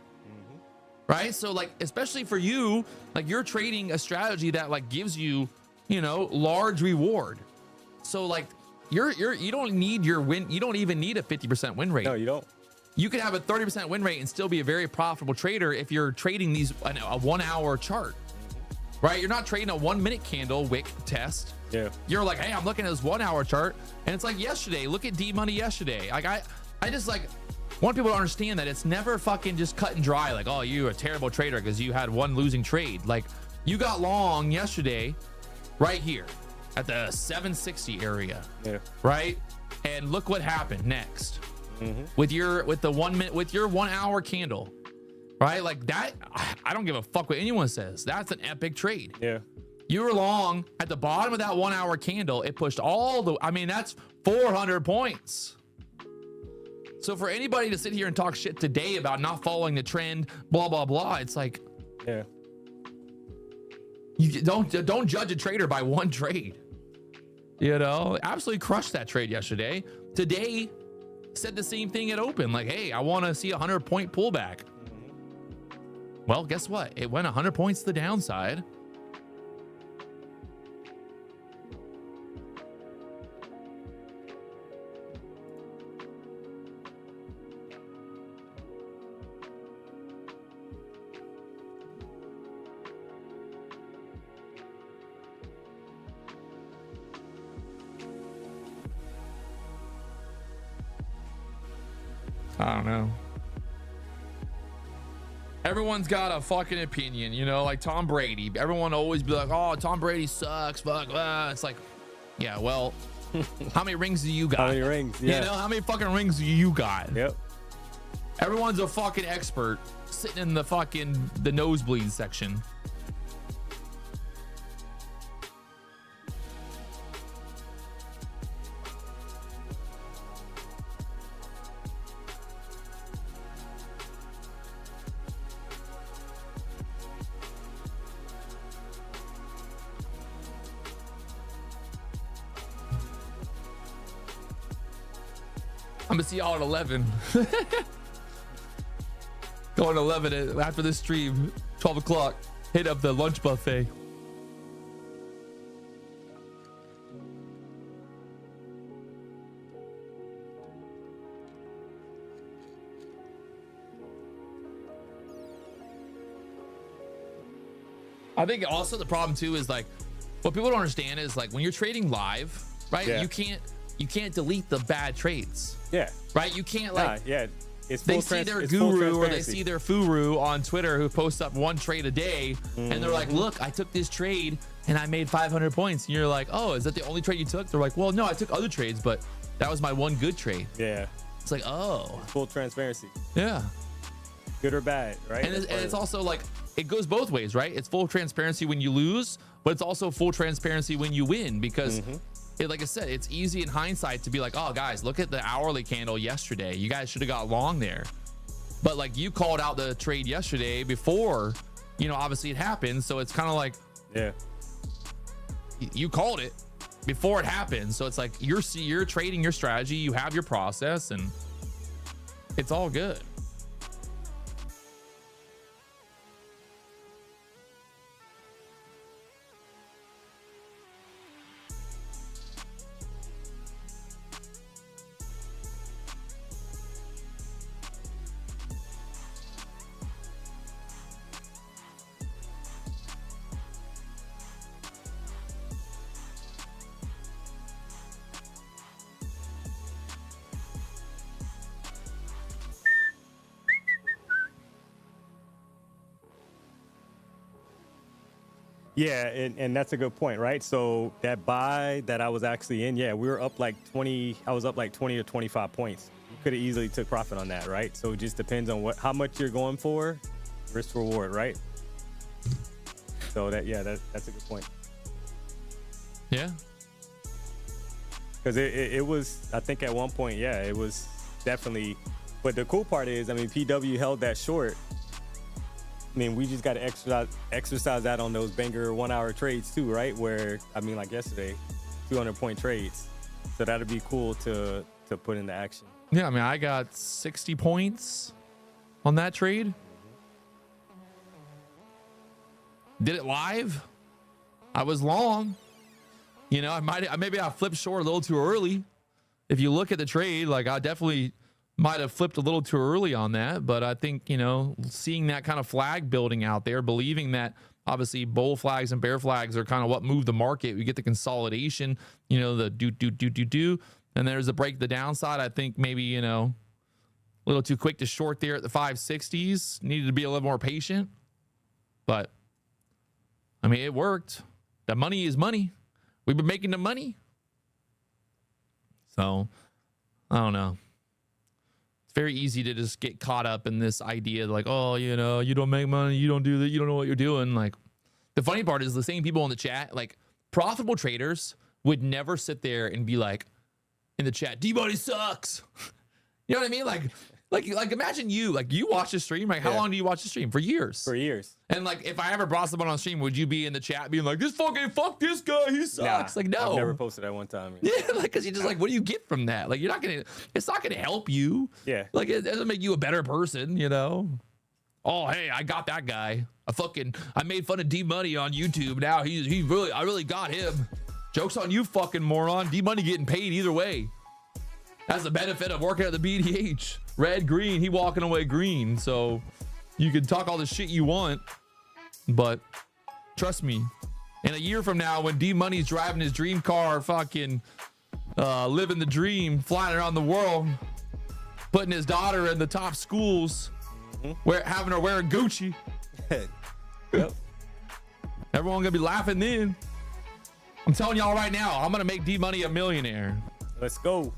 Right? So like, especially for you, like you're trading a strategy that like gives you, you know, large reward. So like you don't need your win. You don't even need a 50% win rate. No, you don't. You could have a 30% win rate and still be a very profitable trader if you're trading these a 1-hour chart, right? You're not trading a 1-minute candle wick test. Yeah. You're like, hey, I'm looking at this 1-hour chart, and it's like yesterday. Look at D Money yesterday. Like I just like want people to understand that it's never fucking just cut and dry. Like, oh, you're a terrible trader because you had one losing trade. Like you got long yesterday, right here at the 760 area. Yeah. Right. And look what happened next. With your 1-hour candle, right? Like that, I don't give a fuck what anyone says. That's an epic trade. Yeah. You were long at the bottom of that 1-hour candle. It pushed that's 400 points. So for anybody to sit here and talk shit today about not following the trend, blah, blah, blah, it's like, yeah, you don't judge a trader by one trade. You know, absolutely crushed that trade yesterday. Today, said the same thing at open, like, hey, I want to see a 100-point pullback. Well, guess what? It went 100 points to the downside. I don't know. Everyone's got a fucking opinion, you know, like Tom Brady. Everyone always be like, oh, Tom Brady sucks. Fuck. It's like, yeah, well, how many rings do you got? How many rings? Yeah. You know, how many fucking rings do you got? Yep. Everyone's a fucking expert sitting in the fucking the nosebleed section. I'm gonna see y'all at 11. Going 11 after this stream, 12 o'clock. Hit up the lunch buffet. I think also the problem too is like what people don't understand is like when you're trading live, right? Yeah. You can't delete the bad trades. Yeah. Right? You can't like it's they see their guru or they see their furu on Twitter who posts up one trade a day and they're like, look, I took this trade and I made 500 points. And you're like, oh, is that the only trade you took? They're like, well, no, I took other trades, but that was my one good trade. Yeah. It's like, oh. Full transparency. Yeah. Good or bad, right? And it's also like, it goes both ways, right? It's full transparency when you lose, but it's also full transparency when you win because like I said, it's easy in hindsight to be like, oh, guys, look at the hourly candle yesterday. You guys should have got long there. But like you called out the trade yesterday before, you know, obviously it happened. So it's kind of like, yeah, you called it before it happened. So it's like you're trading your strategy. You have your process and it's all good. Yeah, and that's a good point, right? So that buy that I was actually in, yeah, we were up like 20. I was up like 20 or 25 points. You could have easily took profit on that, right? So it just depends on how much you're going for, risk reward, right? So that's a good point. Yeah. Because it was, I think at one point, yeah, it was definitely. But the cool part is, I mean, PW held that short. I mean, we just got to exercise that on those banger 1 hour trades too, right? Where, I mean, like yesterday, 200-point trades. So that'd be cool to put into action. Yeah, I mean, I got 60 points on that trade. Did it live. I was long. You know, maybe I flipped short a little too early. If you look at the trade, like I definitely might have flipped a little too early on that, but I think, you know, seeing that kind of flag building out there, believing that obviously bull flags and bear flags are kind of what move the market. We get the consolidation, you know, the do, and there's a break the downside. I think maybe, you know, a little too quick to short there at the 560s. Needed to be a little more patient, but I mean, it worked. The money is money. We've been making the money. So I don't know. Very easy to just get caught up in this idea like, oh, you know, you don't make money, you don't do that, you don't know what you're doing. Like, the funny part is the same people in the chat, like profitable traders would never sit there and be like in the chat, D-Money sucks. You know what I mean? Like imagine you watch the stream. Like, how long do you watch the stream? For years. For years. And like, if I ever brought someone on stream, would you be in the chat being like, fuck this guy, he sucks? Nah, like, no. I've never posted that one time. Yeah, like, because you're just like, what do you get from that? Like, it's not gonna help you. Yeah. Like, it doesn't make you a better person, you know? Oh, hey, I got that guy. I made fun of D-Money on YouTube. Now I really got him. Joke's on you, fucking moron. D-Money getting paid either way. That's the benefit of working at the BDH. Red, green, he walking away green. So you can talk all the shit you want, but trust me, in a year from now, when D-Money's driving his dream car, fucking living the dream, flying around the world, putting his daughter in the top schools, having her wearing Gucci. Yep. Everyone gonna be laughing then. I'm telling y'all right now, I'm gonna make D-Money a millionaire. Let's go.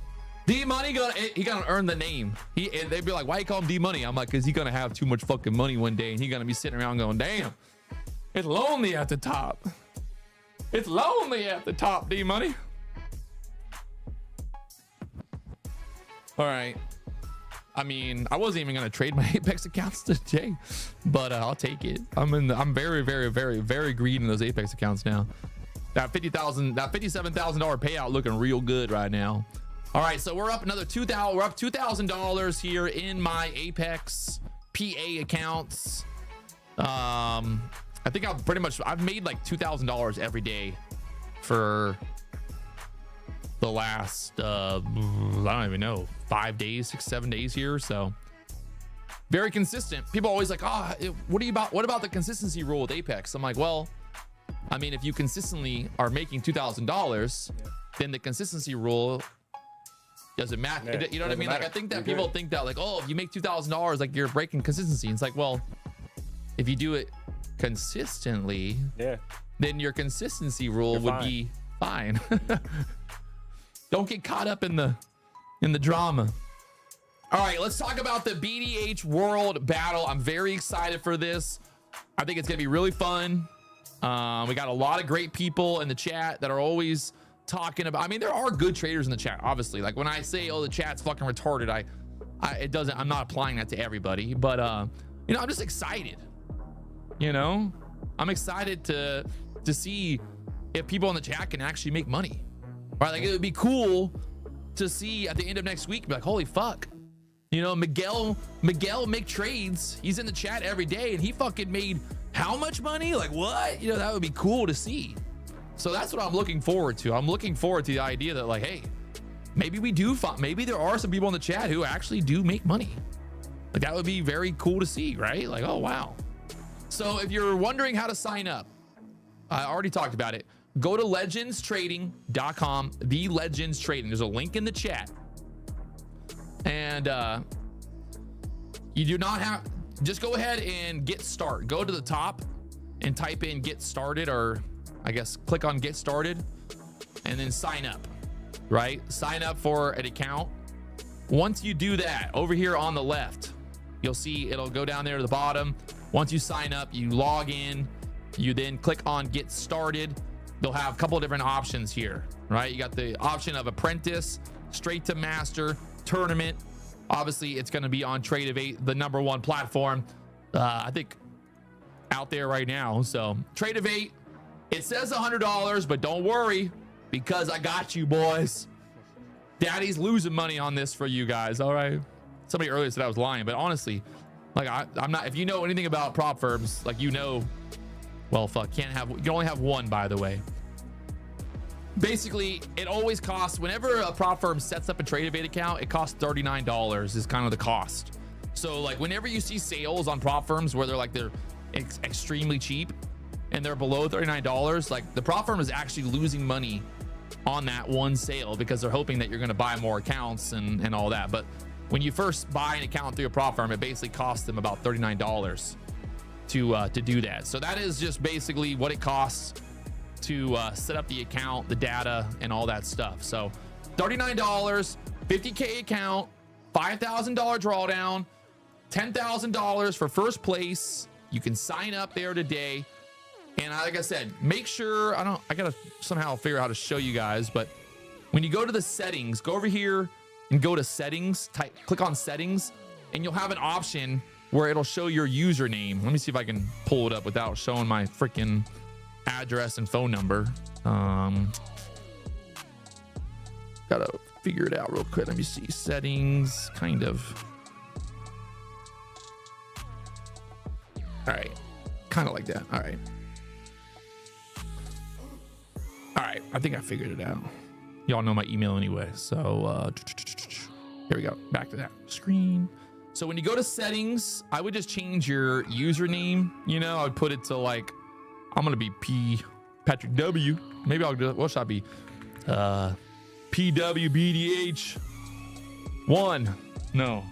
D-Money he gonna earn the name. They'd be like, why you call him D-Money? I'm like, cause he gonna have too much fucking money one day and he gonna be sitting around going, damn, it's lonely at the top. It's lonely at the top, D-Money. All right. I mean, I wasn't even gonna trade my Apex accounts today, but I'll take it. I'm very, very, very, very greedy in those Apex accounts now. That $57,000 payout looking real good right now. All right, so we're up another $2,000. We're up $2,000 here in my Apex PA accounts. I think I've made like $2,000 every day for the last I don't even know, 5 days, 6, 7 days here. So very consistent. People are always like, what about the consistency rule with Apex? I'm like, well, I mean, if you consistently are making $2,000, then the consistency rule doesn't matter. Yeah, you know what I mean? matter. Like, I think that You're people good. think that like, oh, if you make $2,000, like you're breaking consistency. It's like, well, if you do it consistently, then your consistency rule would be fine. Don't get caught up in the drama. All right, let's talk about the BDH World Battle. I'm very excited for this. I think it's gonna be really fun. We got a lot of great people in the chat that are always talking about, I mean, there are good traders in the chat, obviously. Like when I say, oh, the chat's fucking retarded, I'm not applying that to everybody, but you know, I'm just excited. You know, I'm excited to see if people in the chat can actually make money. Right? Like, it would be cool to see at the end of next week, be like, holy fuck. You know, Miguel make trades. He's in the chat every day and he fucking made how much money? Like, what? You know, that would be cool to see. So that's what I'm looking forward to. I'm looking forward to the idea that, like, hey, maybe maybe there are some people in the chat who actually do make money. Like, that would be very cool to see, right? Like, oh, wow. So if you're wondering how to sign up, I already talked about it. Go to legendstrading.com, the Legends Trading. There's a link in the chat. And you do not have, just go ahead and get start. Go to the top and type in get started, or I guess click on get started and then sign up, right? Sign up for an account. Once you do that, over here on the left, you'll see it'll go down there to the bottom. Once you sign up, you log in, you then click on get started. They'll have a couple of different options here, right? You got the option of apprentice, straight to master, tournament. Obviously it's going to be on Trade-of-8, the #1 platform, I think out there right now. So Trade-of-8, it says $100, but don't worry, because I got you, boys. Daddy's losing money on this for you guys. All right. Somebody earlier said I was lying, but honestly, like I'm not, if you know anything about prop firms, like, you know, well, fuck, you can only have one, by the way. Basically, it always costs, whenever a prop firm sets up a Trade-of-8 account, it costs $39 is kind of the cost. So like whenever you see sales on prop firms where they're extremely cheap and they're below $39, like the prop firm is actually losing money on that one sale because they're hoping that you're going to buy more accounts and all that. But when you first buy an account through a prop firm, it basically costs them about $39 to do that. So that is just basically what it costs to set up the account, the data, and all that stuff. So $39, 50K account, $5,000 drawdown, $10,000 for first place. You can sign up there today. And like I said, make sure, I gotta somehow figure out how to show you guys, but when you go to the settings, go over here and go to settings, click on settings, and you'll have an option where it'll show your username. Let me see if I can pull it up without showing my freaking address and phone number. Gotta figure it out real quick. Let me see, settings, kind of. All right, kind of like that. All right. All right, I think I figured it out. Y'all know my email anyway. So here we go, back to that screen. So when you go to settings, I would just change your username. You know, I would put it to like, I'm gonna be Patrick W. Maybe I'll do, what should I be? PWBDH1. No.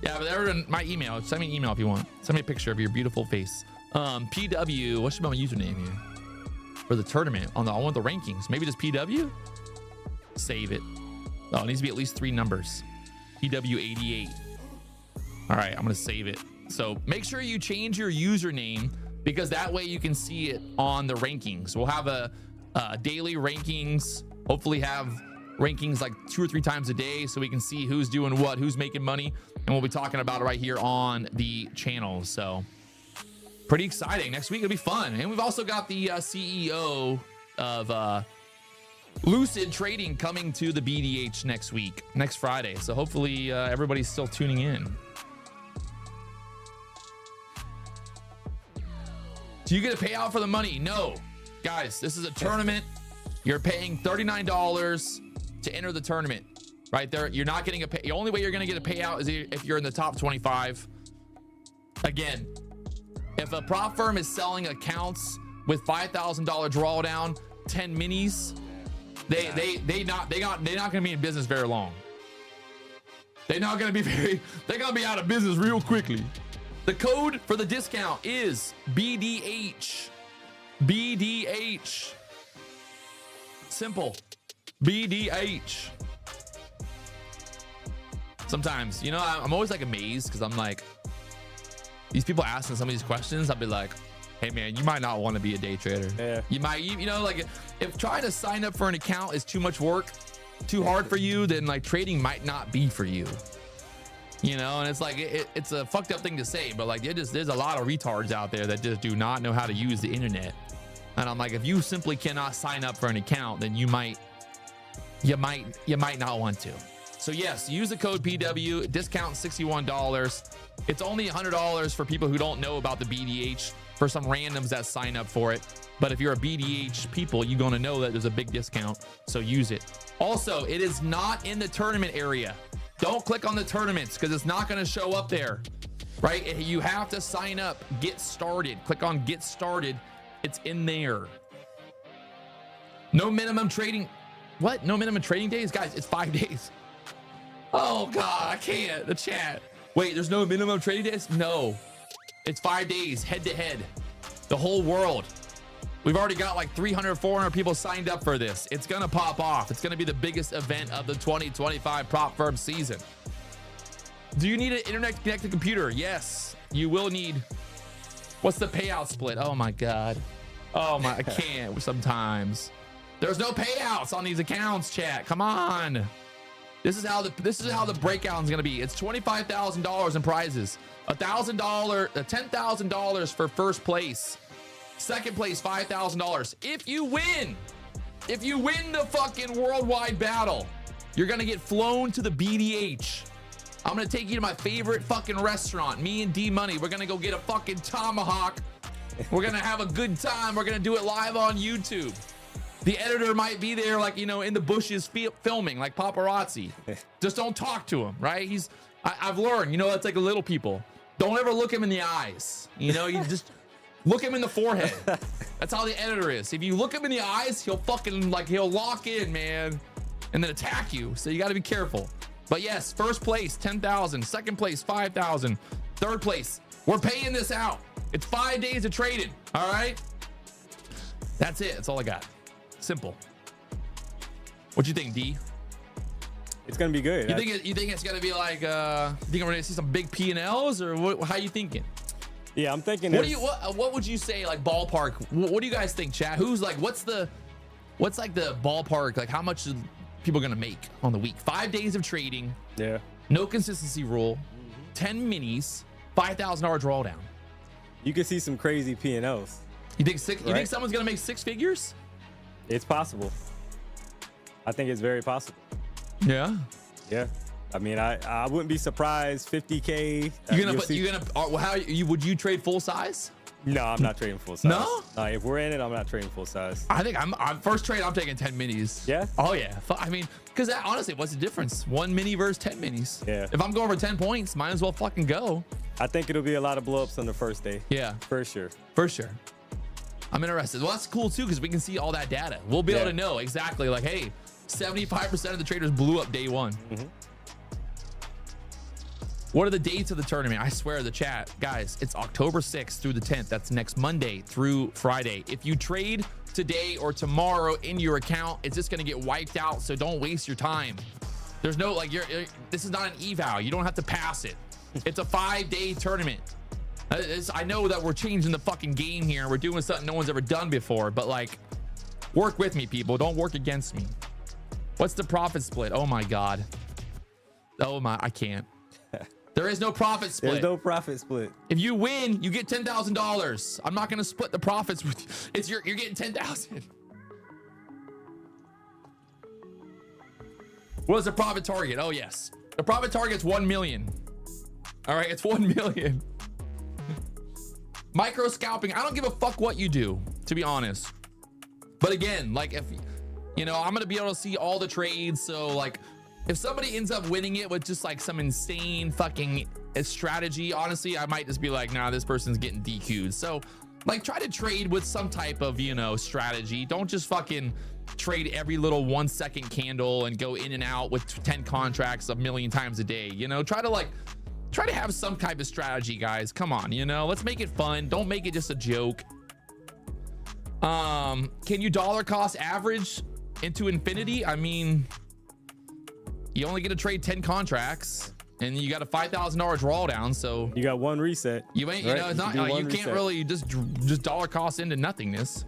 Yeah, but everyone, my email, send me an email if you want. Send me a picture of your beautiful face. PW, what should be my username here? For the tournament, I want the rankings. Maybe just PW? Save it. Oh, it needs to be at least 3 numbers. PW88. All right, I'm gonna save it. So make sure you change your username, because that way you can see it on the rankings. We'll have a daily rankings, hopefully have rankings like 2 or 3 times a day, so we can see who's doing what, who's making money, and we'll be talking about it right here on the channel. So pretty exciting. Next week it'll be fun. And we've also got the CEO of Lucid Trading coming to the BDH next Friday. So hopefully everybody's still tuning in. Do you get a payout for the money? No, guys, this is a tournament. You're paying $39 to enter the tournament right there. You're not getting a pay. The only way you're going to get a payout is if you're in the top 25. Again, if a prop firm is selling accounts with $5,000 drawdown, 10 minis, they're not going to be in business very long. They're going to be out of business real quickly. The code for the discount is BDH. BDH. Simple. BDH. Sometimes, you know, I'm always like amazed because I'm like, these people asking some of these questions, I'll be like, hey man, you might not want to be a day trader. Yeah. You might, you know, like if trying to sign up for an account is too much work, too hard for you, then like trading might not be for you. You know, and it's like, it's a fucked up thing to say, but like there's a lot of retards out there that just do not know how to use the internet. And I'm like, if you simply cannot sign up for an account, then you might not want to. So yes, use the code PW, discount $61. It's only $100 for people who don't know about the BDH, for some randoms that sign up for it. But if you're a BDH people, you're going to know that there's a big discount, so use it. Also, it is not in the tournament area. Don't click on the tournaments because it's not going to show up there, right? You have to sign up, get started. Click on get started. It's in there. No minimum trading. What? No minimum trading days? Guys, it's 5 days. Oh God, I can't. The chat. Wait, there's no minimum trading days? No. It's 5 days head to head. The whole world. We've already got like 300, 400 people signed up for this. It's going to pop off. It's going to be the biggest event of the 2025 prop firm season. Do you need an internet connected computer? Yes, you will need. What's the payout split? Oh my God. Oh my, I can't sometimes. There's no payouts on these accounts, chat. Come on. This is how the breakout is going to be. It's $25,000 in prizes. $1,000, $10,000 for first place. Second place, $5,000. If you win the fucking worldwide battle, you're going to get flown to the BDH. I'm going to take you to my favorite fucking restaurant. Me and D Money. We're going to go get a fucking tomahawk. We're going to have a good time. We're going to do it live on YouTube. The editor might be there, like, you know, in the bushes filming, like paparazzi. Just don't talk to him, right? I've learned, you know, that's like little people. Don't ever look him in the eyes. You know, you just look him in the forehead. That's how the editor is. If you look him in the eyes, he'll fucking, like, he'll lock in, man, and then attack you. So you got to be careful. But yes, first place, 10,000. Second place, 5,000. Third place, we're paying this out. It's 5 days of trading. All right. That's it. That's all I got. Simple. What you think, D? It's gonna be good. You think it's gonna be like? You think I'm gonna see some big P&Ls, or what? How you thinking? Yeah, I'm thinking. What would you say, like, ballpark? What do you guys think, chat? Who's like? What's like the ballpark? Like, how much are people gonna make on the week? 5 days of trading. Yeah. No consistency rule. 10 minis. $5,000 drawdown. You can see some crazy P&Ls. You think six? Right? You think someone's gonna make six figures? It's possible. I think it's very possible. Yeah. Yeah. I mean, I wouldn't be surprised. 50K. Would you trade full size? No, I'm not trading full size. No? If we're in it, I'm not trading full size. I think I'm first trade. I'm taking 10 minis. Yeah. Oh yeah. I mean, because honestly, what's the difference? 1 mini versus 10 minis. Yeah. If I'm going for 10 points, might as well fucking go. I think it'll be a lot of blowups on the first day. Yeah. For sure. For sure. I'm interested. Well, that's cool too, because we can see all that data. We'll be able to know exactly, like, hey, 75% of the traders blew up day one. Mm-hmm. What are the dates of the tournament? I swear, the chat, guys, it's October 6th through the 10th. That's next Monday through Friday. If you trade today or tomorrow in your account, it's just going to get wiped out. So don't waste your time. There's no, like, this is not an eval. You don't have to pass it. It's a 5-day tournament. I know that we're changing the fucking game here. We're doing something no one's ever done before, but, like, work with me, people. Don't work against me. What's the profit split? Oh my God. Oh my, I can't. There is no profit split. There's no profit split. If you win, you get $10,000. I'm not going to split the profits with you. It's you're getting 10,000. What is the profit target? Oh yes. The profit target's 1 million. All right, it's 1 million. Micro scalping. I don't give a fuck what you do, to be honest. But again, like, if you know, I'm gonna be able to see all the trades. So, like, if somebody ends up winning it with just like some insane fucking strategy, honestly, I might just be like, nah, this person's getting DQ'd. So, like, try to trade with some type of, you know, strategy. Don't just fucking trade every little 1 second candle and go in and out with 10 contracts a million times a day. You know, try to have some type of strategy, guys. Come on, you know, let's make it fun. Don't make it just a joke. Can you dollar cost average into infinity? I mean, you only get to trade 10 contracts and you got a $5,000 drawdown. So you got one reset. You ain't, you know, it's not, you can't really just dollar cost into nothingness.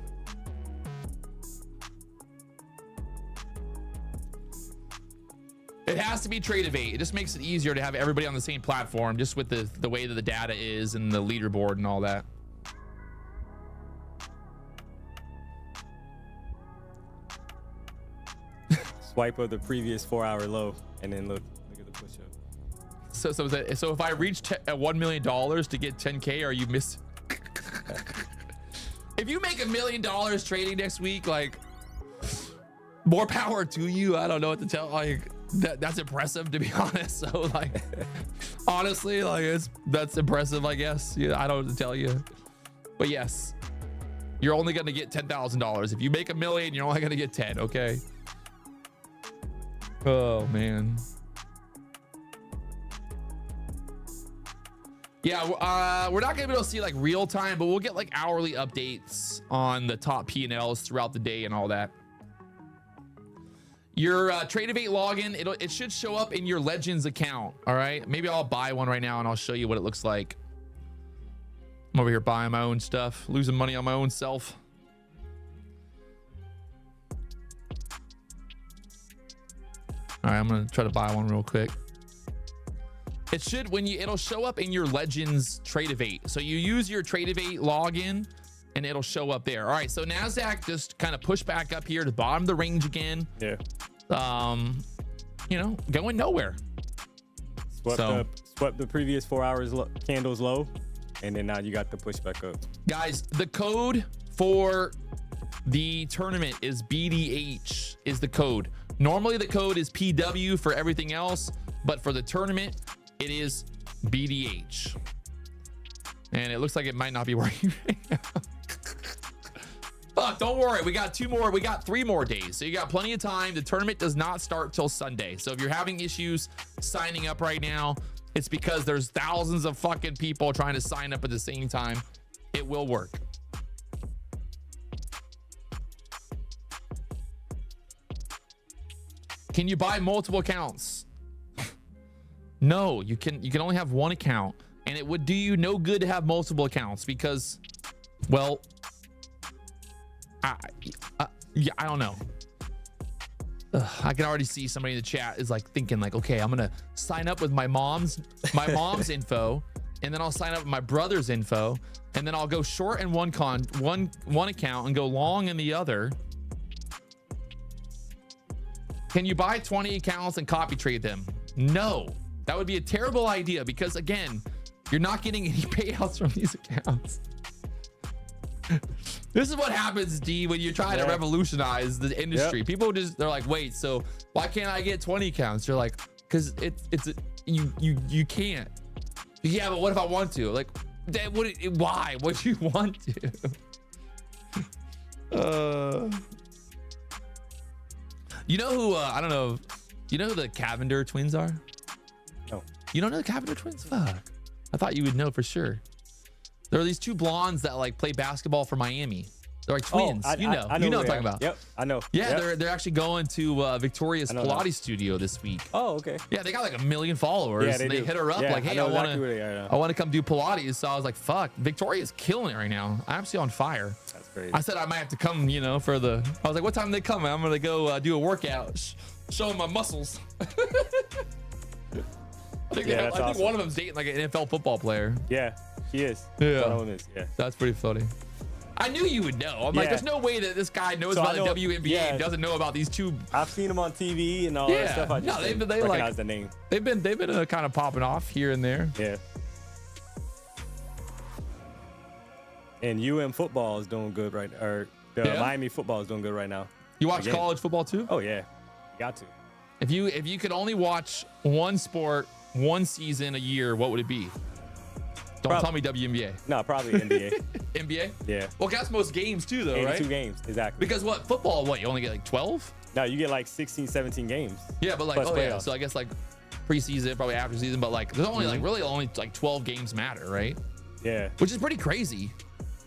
It has to be Trade-Evade. It just makes it easier to have everybody on the same platform, just with the way that the data is and the leaderboard and all that. Swipe of the previous 4-hour low, and then look at the push up. So if I reach $1 million to get 10K, are you miss? If you make $1 million trading next week, like, more power to you. I don't know what to tell. Like, that's impressive, to be honest. So, like, honestly, like, that's impressive, I guess. Yeah, I don't know what to tell you. But yes, you're only gonna get $10,000. If you make $1 million, you're only gonna get 10. Okay. Oh man. Yeah, we're not gonna be able to see like real time, but we'll get like hourly updates on the top P&Ls throughout the day and all that. Your Tradeovate login, it should show up in your Legends account. All right, maybe I'll buy one right now and I'll show you what it looks like. I'm over here buying my own stuff, losing money on my own self. All right, I'm gonna try to buy one real quick. It should, it'll show up in your Legends Tradeovate. So you use your Tradeovate login and it'll show up there. All right, so Nasdaq just kind of pushed back up here to the bottom of the range again. Yeah. You know, going nowhere. Swept the previous 4 hours candles low, and then now you got the pushback up. Guys, the code for the tournament is BDH is the code. Normally the code is PW for everything else, but for the tournament, it is BDH. And it looks like it might not be working right now. Fuck, don't worry. We got 3 more days. So you got plenty of time. The tournament does not start till Sunday. So if you're having issues signing up right now, it's because there's thousands of fucking people trying to sign up at the same time. It will work. Can you buy multiple accounts? No, you can only have one account, and it would do you no good to have multiple accounts because, well, yeah, I don't know. I can already see somebody in the chat is like thinking like, okay, I'm gonna sign up with my mom's info, and then I'll sign up with my brother's info, and then I'll go short in one account and go long in the other. Can you buy 20 accounts and copy trade them? No, that would be a terrible idea because again, you're not getting any payouts from these accounts. This is what happens, D, when you try to revolutionize the industry. People they're like, wait, so why can't I get 20 accounts? You're like, because you can't. Yeah, but what if I want to? Like, why would you want to? You know who? I don't know. You know who the Cavender twins are? No. You don't know the Cavender twins? Fuck. I thought you would know for sure. There are these 2 blondes that like play basketball for Miami. They're like twins. I know what I'm talking about. Yep, I know. Yeah, yep. they're actually going to Victoria's Pilates studio this week. Oh, okay. Yeah, they got like 1 million followers. Yeah, they hit her up like, hey, I want to come do Pilates. So I was like, fuck, Victoria's killing it right now. I'm actually on fire. That's crazy. I said I might have to come, you know, for the. I was like, what time do they come? I'm gonna go do a workout, show them my muscles. I think one of them's dating like an NFL football player. Yeah, he is. Yeah, yeah. That's pretty funny. I knew you would know. I'm like, there's no way that this guy knows about the WNBA and doesn't know about these 2. I've seen them on TV and all that stuff. I just recognize the name. They've been kind of popping off here and there. Yeah. And football is doing good right, or Miami football is doing good right now. You watch college football too? Oh yeah, you got to. If you could only watch one sport, one season a year, what would it be? Don't tell me WNBA. No, probably NBA. NBA? Yeah. Well, that's most games too, though, 82 right? games, exactly. Because football, you only get like 12? No, you get like 16, 17 games. Yeah, but like, so I guess like preseason, probably after season, but like there's only only 12 games matter, right? Yeah. Which is pretty crazy.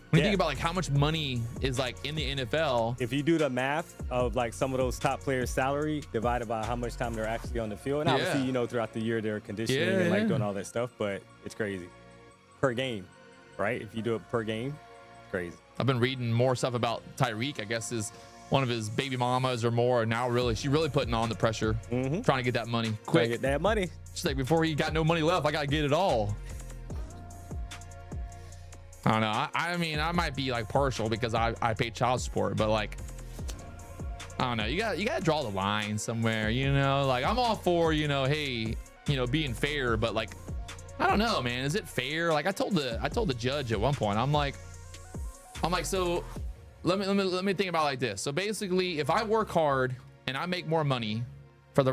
When you think about like how much money is like in the NFL. If you do the math of like some of those top players' salary divided by how much time they're actually on the field, and obviously, throughout the year they're conditioning and like doing all that stuff, but it's crazy. Per game, right? If you do it per game, it's crazy. I've been reading more stuff about Tyreek. I guess is one of his baby mamas or more. Now she's really putting on the pressure, trying to get that money quick. Get that money. She's like, before he got no money left, I gotta get it all. I don't know. I mean, I might be like partial because I pay child support, but like, I don't know. You gotta draw the line somewhere. Like I'm all for hey, being fair, but like. I don't know, man. Is it fair? Like I told the judge at one point, I'm like, so let me think about it like this. So basically, if I work hard and I make more money for the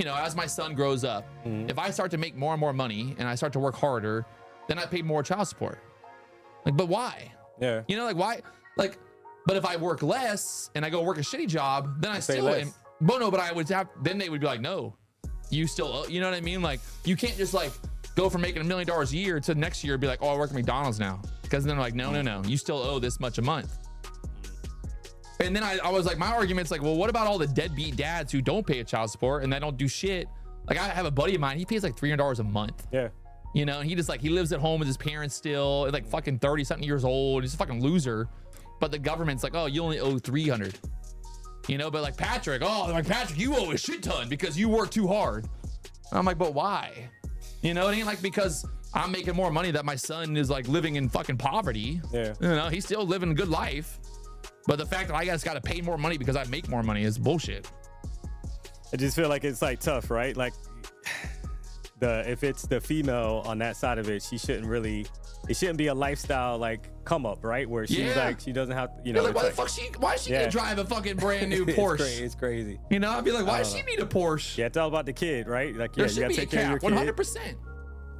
as my son grows up, if I start to make more and more money and I start to work harder, then I pay more child support. Like, but why? Yeah. Like why? Like, but if I work less and I go work a shitty job, then I still but I would have. Then they would be like, no, you still, you know what I mean? Like you can't just like go from making $1 million a year to next year be like, oh, I work at McDonald's now. Because then they're like, no, you still owe this much a month. And then I was like, my argument's like, well, what about all the deadbeat dads who don't pay a child support and they don't do shit? Like, I have a buddy of mine, he pays like $300 a month. Yeah. You know, and he just like, he lives at home with his parents still, like fucking 30 something years old. He's a fucking loser. But the government's like, oh, you only owe 300. You know, but like Patrick, you owe a shit ton because you work too hard. And I'm like, but why? You know, it ain't like because I'm making more money that my son is like living in fucking poverty. Yeah. You know, he's still living a good life. But the fact that I just got to pay more money because I make more money is bullshit. I just feel like it's like tough, right? Like if it's the female on that side of it, it shouldn't be a lifestyle like come up, right? Where she's like, she doesn't have, you know. Like, why is she gonna drive a fucking brand new Porsche? It's crazy. You know, I'd be like, why does she need a Porsche? Yeah, it's all about the kid, right? Like, There you gotta should take be a care of your cap, kid. 100%.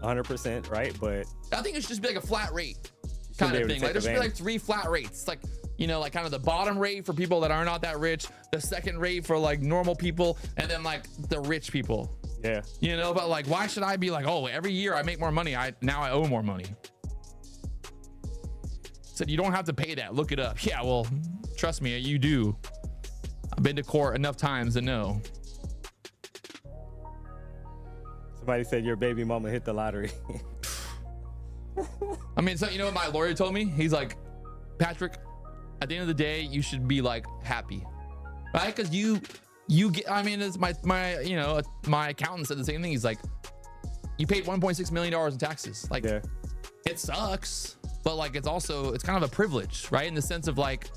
100%, right? But I think it should just be like a flat rate kind of thing. Like there should be like 3 flat rates. Like, you know, like kind of the bottom rate for people that are not that rich, the second rate for like normal people, and then like the rich people. Yeah. You know, but like, why should I be like, oh, every year I make more money, now I owe more money? Said you don't have to pay that. Look it up. Yeah, well, trust me, you do. I've been to court enough times to know. Somebody said your baby mama hit the lottery. I mean, so you know what my lawyer told me? He's like, Patrick, at the end of the day, you should be like happy, right? Because you get. I mean, it's my you know, my accountant said the same thing. He's like, you paid $1.6 million in taxes. Like, yeah. It sucks, but like it's kind of a privilege, right? In the sense of like,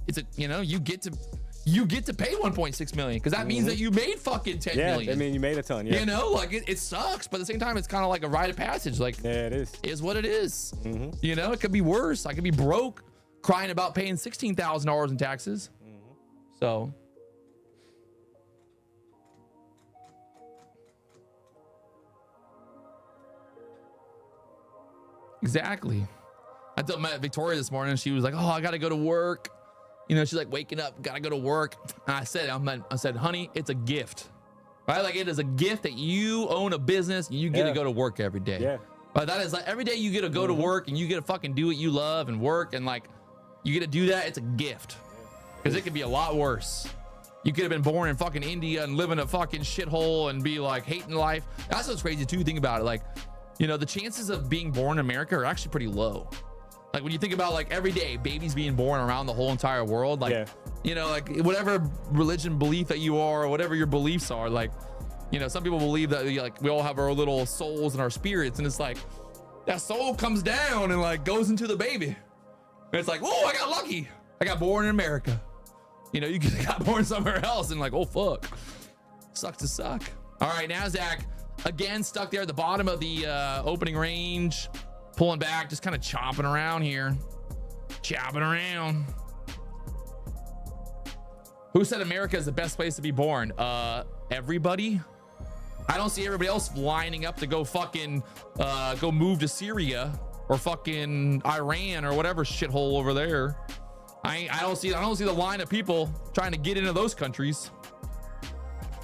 it's a, you know, you get to pay 1.6 million because that means that you made fucking 10 million. I mean, you made a ton. Yeah. You know, like it sucks, but at the same time, it's kind of like a rite of passage. Like, yeah, it is what it is. You know, it could be worse. I could be broke, crying about paying $16,000 in taxes. So. Exactly. I told Victoria this morning, she was like, oh, I got to go to work. You know, she's like waking up, got to go to work. And I said, honey, it's a gift, right? Like it is a gift that you own a business and you get to go to work every day. Yeah. But that is like every day you get to go to work and you get to fucking do what you love and work and like you get to do that. It's a gift because it could be a lot worse. You could have been born in fucking India and live in a fucking shithole and be like hating life. That's what's crazy too. Think about it. Like, you know, the chances of being born in America are actually pretty low. Like when you think about like every day babies being born around the whole entire world, like, you know, like whatever religion belief that you are or whatever your beliefs are, like, you know, some people believe that like we all have our little souls and our spirits. And it's like that soul comes down and like goes into the baby. And it's like, oh, I got lucky. I got born in America. You know, you got born somewhere else and like, oh, fuck. Sucks to suck. All right, Nasdaq. Again, stuck there at the bottom of the opening range, pulling back, just kind of chopping around here. Chopping around. Who said America is the best place to be born? Everybody. I don't see everybody else lining up to go fucking go move to Syria or fucking Iran or whatever shithole over there. I don't see the line of people trying to get into those countries.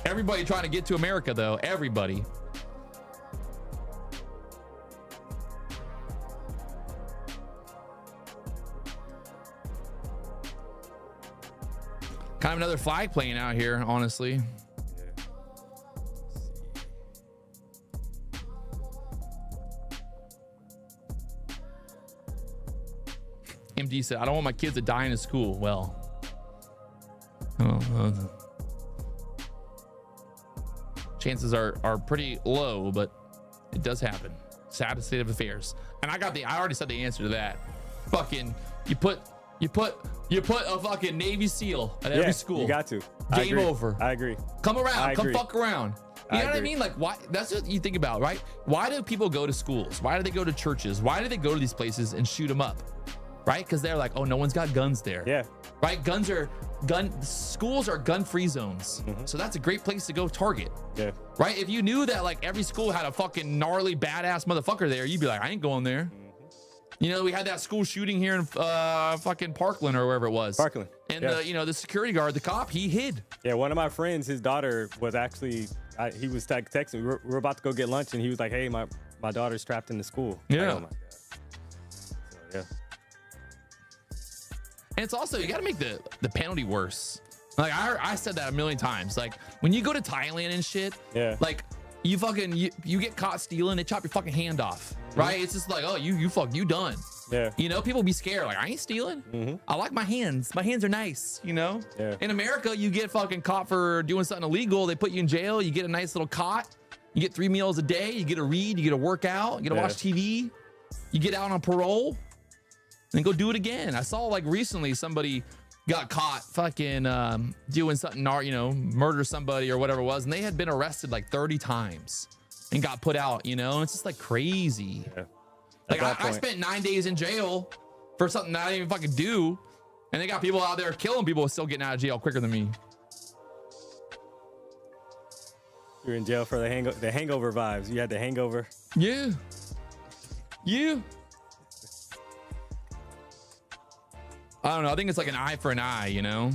Everybody trying to get to America though. Everybody. Kind of another flag playing out here, honestly. MD said, I don't want my kids to die in school. Well, chances are pretty low, but it does happen. Sad state of affairs. And I already said the answer to that. Fucking, you put a fucking Navy SEAL at every school. You got to. Game over. I agree. Come around. Come fuck around. You know what I mean? Like, why? That's what you think about, right? Why do people go to schools? Why do they go to churches? Why do they go to these places and shoot them up? Right? Because they're like, oh, no one's got guns there. Yeah. Right? Schools are gun-free zones. So that's a great place to go target. Yeah. Right? If you knew that like every school had a fucking gnarly badass motherfucker there, you'd be like, I ain't going there. You know, we had that school shooting here in fucking Parkland or wherever it was. Parkland. And the security guard, the cop, he hid. Yeah, one of my friends, his daughter was actually, he was texting me. We were about to go get lunch, and he was like, "Hey, my daughter's trapped in the school." Yeah. Like, oh my god. So, yeah. And it's also, you got to make the penalty worse. Like I said that a million times. Like when you go to Thailand and shit, Yeah. like you get caught stealing, they chop your fucking hand off, right? It's just like, oh, you done. Yeah. You know, people be scared. Like, I ain't stealing. I like my hands. My hands are nice, you know? Yeah. In America, you get fucking caught for doing something illegal. They put you in jail. You get a nice little cot. You get 3 meals a day. You get to read. You get to work out. You get to watch TV. You get out on parole. And go do it again. I saw like recently somebody got caught fucking doing something, you know, murder somebody or whatever it was. And they had been arrested like 30 times and got put out, you know? And it's just like crazy. Yeah. Like I spent 9 days in jail for something that I didn't even fucking do. And they got people out there killing people still getting out of jail quicker than me. You're in jail for the hangover vibes. You had the hangover. Yeah. Yeah. I don't know. I think it's like an eye for an eye, you know?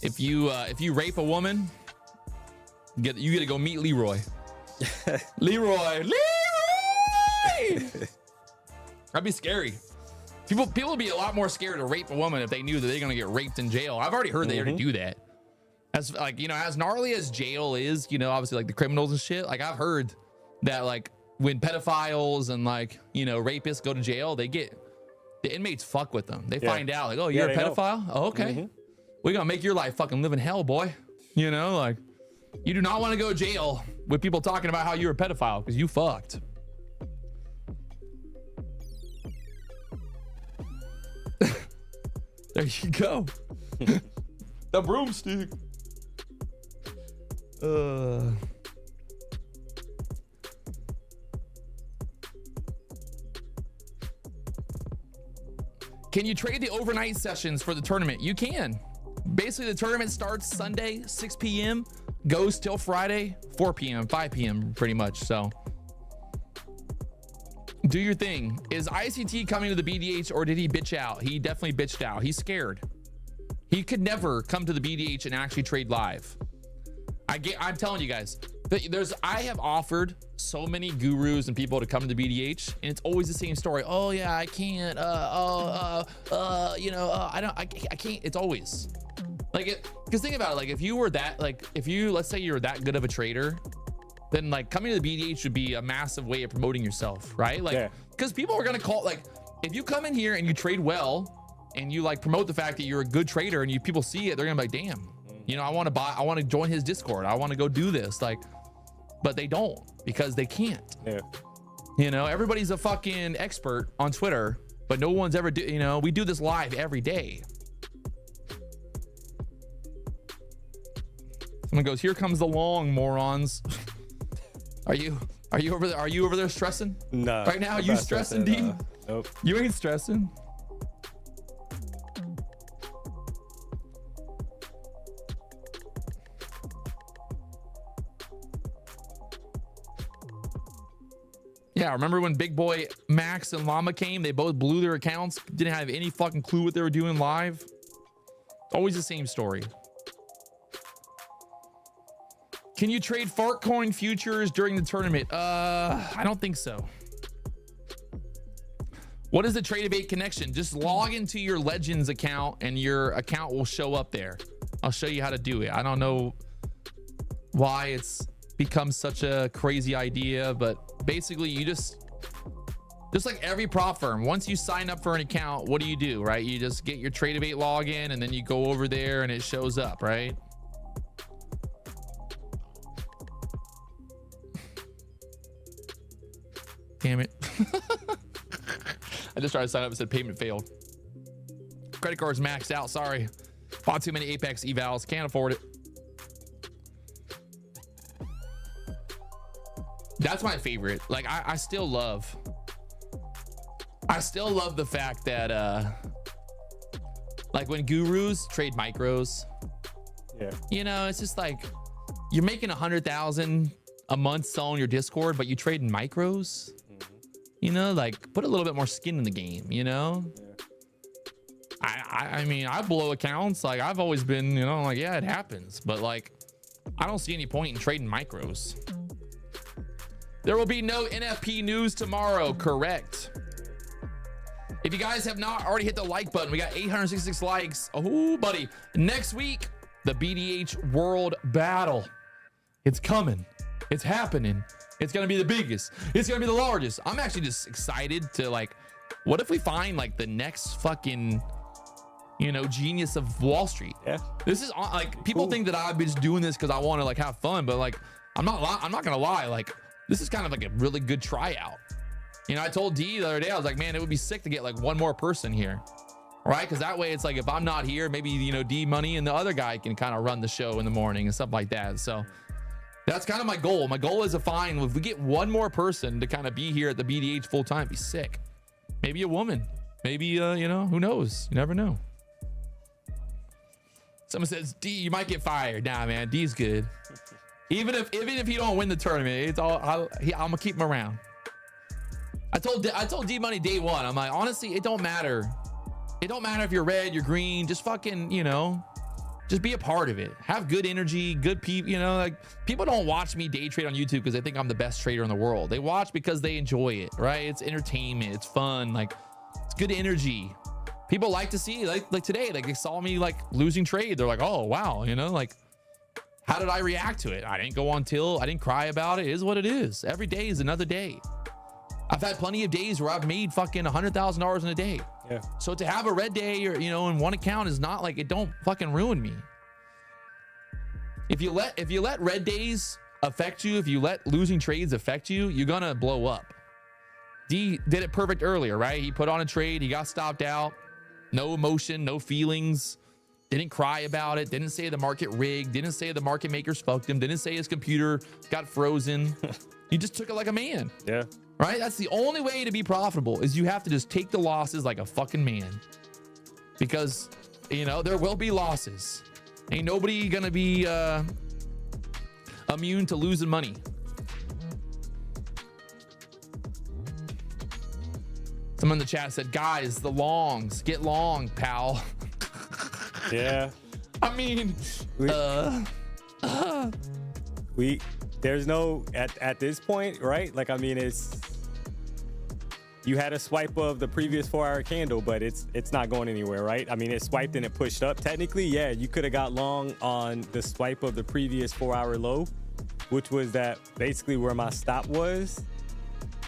If you rape a woman, you get to go meet Leroy. Leroy. That'd be scary. People would be a lot more scared to rape a woman if they knew that they're gonna get raped in jail. I've already heard they already do that. As like, you know, as gnarly as jail is, you know, obviously like the criminals and shit. Like I've heard that like when pedophiles and like, you know, rapists go to jail, the inmates fuck with them. They find out like, oh, you're a pedophile? Oh, okay. We're gonna make your life fucking live in hell, boy. You know, like you do not want to go to jail with people talking about how you're a pedophile because you fucked. There you go. The broomstick. Can you trade the overnight sessions for the tournament? You can. Basically, the tournament starts Sunday, 6 p.m., goes till Friday, 4 p.m., 5 p.m., pretty much. So do your thing. Is ICT coming to the BDH or did he bitch out? He definitely bitched out. He's scared. He could never come to the BDH and actually trade live. I'm telling you guys, I have offered so many gurus and people to come to the BDH, and it's always the same story. Oh yeah, I can't. I can't. It's always like because think about it. Like if you were that, let's say you're that good of a trader, then like coming to the BDH would be a massive way of promoting yourself, right? Like because people are gonna call, like if you come in here and you trade well and you like promote the fact that you're a good trader and people see it, they're gonna be like, damn. You know, I want to join his Discord. I want to go do this. Like, but they don't because they can't. Yeah. You know, everybody's a fucking expert on Twitter, but no one's ever you know, we do this live every day. Someone goes, "Here comes the long, morons." Are you over there? Are you over there stressing? No. Right now, you stressing, D? Nope. You ain't stressing. Yeah, remember when Big Boy Max and Llama came? They both blew their accounts, didn't have any fucking clue what they were doing live. Always the same story. Can you trade Fartcoin futures during the tournament? I don't think so. What is the Tradeabate connection? Just log into your Legends account and your account will show up there. I'll show you how to do it. I don't know why it's become such a crazy idea, but basically you just like every prop firm, once you sign up for an account, what do, right? You just get your Tradeabate login and then you go over there and it shows up, right? Damn it. I just tried to sign up and said payment failed. Credit card's maxed out, sorry. Bought too many Apex evals, can't afford it. That's my favorite. Like I still love the fact that like when gurus trade micros, you know, it's just like you're making 100,000 a month selling your Discord, but you trade in micros. You know, like put a little bit more skin in the game, you know? I mean, I blow accounts. Like I've always been, you know, like, yeah, it happens. But like I don't see any point in trading micros. There will be no NFP news tomorrow. Correct. If you guys have not already hit the like button, we got 866 likes. Oh, buddy. Next week, the BDH World Battle. It's coming. It's happening. It's going to be the biggest. It's going to be the largest. I'm actually just excited to, like, what if we find, like, the next fucking, you know, genius of Wall Street? Yeah. This is, like, people think that I've been just doing this because I want to, like, have fun. But, like, I'm not going to lie. Like, this is kind of like a really good tryout. You know, I told D the other day, I was like, man, it would be sick to get like one more person here, right? Because that way it's like, if I'm not here, maybe, you know, D Money and the other guy can kind of run the show in the morning and stuff like that. So that's kind of my goal. My goal is to find, if we get one more person to kind of be here at the BDH full time, be sick. Maybe a woman, maybe, you know, who knows? You never know. Someone says, D, you might get fired. Nah, man, D's good. Even if he don't win the tournament, it's all, I'm gonna keep him around. I told D Money day one, I'm like, honestly, it don't matter. It don't matter if you're red, you're green, just fucking, you know, just be a part of it. Have good energy, good people, you know, like people don't watch me day trade on YouTube because they think I'm the best trader in the world. They watch because they enjoy it, right? It's entertainment, it's fun, like it's good energy. People like to see, like today, like they saw me like losing trade. They're like, oh, wow, you know, like, how did I react to it? I didn't go on till, I didn't cry about it. It is what it is. Every day is another day. I've had plenty of days where I've made fucking $100,000 in a day. Yeah. So to have a red day or, you know, in one account is not like, it don't fucking ruin me. If you let red days affect you, if you let losing trades affect you, you're gonna blow up. D did it perfect earlier, right? He put on a trade, he got stopped out, no emotion, no feelings. Didn't cry about it. Didn't say the market rigged. Didn't say the market makers fucked him. Didn't say his computer got frozen. You just took it like a man. Yeah. Right? That's the only way to be profitable, is you have to just take the losses like a fucking man. Because, you know, there will be losses. Ain't nobody gonna be immune to losing money. Someone in the chat said, guys, the longs, get long, pal. Yeah. I mean, there's no, at this point, right? Like, I mean, you had a swipe of the previous 4-hour candle, but it's not going anywhere, right? I mean, it swiped and it pushed up. Technically, yeah, you could have got long on the swipe of the previous 4-hour low, which was that basically where my stop was.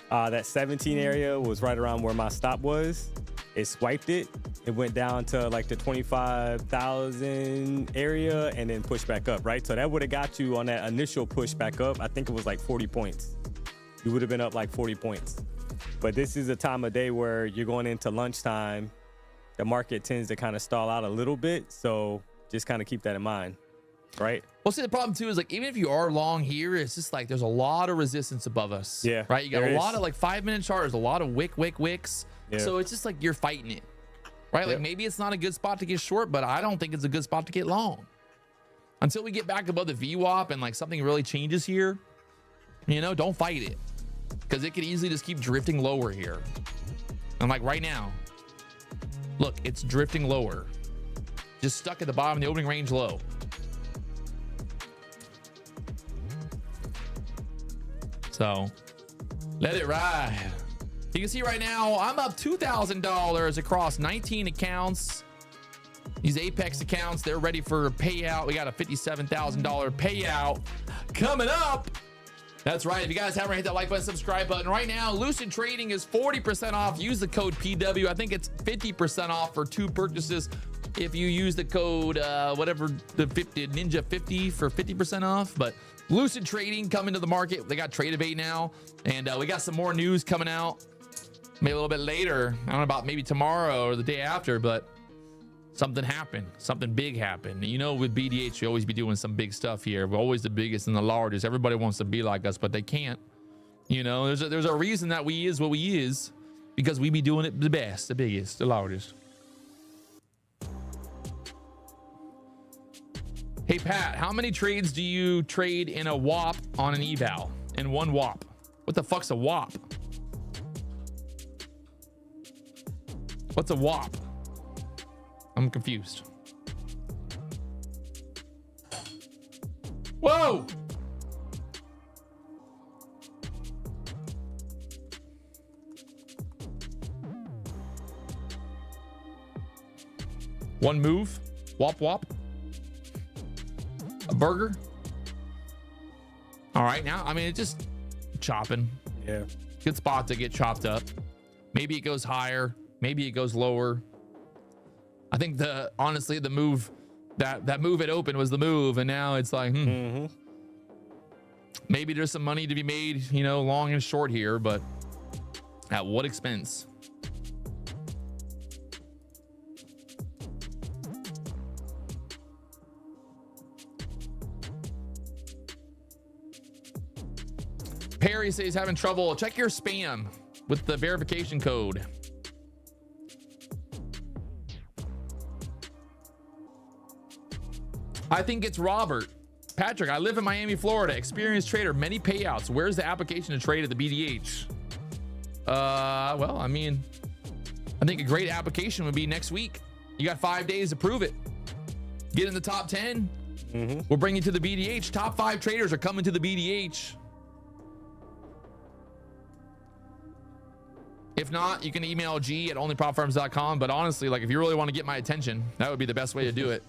That 17 area was right around where my stop was. It swiped it. It went down to like the 25,000 area and then pushed back up, right? So that would have got you on that initial push back up. I think it was like 40 points. You would have been up like 40 points. But this is a time of day where you're going into lunchtime. The market tends to kind of stall out a little bit. So just kind of keep that in mind, right? Well, see, the problem too is like, even if you are long here, it's just like there's a lot of resistance above us. Yeah. Right? You got a lot of like 5-minute chart. There's a lot of wicks. Yeah. So it's just like you're fighting it. Right? Like maybe it's not a good spot to get short, but I don't think it's a good spot to get long. Until we get back above the VWAP and like something really changes here, you know, don't fight it. Because it could easily just keep drifting lower here. And like right now, look, it's drifting lower. Just stuck at the bottom of the opening range low. So let it ride. You can see right now, I'm up $2,000 across 19 accounts. These Apex accounts, they're ready for a payout. We got a $57,000 payout coming up. That's right. If you guys haven't hit that like button, subscribe button right now, Lucid Trading is 40% off. Use the code PW. I think it's 50% off for 2 purchases. If you use the code, whatever, the Ninja 50 for 50% off. But Lucid Trading coming to the market. They got Trade-A-Bait now. And we got some more news coming out. Maybe a little bit later. I don't know about maybe tomorrow or the day after, but something happened. Something big happened. You know, with BDH, we always be doing some big stuff here. We're always the biggest and the largest. Everybody wants to be like us, but they can't. You know, there's a reason that we is what we is, because we be doing it the best, the biggest, the largest. Hey, Pat, how many trades do you trade in a WAP on an eval? In one WAP? What the fuck's a WAP? What's a WAP? I'm confused. Whoa! One move. Wop wop. A burger. All right, now, I mean, it's just chopping. Yeah. Good spot to get chopped up. Maybe it goes higher. Maybe it goes lower. I think honestly, the move, that move at open was the move. And now it's like, maybe there's some money to be made, you know, long and short here, but at what expense? Perry says he's having trouble. Check your spam with the verification code. I think it's Robert. Patrick, I live in Miami, Florida. Experienced trader, many payouts. Where's the application to trade at the BDH? Well, I mean, I think a great application would be next week. You got 5 days to prove it. Get in the top 10. We'll bring you to the BDH. Top 5 traders are coming to the BDH. If not, you can email G at onlyprofitfarms.com. But honestly, like if you really want to get my attention, that would be the best way to do it.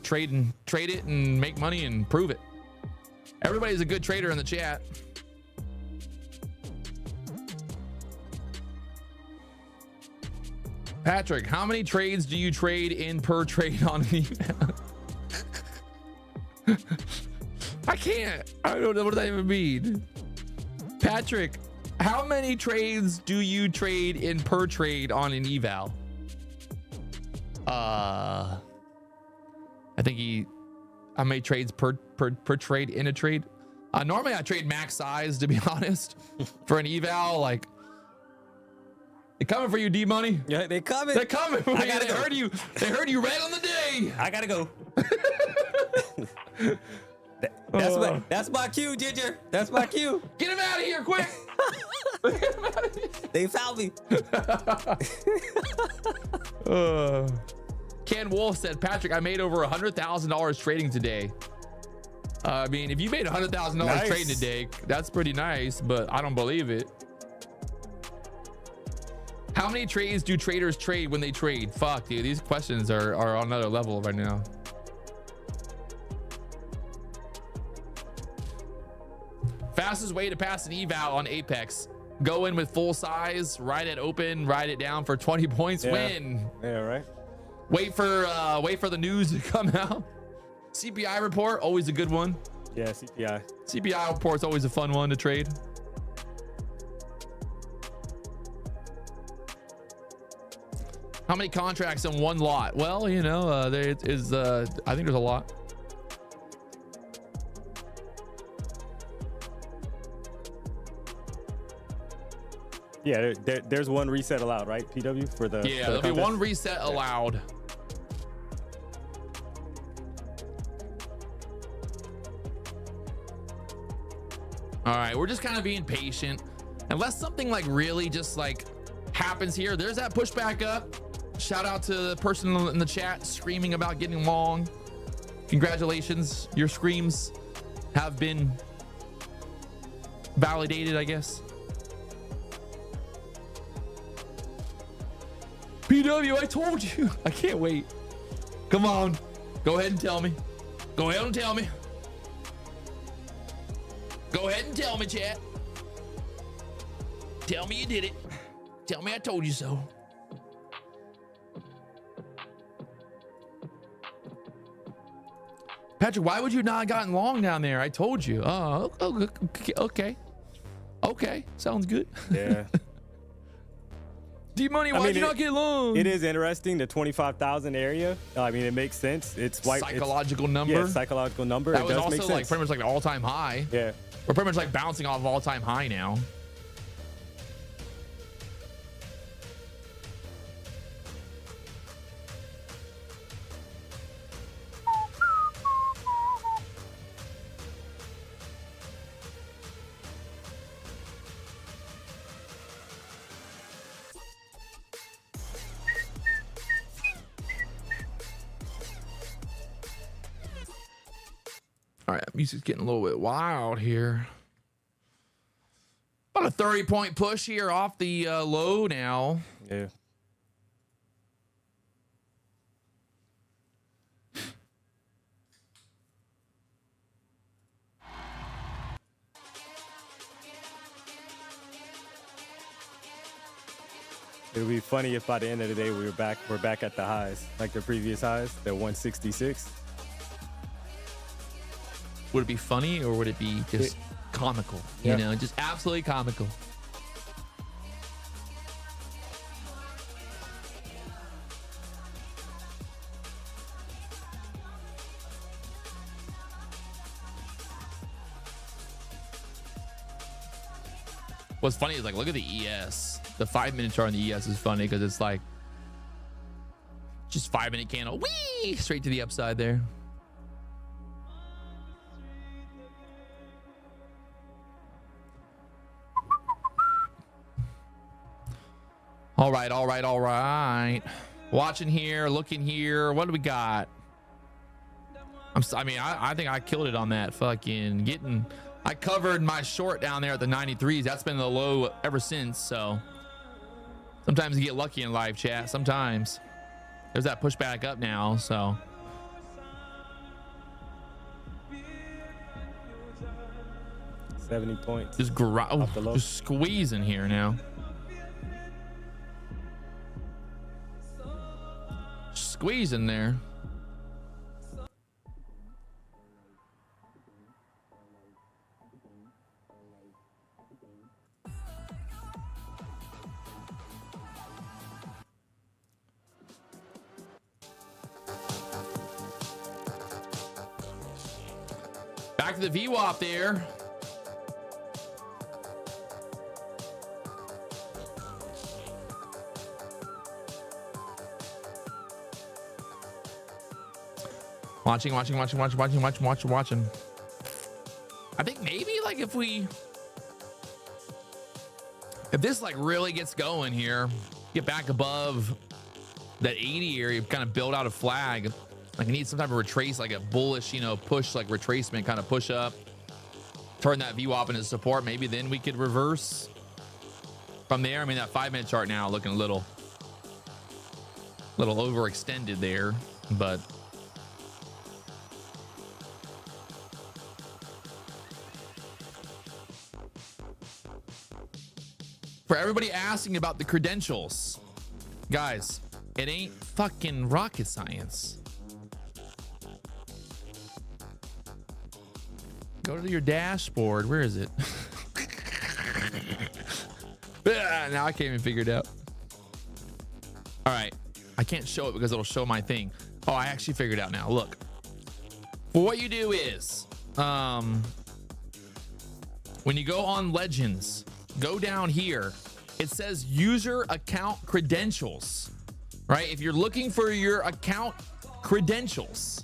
Trade it and make money and prove it. Everybody's a good trader in the chat. Patrick, how many trades do you trade in per trade on an email? I can't. I don't know what that even mean. Patrick, how many trades do you trade in per trade on an eval? I think how many trades per trade in a trade? Normally I trade max size, to be honest. For an eval, like they coming for you, D Money. Yeah, they coming. They're coming for you. They heard you. They heard you right on the day. I gotta go. That's my cue, Ginger. That's my cue. Get him out of here, quick. Get him out of here. They found me. Ken Wolf said, Patrick, I made over $100,000 trading today. I mean, if you made $100,000 trading today, that's pretty nice, but I don't believe it. How many trades do traders trade when they trade? Fuck, dude, these questions are on another level right now. Fastest way to pass an eval on Apex. Go in with full size, ride it open, ride it down for 20 points, win. Yeah, right. Wait for the news to come out. CPI report, always a good one. Yeah, CPI. CPI report's always a fun one to trade. How many contracts in one lot? Well, you know, there is I think there's a lot. Yeah, there's one reset allowed, right? PW for the there'll be one reset allowed. All right, we're just kind of being patient. Unless something like really just like happens here. There's that pushback up. Shout out to the person in the chat screaming about getting long. Congratulations, your screams have been validated, I guess. PW, I told you. I can't wait. Come on. Go ahead and tell me. Go ahead and tell me. Go ahead and tell me, chat. Tell me you did it. Tell me I told you so. Patrick, why would you not have gotten long down there? I told you. Oh, okay. Okay, sounds good. Yeah. D-Money, why'd you not get long? It is interesting, the 25,000 area. I mean, it makes sense. It's white. Psychological number. Yeah, psychological number. That it was does also make sense. like pretty much like an all-time high. Yeah. We're pretty much like bouncing off of all-time high now. All All right, music's getting a little bit wild here. About a 30-point push here off the low now. Yeah. It would be funny if by the end of the day we're back at the highs, like the previous highs, the 166. Would it be funny or would it be just comical? You know, just absolutely comical. What's funny is like, look at the ES. The 5-minute chart on the ES is funny because it's like just 5-minute candle, whee, straight to the upside there. All right, all right, all right. Watching here, looking here. What do we got? I think I killed it on that fucking getting. I covered my short down there at the 93s. That's been the low ever since. So sometimes you get lucky in live chat. Sometimes there's that push back up now. So 70 points. just squeezing here now. Squeezing there. Back to the VWAP there. Watching. I think maybe like if this like really gets going here, get back above that 80 area, kind of build out a flag. Like I need some type of retrace, like a bullish, push, like retracement kind of push up, turn that VWAP into support. Maybe then we could reverse from there. I mean, that 5-minute chart now looking a little overextended there, but for everybody asking about the credentials, guys, it ain't fucking rocket science. Go to your dashboard. Where is it? Now I can't even figure it out. All right. I can't show it because it'll show my thing. Oh, I actually figured it out now. Look. Well, what you do is, when you go on Legends, go down here. It says user account credentials, right? If you're looking for your account credentials,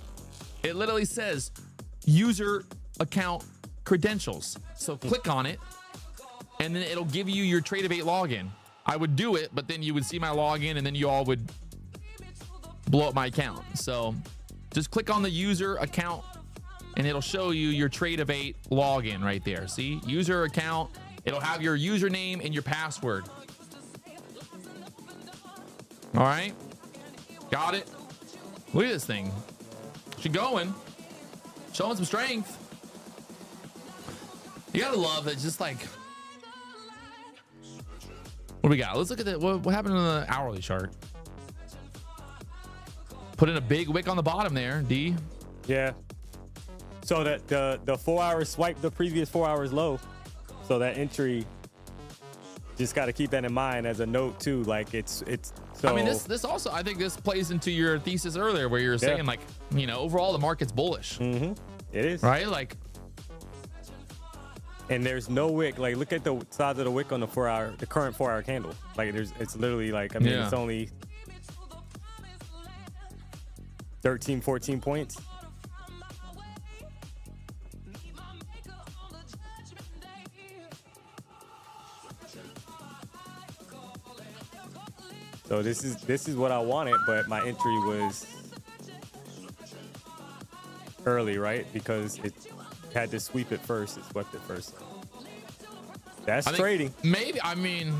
it literally says user account credentials. So click on it and then it'll give you your Trade of 8 login. I would do it, but then you would see my login and then you all would blow up my account. So just click on the user account and it'll show you your Trade of 8 login right there. See, user account, it'll have your username and your password. All right, got it. Look at this thing. She's going, showing some strength. You gotta love it. Just like, what do we got? Let's look at that. What happened in the hourly chart? Put in a big wick on the bottom there, D. Yeah. So that the 4 hours swipe the previous 4 hours low. So that entry, just got to keep that in mind as a note too. Like it's. So, I mean, this also, I think this plays into your thesis earlier where you're saying like, overall the market's bullish. Mm-hmm. It is. Right? Like. And there's no wick. Like, look at the size of the wick on the current 4 hour candle. Like, it's literally like, it's only 13, 14 points. So this is what I wanted, but my entry was early, right? Because had to sweep it first. It swept it first. That's I think trading. Maybe, I mean,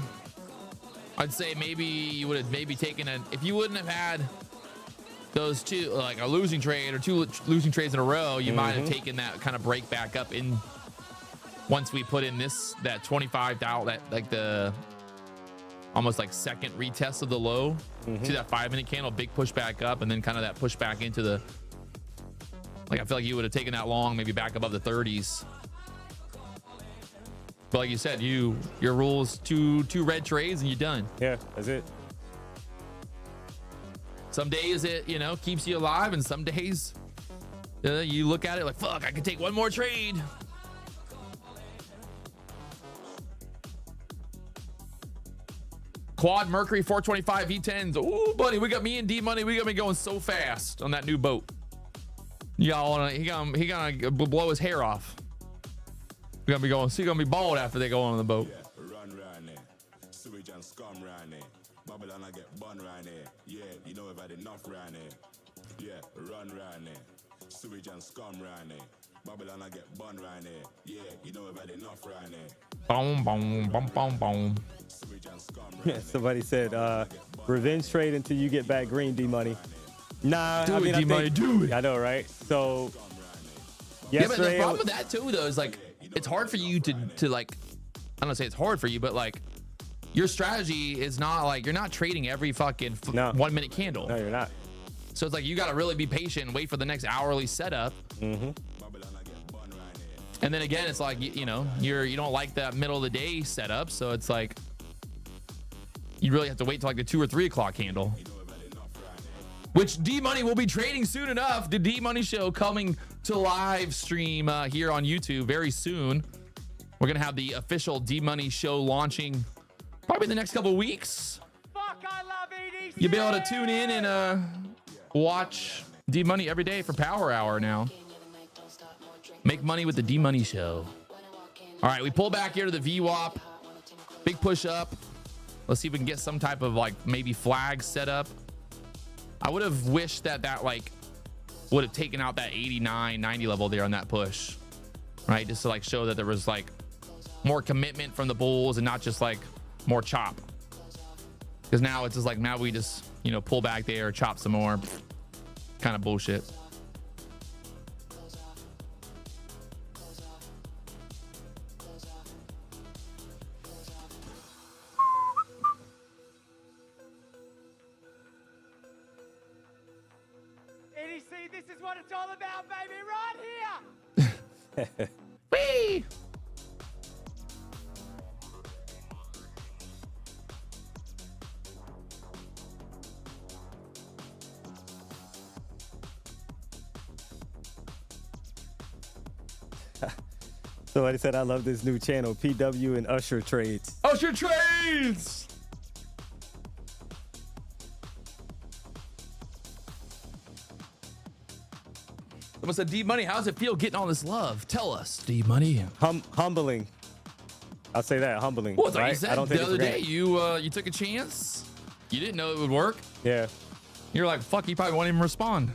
I'd say maybe you would have maybe taken a, if you wouldn't have had those two, like a losing trade or two losing trades in a row, you might have taken that kind of break back up in once we put in that 25,000, that like the almost like second retest of the low to that 5-minute candle, big push back up, and then kind of that push back into the, like, I feel like you would have taken that long, maybe back above the 30s. But like you said, your rule is two red trades and you're done. Yeah, that's it. Some days it, keeps you alive, and some days you look at it like, fuck, I could take one more trade. Quad Mercury 425 V10s. Ooh, buddy, we got me and D Money. We got me going so fast on that new boat. Y'all, he gonna blow his hair off. We're gonna be going. So you're gonna be bald after they go on the boat. Yeah, run round there. Sewage and scum round there. Babylon, I get bun round there. Yeah, you know we've had enough round there. Yeah, run round there. Sewage and scum round there. Babylon, I get bun round there. Yeah, you know we've had enough round there. Boom, boom, boom, boom, boom. Sewage and scum round Yeah, there. somebody said, revenge trade until you get back green, D Money. Nah, Do I it, mean, I D-Money, think, do it. I know, right? So Yeah, but the yesterday, problem with that too, though, is like it's hard for you to like, I don't say it's hard for you, but like your strategy is not like you're not trading every fucking 1 minute candle. no, you're not. So it's like you got to really be patient and wait for the next hourly setup. Babylon, I get bun round there. And then again, it's like you don't like that middle of the day setup, so it's like you really have to wait till like the 2 or 3 o'clock candle. Which D Money will be trading soon enough. The D Money Show coming to live stream here on YouTube very soon. We're gonna have the official D Money Show launching probably in the next couple weeks. Fuck, I love EDC. You'll be able to tune in and watch D Money every day for Power Hour now. Make money with the D Money Show. All right, we pull back here to the VWAP. Big push up. Let's see if we can get some type of like maybe flag set up. I would have wished that like would have taken out that 89, 90 level there on that push, right? Just to like show that there was like more commitment from the bulls and not just like more chop. Because now it's just like, now we just, pull back there, chop some more. Kind of bullshit. EDC, this is what it's all about, baby, right here. Whee! Somebody said, I love this new channel, PW and Usher Trades. Usher Trades! Someone said, D Money, how does it feel getting all this love? Tell us, D Money. Humbling. I'll say that, humbling. Well, it's like right? you said I don't take the it for other day, granted. you took a chance. You didn't know it would work. Yeah. You're like, fuck, you probably won't even respond.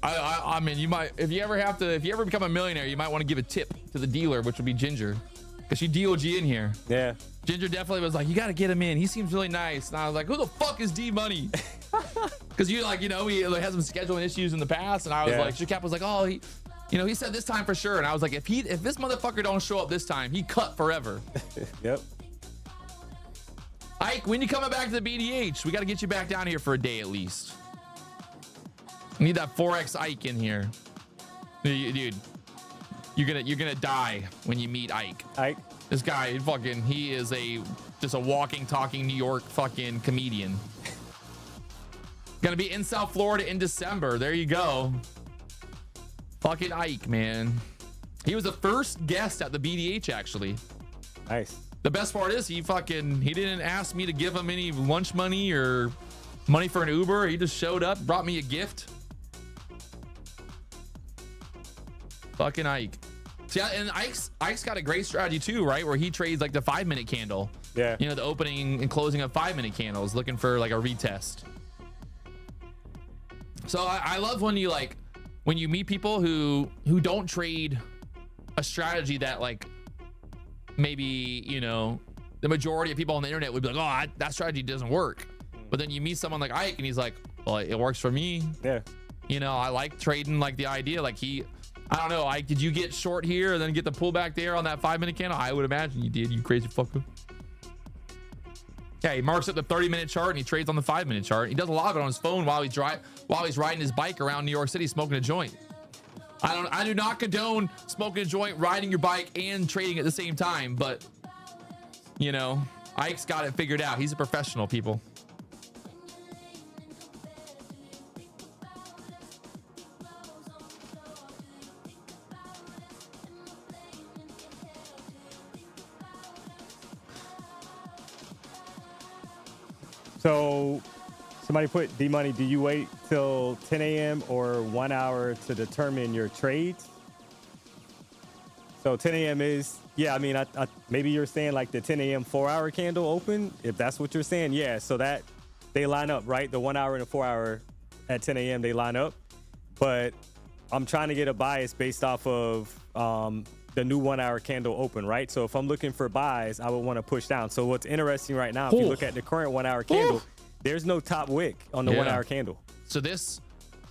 I mean, you might, if you ever become a millionaire, you might want to give a tip to the dealer, which would be Ginger, because she DOG in here. Yeah. Ginger definitely was like, you got to get him in. He seems really nice. And I was like, who the fuck is D Money? Because you like, he had some scheduling issues in the past, and I was like, Shakap was like, oh, he said this time for sure, and I was like, if this motherfucker don't show up this time, he cut forever. Yep. Ike, when you coming back to the BDH? We got to get you back down here for a day at least. We need that 4X Ike in here, dude. You're gonna die when you meet Ike. Ike. This guy, he is just a walking, talking New York fucking comedian. Gonna be in South Florida in December. There you go. Fucking Ike, man. He was the first guest at the BDH, actually. Nice. The best part is he didn't ask me to give him any lunch money or money for an Uber. He just showed up, brought me a gift. Fucking Ike. See, and Ike's got a great strategy too, right? Where he trades like the 5-minute candle. Yeah. The opening and closing of 5-minute candles, looking for like a retest. So I love when you like when you meet people who don't trade a strategy that like maybe, you know, the majority of people on the internet would be like, oh, that strategy doesn't work. But then you meet someone like Ike and he's like, well, it works for me. Yeah. You know, I like trading like the idea. Like I don't know, Ike, did you get short here and then get the pullback there on that 5-minute candle? I would imagine you did, you crazy fucker. Yeah, he marks up the 30-minute chart and he trades on the 5-minute chart. He does a lot of it on his phone while he's riding his bike around New York City smoking a joint. I do not condone smoking a joint, riding your bike, and trading at the same time, but you know, Ike's got it figured out. He's a professional, people. So somebody put D-Money, do you wait till 10 a.m. or 1 hour to determine your trades? So 10 a.m. is, yeah, I mean, I maybe you're saying like the 10 a.m. 4-hour candle open, if that's what you're saying. Yeah, so that they line up, right? The 1 hour and the 4 hour at 10 a.m. they line up. But I'm trying to get a bias based off of the new 1 hour candle open, right? So if I'm looking for buys, I would want to push down. So what's interesting right now, if you look at the current 1 hour candle, there's no top wick on the 1 hour candle. So this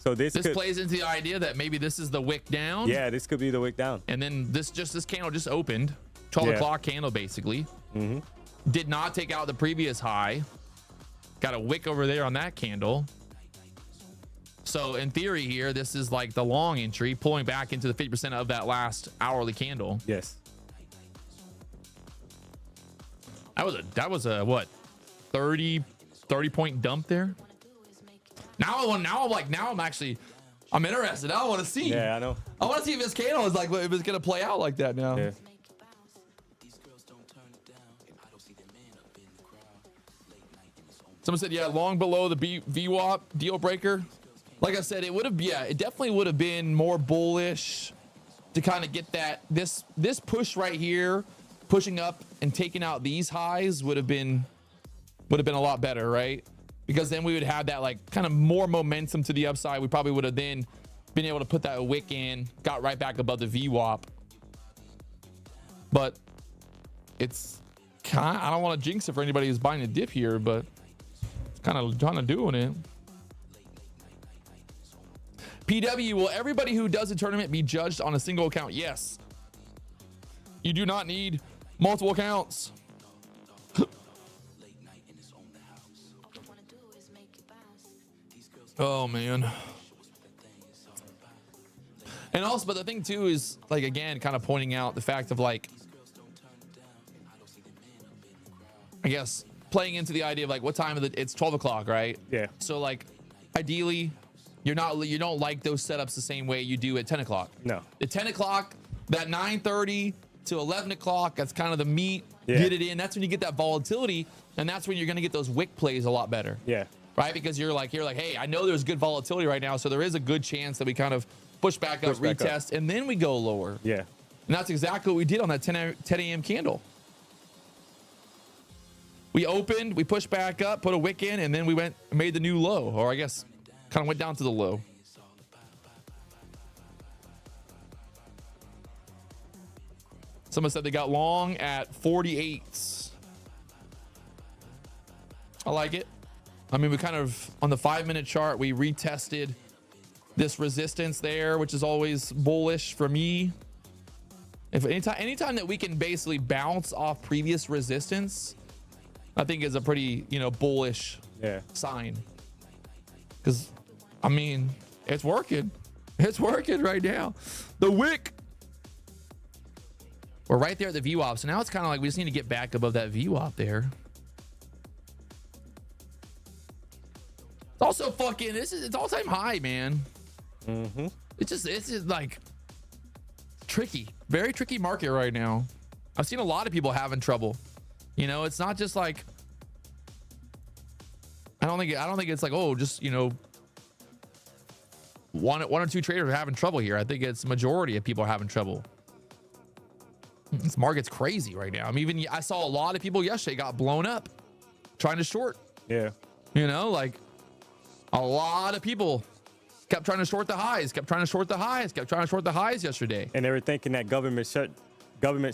could, plays into the idea that maybe this is the wick down. Yeah, this could be the wick down. And then this candle just opened, 12 o'clock candle basically. Did not take out the previous high. Got a wick over there on that candle. So in theory here, this is like the long entry pulling back into the 50% of that last hourly candle. Yes. That was a what? 30 point dump there. Now I'm actually interested. Now I want to see. Yeah, I know. I want to see if this candle is like, if it's going to play out like that now. Yeah. Someone said, yeah, long below the VWAP deal breaker. Like I said, it definitely would have been more bullish to kind of get that this push right here, pushing up and taking out these highs would have been a lot better, right? Because then we would have that like kind of more momentum to the upside. We probably would have then been able to put that wick in, got right back above the VWAP. But it's kind of, I don't want to jinx it for anybody who's buying a dip here, but it's kind of doing it. PW, will everybody who does a tournament be judged on a single account? Yes. You do not need multiple accounts. Oh, man. And also, but the thing too is like, again, kind of pointing out the fact of like, I guess playing into the idea of like what time of it's 12 o'clock, right? Yeah. So like ideally you don't like those setups the same way you do at 10 o'clock. No. At 10 o'clock, that 9:30 to 11 o'clock, that's kind of the meat. Yeah. Get it in. That's when you get that volatility. And that's when you're going to get those wick plays a lot better. Yeah. Right? Because you're like, hey, I know there's good volatility right now. So there is a good chance that we kind of push back up, retest, and then we go lower. Yeah. And that's exactly what we did on that 10 a.m. candle. We opened, we pushed back up, put a wick in, and then we made the new low, or I guess kind of went down to the low. Someone said they got long at 48. I like it. I mean, we kind of, on the 5-minute chart, we retested this resistance there, which is always bullish for me. If anytime that we can basically bounce off previous resistance, I think is a pretty, bullish sign. Because, I mean, it's working. It's working right now. The wick. We're right there at the VWAP. So now it's kind of like we just need to get back above that VWAP there. It's also fucking, it's all-time high, man. Mm-hmm. It's just like tricky, very tricky market right now. I've seen a lot of people having trouble. It's not just like, I don't think it's like, oh, just, one or two traders are having trouble here. I think it's majority of people are having trouble. This market's crazy right now. I mean, I saw a lot of people yesterday got blown up trying to short. Yeah. Like a lot of people kept trying to short the highs, kept trying to short the highs yesterday. And they were thinking that government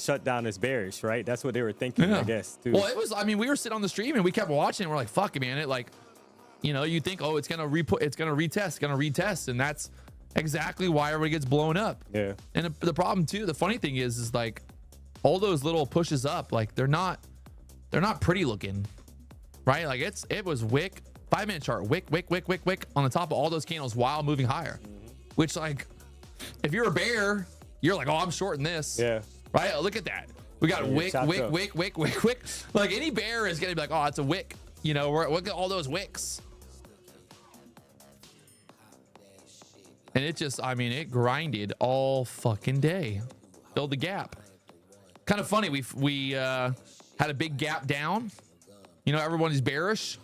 shutdown is bearish, right? That's what they were thinking, I guess, too. Well, it was, I mean, we were sitting on the stream and we kept watching and we're like, fuck, man, it like, you know, you think, oh, it's gonna retest, and that's exactly why everybody gets blown up. Yeah. And the problem too, the funny thing is like all those little pushes up, like they're not pretty looking, right? Like it was wick, 5-minute chart, wick on the top of all those candles while moving higher, which, like, if you're a bear, you're like, oh, I'm shorting this. Yeah. Right? Look at that. We got wick. Like any bear is gonna be like, oh, it's a wick. You know, look at all those wicks. And it just, I mean, it grinded all fucking day. Filled the gap. Kind of funny. We had a big gap down. You know, everyone's bearish.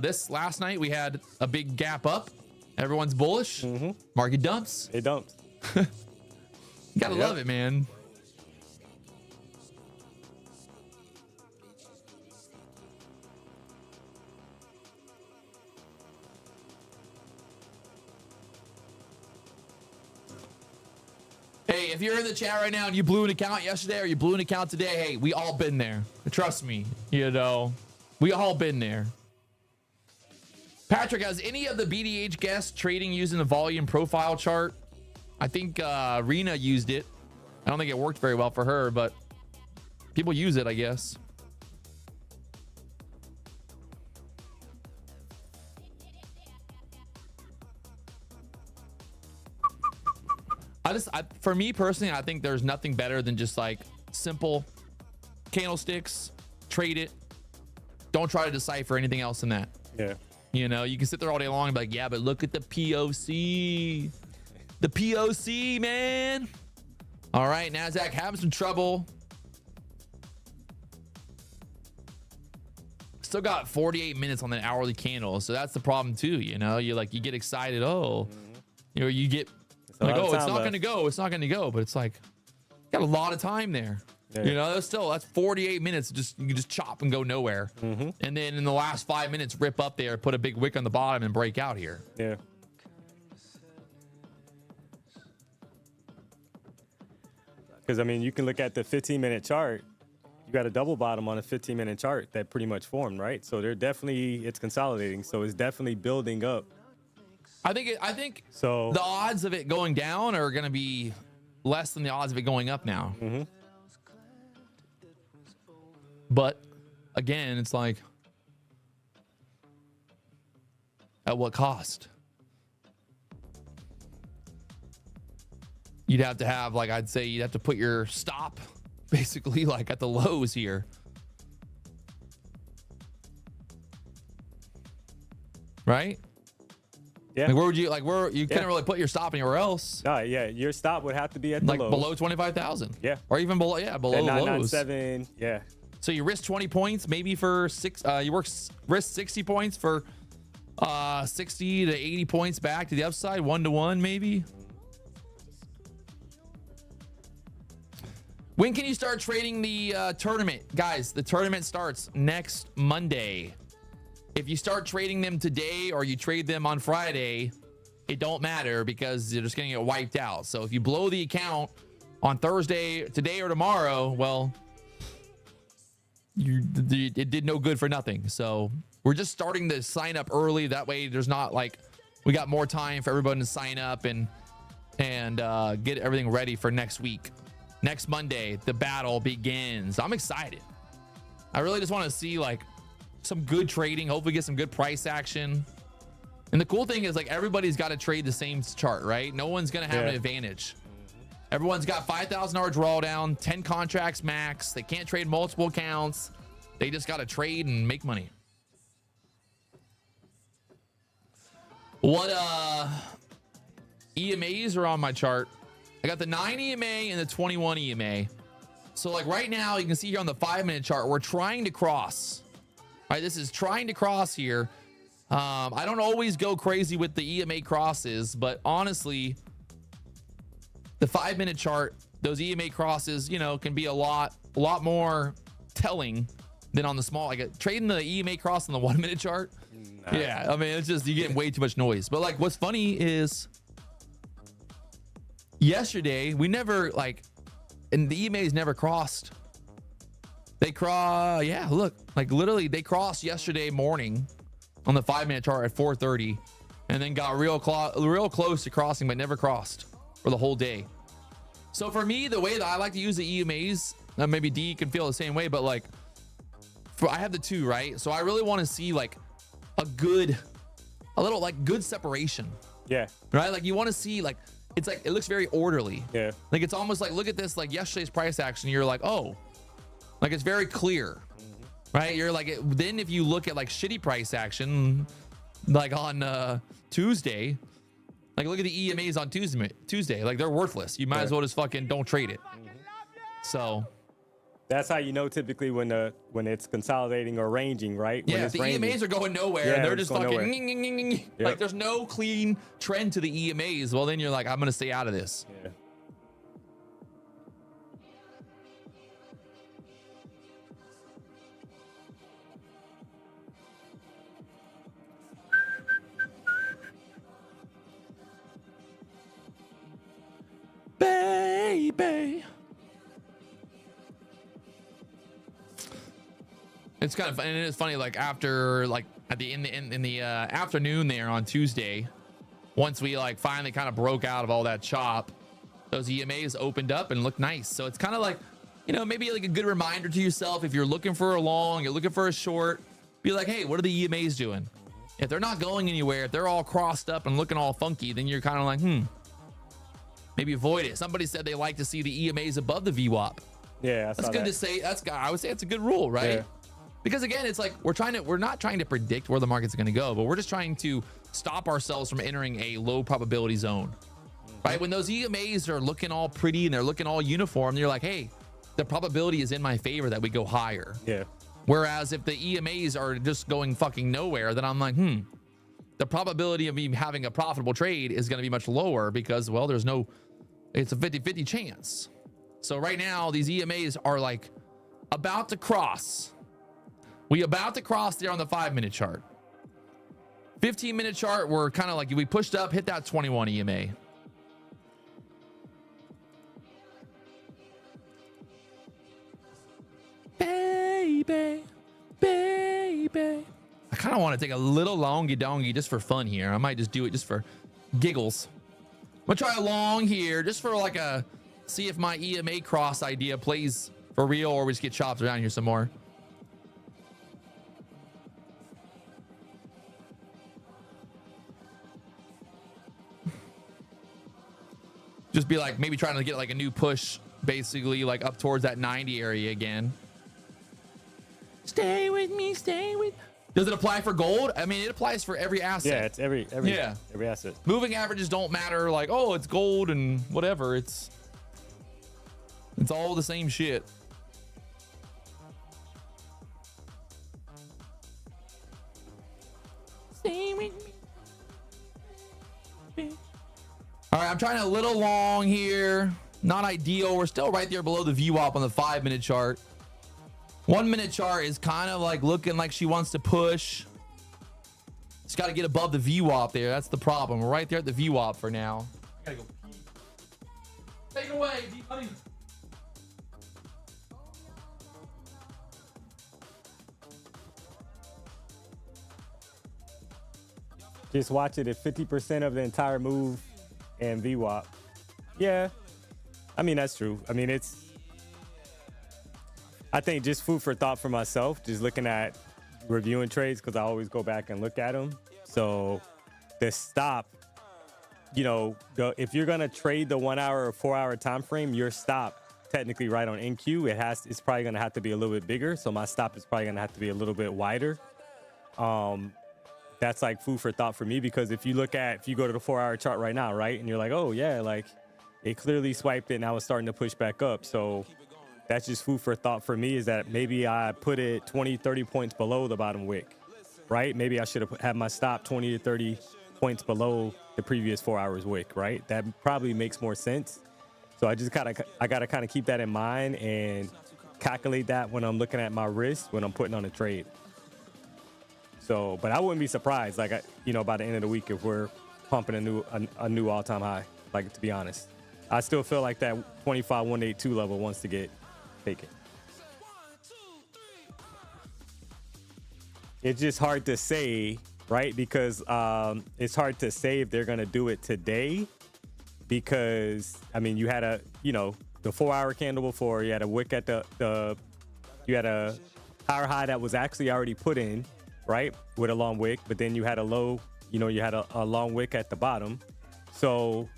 This last night we had a big gap up. Everyone's bullish. Market dumps. It dumped. You gotta love it, man. Hey, if you're in the chat right now and you blew an account yesterday or you blew an account today, hey, we all been there. Trust me, you know, we all been there. Patrick, has any of the BDH guests trading using the volume profile chart? I think Rena used it. I don't think it worked very well for her, but people use it, I guess. For me personally, I think there's nothing better than just like simple candlesticks, trade it. Don't try to decipher anything else than that. Yeah. You know, you can sit there all day long and be like, yeah, but look at the POC. The POC, man. All right, Nasdaq having some trouble. Still got 48 minutes on the hourly candle, so that's the problem too. You know, you get excited. Oh, you know, you get like, oh, it's not going to go. It's not going to go. But it's like, got a lot of time there. Yeah. You know, that's 48 minutes. You can just chop and go nowhere. And then in the last 5 minutes, rip up there, put a big wick on the bottom and break out here. Yeah. Because, I mean, you can look at the 15-minute chart. You got a double bottom on a 15-minute chart that pretty much formed, right? So it's consolidating. So it's definitely building up. I think so. The odds of it going down are going to be less than the odds of it going up now. But again, it's like, at what cost? You'd have to have, like, I'd say you'd have to put your stop basically like at the lows here. Right? Yeah. Like, where would you couldn't really put your stop anywhere else. Yeah, your stop would have to be at the lows. Below 25,000. Yeah. Or even below, below at lows. 997, yeah. So you risk 20 points maybe for risk 60 points for 60 to 80 points back to the upside, 1-to-1 maybe. When can you start trading the tournament? Guys, the tournament starts next Monday. If you start trading them today or you trade them on Friday, it don't matter because you're just going to get wiped out. So if you blow the account on Thursday, today or tomorrow, well, it did no good for nothing. So we're just starting to sign up early. That way there's not like, we got more time for everybody to sign up and get everything ready for next week. Next Monday, the battle begins. I'm excited. I really just want to see like some good trading, hopefully get some good price action. And the cool thing is like everybody's got to trade the same chart, right? No one's going to have an advantage. Everyone's got $5,000 drawdown, 10 contracts max. They can't trade multiple accounts. They just got to trade and make money. What EMAs are on my chart? I got the 9 EMA and the 21 EMA. So like right now, you can see here on the 5-minute chart, we're trying to cross. All right, this is trying to cross here. I don't always go crazy with the EMA crosses, but honestly, the 5-minute chart, those EMA crosses, you know, can be a lot more telling than on the small. Like trading the EMA cross on the 1 minute chart. Nah. Yeah, I mean, it's just you're getting way too much noise. But like, what's funny is yesterday we never and the EMAs never crossed. They yeah, look, like literally they crossed yesterday morning on the 5 minute chart at 4:30, and then got real close to crossing, but never crossed for the whole day. So for me, the way that I like to use the EMAs, maybe D can feel the same way, but like I have the two, right? So I really want to see like a little like good separation. Yeah. Right? Like you want to see like, it's like, it looks very orderly. Yeah. Like it's almost like, look at this, like yesterday's price action. You're like, oh, like it's very clear, right? You're like, then if you look at like shitty price action, like on Tuesday, like look at the EMAs on Tuesday, like they're worthless. You might as well just fucking don't trade it. So that's how you know typically when it's consolidating or ranging, right? Yeah, when if the EMAs are going nowhere, and they're just fucking Yep. like there's no clean trend to the EMAs. Well, then you're like, I'm gonna stay out of this. Yeah. Baby. It's kind of funny. It's funny, like after like at the in the afternoon there on Tuesday, once we like finally kind of broke out of all that chop, those EMAs opened up and looked nice. So it's kind of like, you know, maybe like a good reminder to yourself if you're looking for a long, you're looking for a short, be like, hey, what are the EMAs doing? If they're not going anywhere, if they're all crossed up and looking all funky, then you're kind of like, maybe avoid it. Somebody said they like to see the EMAs above the VWAP. Yeah, that's good to say. I would say it's a good rule, right? Yeah. Because again, it's like we're not trying to predict where the market's going to go, but we're just trying to stop ourselves from entering a low probability zone, right? When those EMAs are looking all pretty and they're looking all uniform, you're like, hey, the probability is in my favor that we go higher. Yeah. Whereas if the EMAs are just going fucking nowhere, then I'm like, the probability of me having a profitable trade is going to be much lower because, well, it's a 50-50 chance. So right now, these EMAs are like about to cross. We about to cross there on the 5 minute chart. 15 minute chart, we're kind of like, we pushed up, hit that 21 EMA. Baby. I kind of want to take a little longy dongy just for fun here. I might just do it just for giggles. I'm gonna try a long here just for like see if my EMA cross idea plays for real or we just get chopped around here some more. Just be like maybe trying to get like a new push, basically like up towards that 90 area again. Stay with me, stay with. Does it apply for gold? I mean, it applies for every asset. Yeah, it's every asset. Moving averages don't matter. Like, oh, it's gold and whatever. It's all the same shit. Stay with me. All right, I'm trying a little long here. Not ideal. We're still right there below the VWAP on the 5 minute chart. 1 minute chart is kind of like looking like she wants to push. Just got to get above the VWAP there. That's the problem. We're right there at the VWAP for now. I gotta go pee. Take it away, D-Money. Just watch it at 50% of the entire move and VWAP. Yeah, I mean, that's true. I mean, I think just food for thought for myself, just looking at reviewing trades, because I always go back and look at them. So the stop, if you're going to trade the 1 hour or 4 hour time frame, your stop technically right on NQ, it's probably going to have to be a little bit bigger. So my stop is probably going to have to be a little bit wider. That's like food for thought for me, because if you go to the 4 hour chart right now, right, and you're like, oh yeah, like it clearly swiped it and now it's starting to push back up. So that's just food for thought for me, is that maybe I put it 20, 30 points below the bottom wick, right? Maybe I should have had my stop 20 to 30 points below the previous 4 hours wick, right? That probably makes more sense. So I got to kind of keep that in mind and calculate that when I'm looking at my risk when I'm putting on a trade. So, but I wouldn't be surprised, like, by the end of the week if we're pumping a new all-time high. Like, to be honest, I still feel like that 25,182 level wants to get taken. It's just hard to say, right? Because it's hard to say if they're gonna do it today. Because I mean, you had the 4-hour candle before. You had a wick at you had a higher high that was actually already put in, right, with a long wick. But then you had a low, you had a long wick at the bottom. So,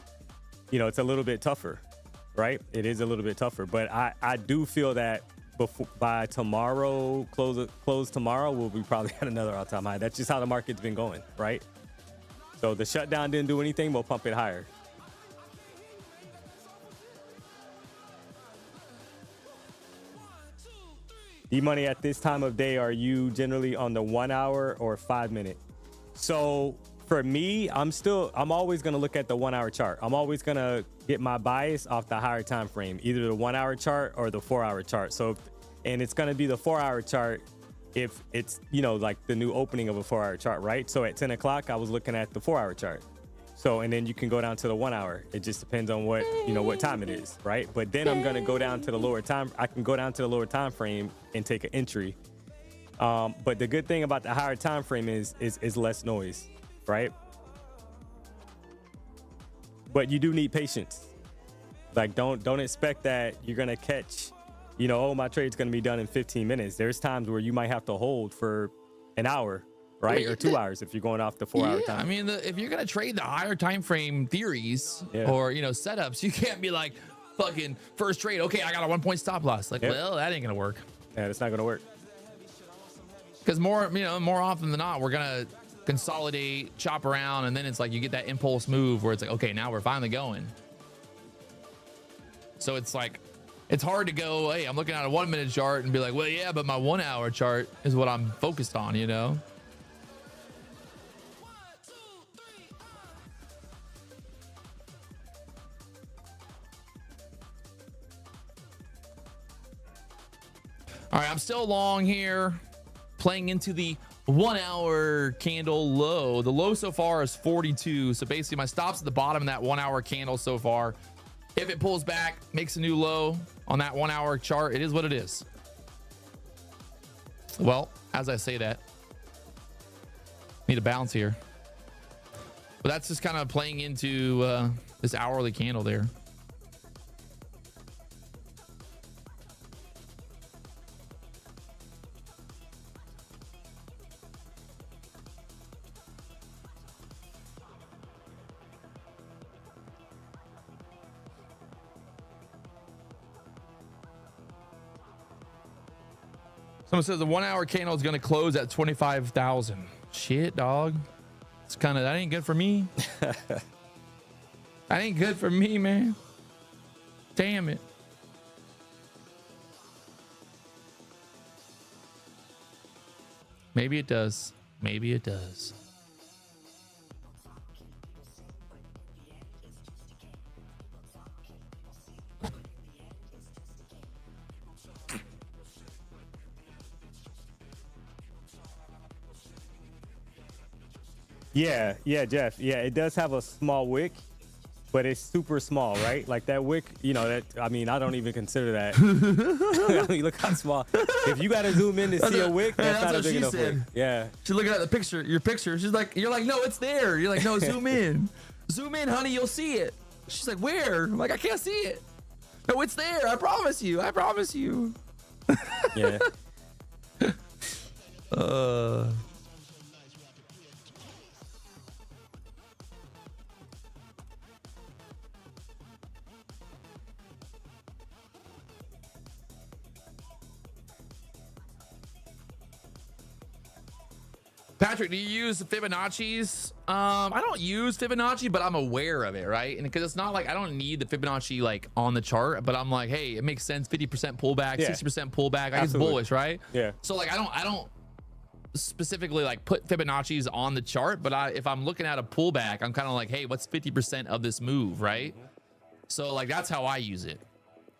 it's a little bit tougher, right? It is a little bit tougher. But I do feel that by tomorrow, close tomorrow, we'll be probably at another all-time high. That's just how the market's been going, right? So the shutdown didn't do anything. We'll pump it higher. D-Money, at this time of day, are you generally on the 1 hour or 5 minute? So for me, I'm always going to look at the 1 hour chart. I'm always going to get my bias off the higher time frame, either the 1 hour chart or the 4 hour chart. So, and it's going to be the 4 hour chart if it's, like the new opening of a 4 hour chart, right? So at 10 o'clock, I was looking at the 4 hour chart. So, and then you can go down to the 1 hour. It just depends on what time it is, right? But then I'm going to go down to the lower time. I can go down to the lower time frame and take an entry. But the good thing about the higher time frame is less noise, right? But you do need patience. Like, don't expect that you're going to catch, my trade's going to be done in 15 minutes. There's times where you might have to hold for an hour, right? Or 2 hours if you're going off the 4 hour time. I mean, if you're going to trade the higher time frame theories or, setups, you can't be like, fucking first trade, okay, I got a 1 point stop loss. Like, well, that ain't going to work. Yeah, it's not going to work. Because more often than not, we're going to consolidate, chop around, and then it's like you get that impulse move where it's like, okay, now we're finally going. So it's like, it's hard to go, hey, I'm looking at a 1 minute chart and be like, well, yeah, but my 1 hour chart is what I'm focused on, All right, I'm still long here, playing into the 1 hour candle low. The low so far is 42. So basically my stop's at the bottom of that 1 hour candle so far. If it pulls back, makes a new low on that 1 hour chart, it is what it is. Well, as I say that, need a bounce here. But that's just kind of playing into this hourly candle there. Someone says the 1 hour candle is going to close at 25,000. Shit, dog. It's kind of, that ain't good for me. That ain't good for me, man. Damn it. Maybe it does. Maybe it does. Yeah, Jeff. Yeah, it does have a small wick, but it's super small, right? Like that wick, I don't even consider that. I mean, look how small. If you got to zoom in to see a wick, that's not a big enough wick. Yeah. She's looking at the picture, your picture. You're like, no, it's there. You're like, no, zoom in. Zoom in, honey, you'll see it. She's like, where? I'm like, I can't see it. No, it's there. I promise you. Yeah. Patrick, do you use Fibonacci's? I don't use Fibonacci, but I'm aware of it, right? And because it's not like I don't need the Fibonacci like on the chart, but I'm like, hey, it makes sense. 50% pullback, 60% pullback. Like, it's bullish, right? Yeah. So like I don't specifically like put Fibonacci's on the chart, but if I'm looking at a pullback, I'm kind of like, hey, what's 50% of this move, right? So like that's how I use it.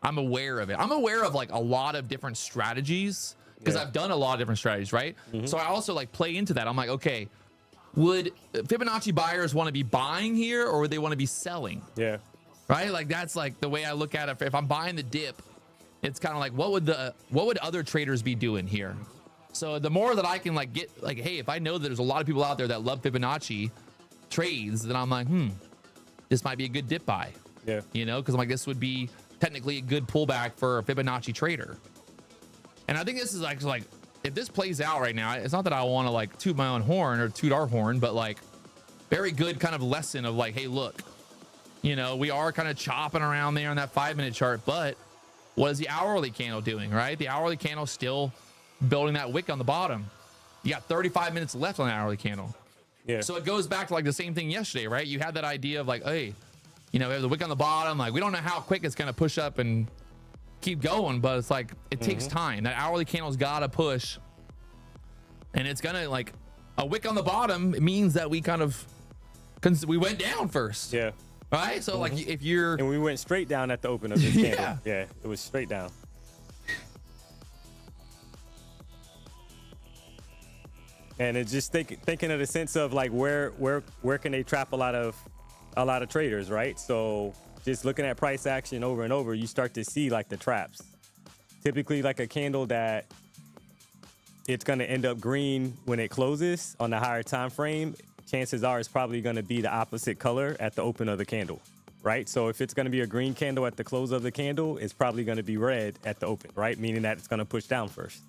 I'm aware of it. I'm aware of like a lot of different strategies because I've done a lot of different strategies, right? So I also like play into that. I'm like, okay, would Fibonacci buyers want to be buying here or would they want to be selling? Yeah. Right? Like that's like the way I look at it. If I'm buying the dip, it's kind of like what would other traders be doing here? So the more that I can like get like, hey, if I know that there's a lot of people out there that love Fibonacci trades, then I'm like, this might be a good dip buy. Yeah. You know, because I'm like, this would be technically a good pullback for a Fibonacci trader. And I think this is like if this plays out right now, it's not that I want to like toot my own horn or toot our horn, but like very good kind of lesson of like, hey, look, you know, we are kind of chopping around there on that 5-minute chart, but what is the hourly candle doing, right? The hourly candle still building that wick on the bottom. You got 35 minutes left on the hourly candle. Yeah. So it goes back to like the same thing yesterday, right? You had that idea of like, hey, you know, we have the wick on the bottom. Like, we don't know how quick it's going to push up and keep going, but it's like, it takes time. That hourly candle's got to push. And it's going to like, a wick on the bottom means that we kind of, we went down first. Yeah. Right? So like, if you're. And we went straight down at the open of this candle. Yeah. It was straight down. And it's just thinking of the sense of like where can they trap a lot of traders, right? So just looking at price action over and over, you start to see like the traps. Typically like a candle that it's going to end up green when it closes on the higher time frame, chances are it's probably going to be the opposite color at the open of the candle, right? So if it's going to be a green candle at the close of the candle, it's probably going to be red at the open, right? Meaning that it's going to push down first.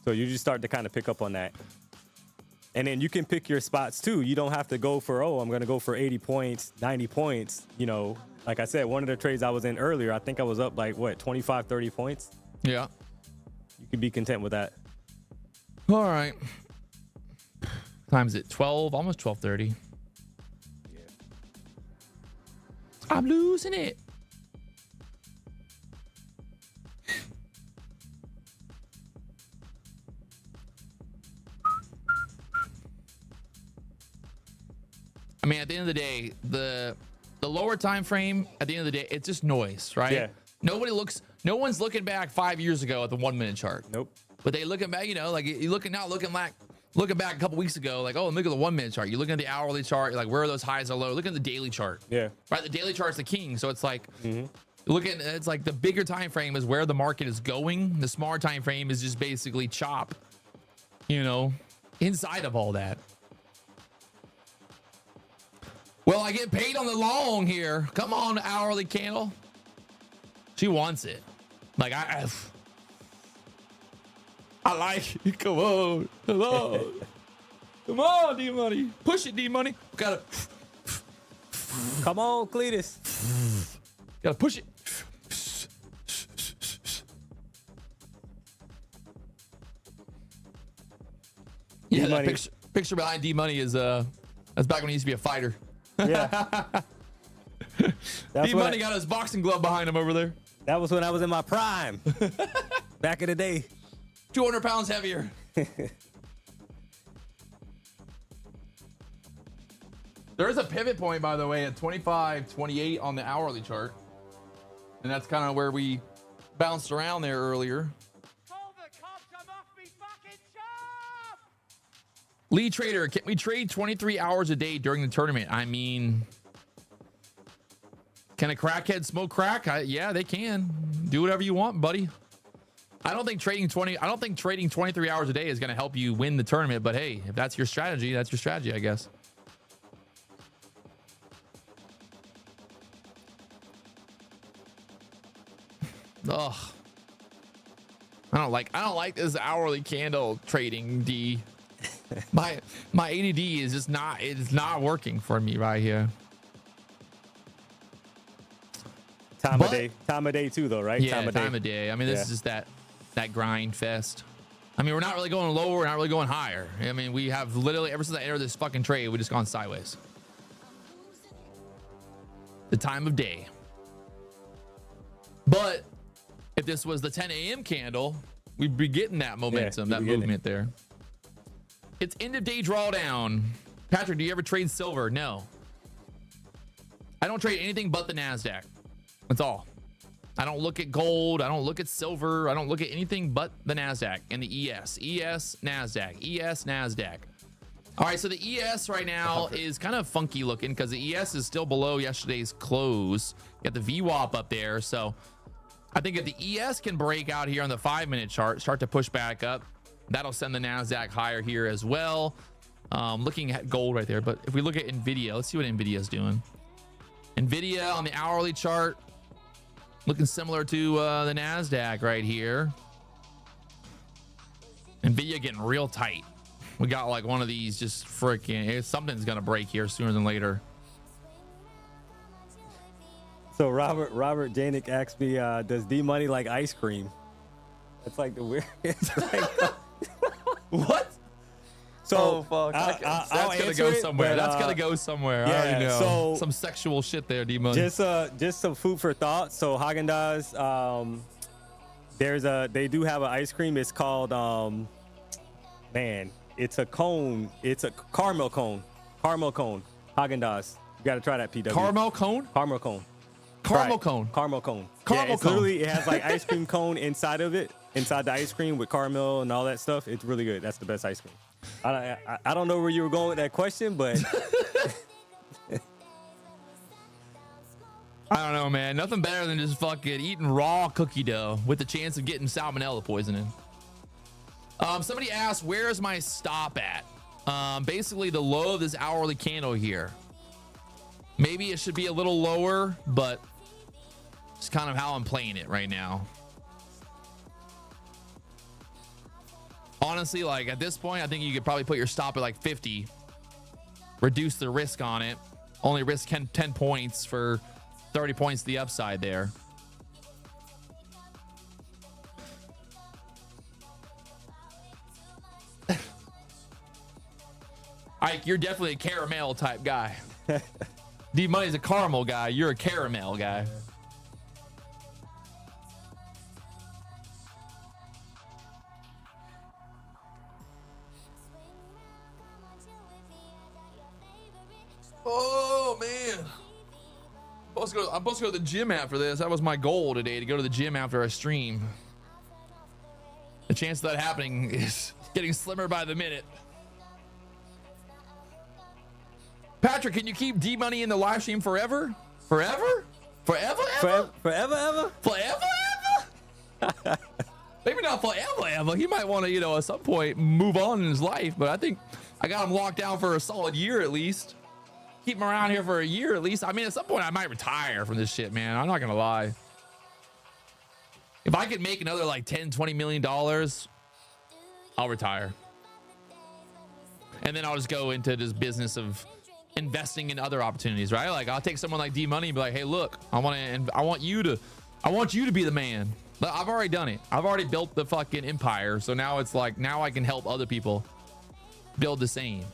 So you just start to kind of pick up on that. And then you can pick your spots too. You don't have to go for, I'm going to go for 80 points, 90 points. You know, like I said, one of the trades I was in earlier, I think I was up like, 25, 30 points? Yeah. You can be content with that. All right. Time's at 12, almost 12:30. Yeah. I'm losing it. I mean, at the end of the day, the lower time frame, at the end of the day, it's just noise, right? Yeah. No one's looking back 5 years ago at the 1 minute chart. Nope. But they looking back, you know, like you're looking back a couple weeks ago, like, oh, look at the 1 minute chart. You're looking at the hourly chart, you're like, where are those highs or lows? Look at the daily chart. Yeah. Right? The daily chart's the king. So it's like it's like the bigger time frame is where the market is going. The smaller time frame is just basically chop, you know, inside of all that. Well, I get paid on the long here. Come on, hourly candle. She wants it. Like I like it. Come on. Come on. Come on, D Money. Push it, D Money. Gotta Come on, Cletus. gotta push it. Yeah, that picture behind D Money is that's back when he used to be a fighter. Yeah. D Money got his boxing glove behind him over there. That was when I was in my prime. Back in the day. 200 pounds heavier. There is a pivot point, by the way, at 25.28 on the hourly chart. And that's kind of where we bounced around there earlier. Lee Trader, can we trade 23 hours a day during the tournament? I mean, can a crackhead smoke crack? Yeah, they can. Do whatever you want, buddy. I don't think trading 23 hours a day is going to help you win the tournament, but hey, if that's your strategy, that's your strategy, I guess. Ugh. I don't like this hourly candle trading, D. My ADD is just it's not working for me right here. Time of day too, though, right? Yeah, time of day. I mean, this is just that grind fest. I mean, we're not really going lower, we're not really going higher. I mean, we have literally ever since I entered this fucking trade, we just gone sideways. The time of day. But if this was the 10 a.m. candle, we'd be getting that momentum, that movement there. It's end of day drawdown. Patrick, do you ever trade silver? No. I don't trade anything but the Nasdaq. That's all. I don't look at gold. I don't look at silver. I don't look at anything but the Nasdaq and the ES. ES, Nasdaq. ES, Nasdaq. All right, so the ES right now is kind of funky looking because the ES is still below yesterday's close. You got the VWAP up there. So I think if the ES can break out here on the 5-minute chart, start to push back up, that'll send the Nasdaq higher here as well. Looking at gold right there. But if we look at NVIDIA, let's see what NVIDIA is doing. NVIDIA on the hourly chart, looking similar to the Nasdaq right here. NVIDIA getting real tight. We got like one of these just freaking, something's gonna break here sooner than later. So Robert Janik asked me, does D-Money like ice cream? That's like the weirdest. What? So fuck. That's gonna go somewhere. That's gonna go somewhere. Yeah, I already know. so some sexual shit there, D-Money. Just some food for thought. So Haagen-Dazs, they do have an ice cream. It's called it's a cone. It's a caramel cone. Haagen-Dazs. You got to try that, PW. Caramel cone. Caramel cone. Caramel Right. cone. Caramel cone. Caramel yeah, it's cone. literally, it has like ice cream cone inside of it, inside the ice cream with caramel and all that stuff. It's really good. That's the best ice cream. I don't know where you were going with that question, but I don't know, man. Nothing better than just fucking eating raw cookie dough with the chance of getting salmonella poisoning. Somebody asked, where is my stop at? Basically the low of this hourly candle here. Maybe it should be a little lower, but it's kind of how I'm playing it right now. Honestly, like at this point, I think you could probably put your stop at like 50, reduce the risk on it, only risk 10 points for 30 points to the upside there. Ike, you're definitely a caramel type guy. D-Money's a caramel guy. You're a caramel guy. Oh, man. I'm supposed to go to the gym after this. That was my goal today, to go to the gym after I stream. The chance of that happening is getting slimmer by the minute. Patrick, can you keep D-Money in the live stream forever? Forever? Forever, ever? forever, ever? Forever, ever? Maybe not forever, ever. He might want to, at some point move on in his life, but I think I got him locked down for a solid year at least. Keep him around here for a year at least. I mean, at some point I might retire from this shit, man. I'm not gonna lie. If I could make another like $10-20 million, I'll retire. And then I'll just go into this business of investing in other opportunities, right? Like I'll take someone like D-Money and be like, hey, look, I want you to be the man. But I've already done it. I've already built the fucking empire. So now it's like, now I can help other people build the same.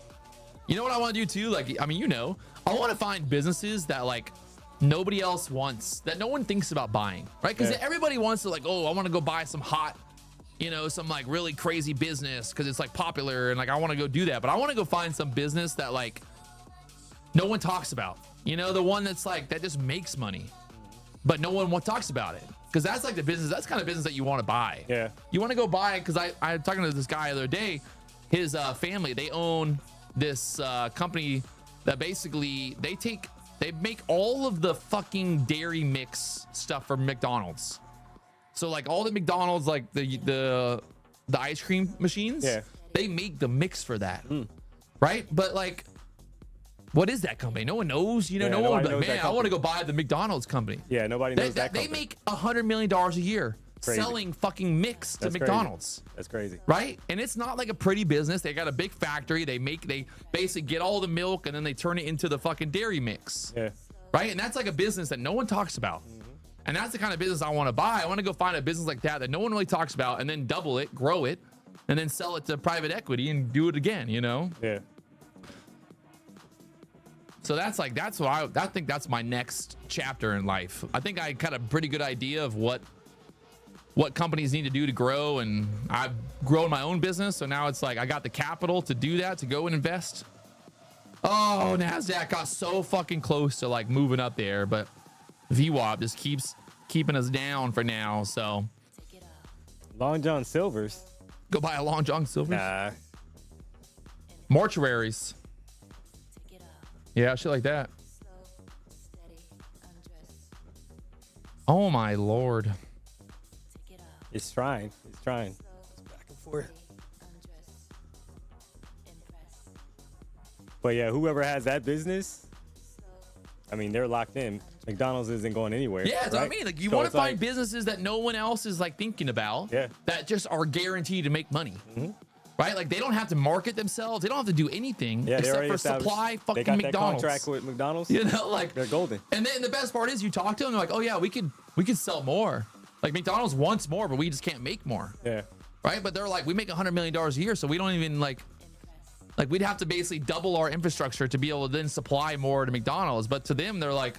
You know what I want to do too? Like, I mean, I want to find businesses that like nobody else wants, that no one thinks about buying, right? Because everybody wants to like, oh, I want to go buy some hot, some like really crazy business because it's like popular and like I want to go do that. But I want to go find some business that like no one talks about, the one that's like, that just makes money, but no one talks about it. Because that's like the business, that's kind of business that you want to buy. Yeah. You want to go buy, because I was talking to this guy the other day, his family, they own this company that basically they make all of the fucking dairy mix stuff for McDonald's. So like all the McDonald's, like the ice cream machines, they make the mix for that. Right? But like, what is that company? No one knows. No one would be like, man, I want to go buy the McDonald's company. Yeah, nobody knows that company. They make $100 million a year. Crazy. Selling fucking mix to McDonald's. Crazy. That's crazy. Right? And it's not like a pretty business. They got a big factory. They basically get all the milk and then they turn it into the fucking dairy mix. Yeah. Right? And that's like a business that no one talks about. And that's the kind of business I want to buy. I want to go find a business like that no one really talks about and then double it, grow it, and then sell it to private equity and do it again, Yeah. So that's what I think that's my next chapter in life. I think I got a pretty good idea of what companies need to do to grow, and I've grown my own business. So now it's like I got the capital to do that, to go and invest. Oh, Nasdaq got so fucking close to like moving up there, but VWAP just keeps keeping us down for now. So Long John Silver's. go buy a Long John Silver's. Nah. Mortuaries. Yeah, shit like that. Oh my Lord. It's trying. It's trying. Back and forth. But yeah, whoever has that business, I mean, they're locked in. McDonald's isn't going anywhere. Yeah, that's what I right? mean. Like, you So want to it's find like- businesses that no one else is like thinking about. Yeah. That just are guaranteed to make money. Right? Like, they don't have to market themselves. They don't have to do anything Yeah, they except already for established- supply fucking they got McDonald's. that contract with McDonald's. You know, like They're golden. And then the best part is you talk to them, they're like, oh yeah, we could sell more. Like, McDonald's wants more, but we just can't make more. Yeah. Right? But they're like, we make $100 million a year, so we don't even like we'd have to basically double our infrastructure to be able to then supply more to McDonald's. But to them, they're like,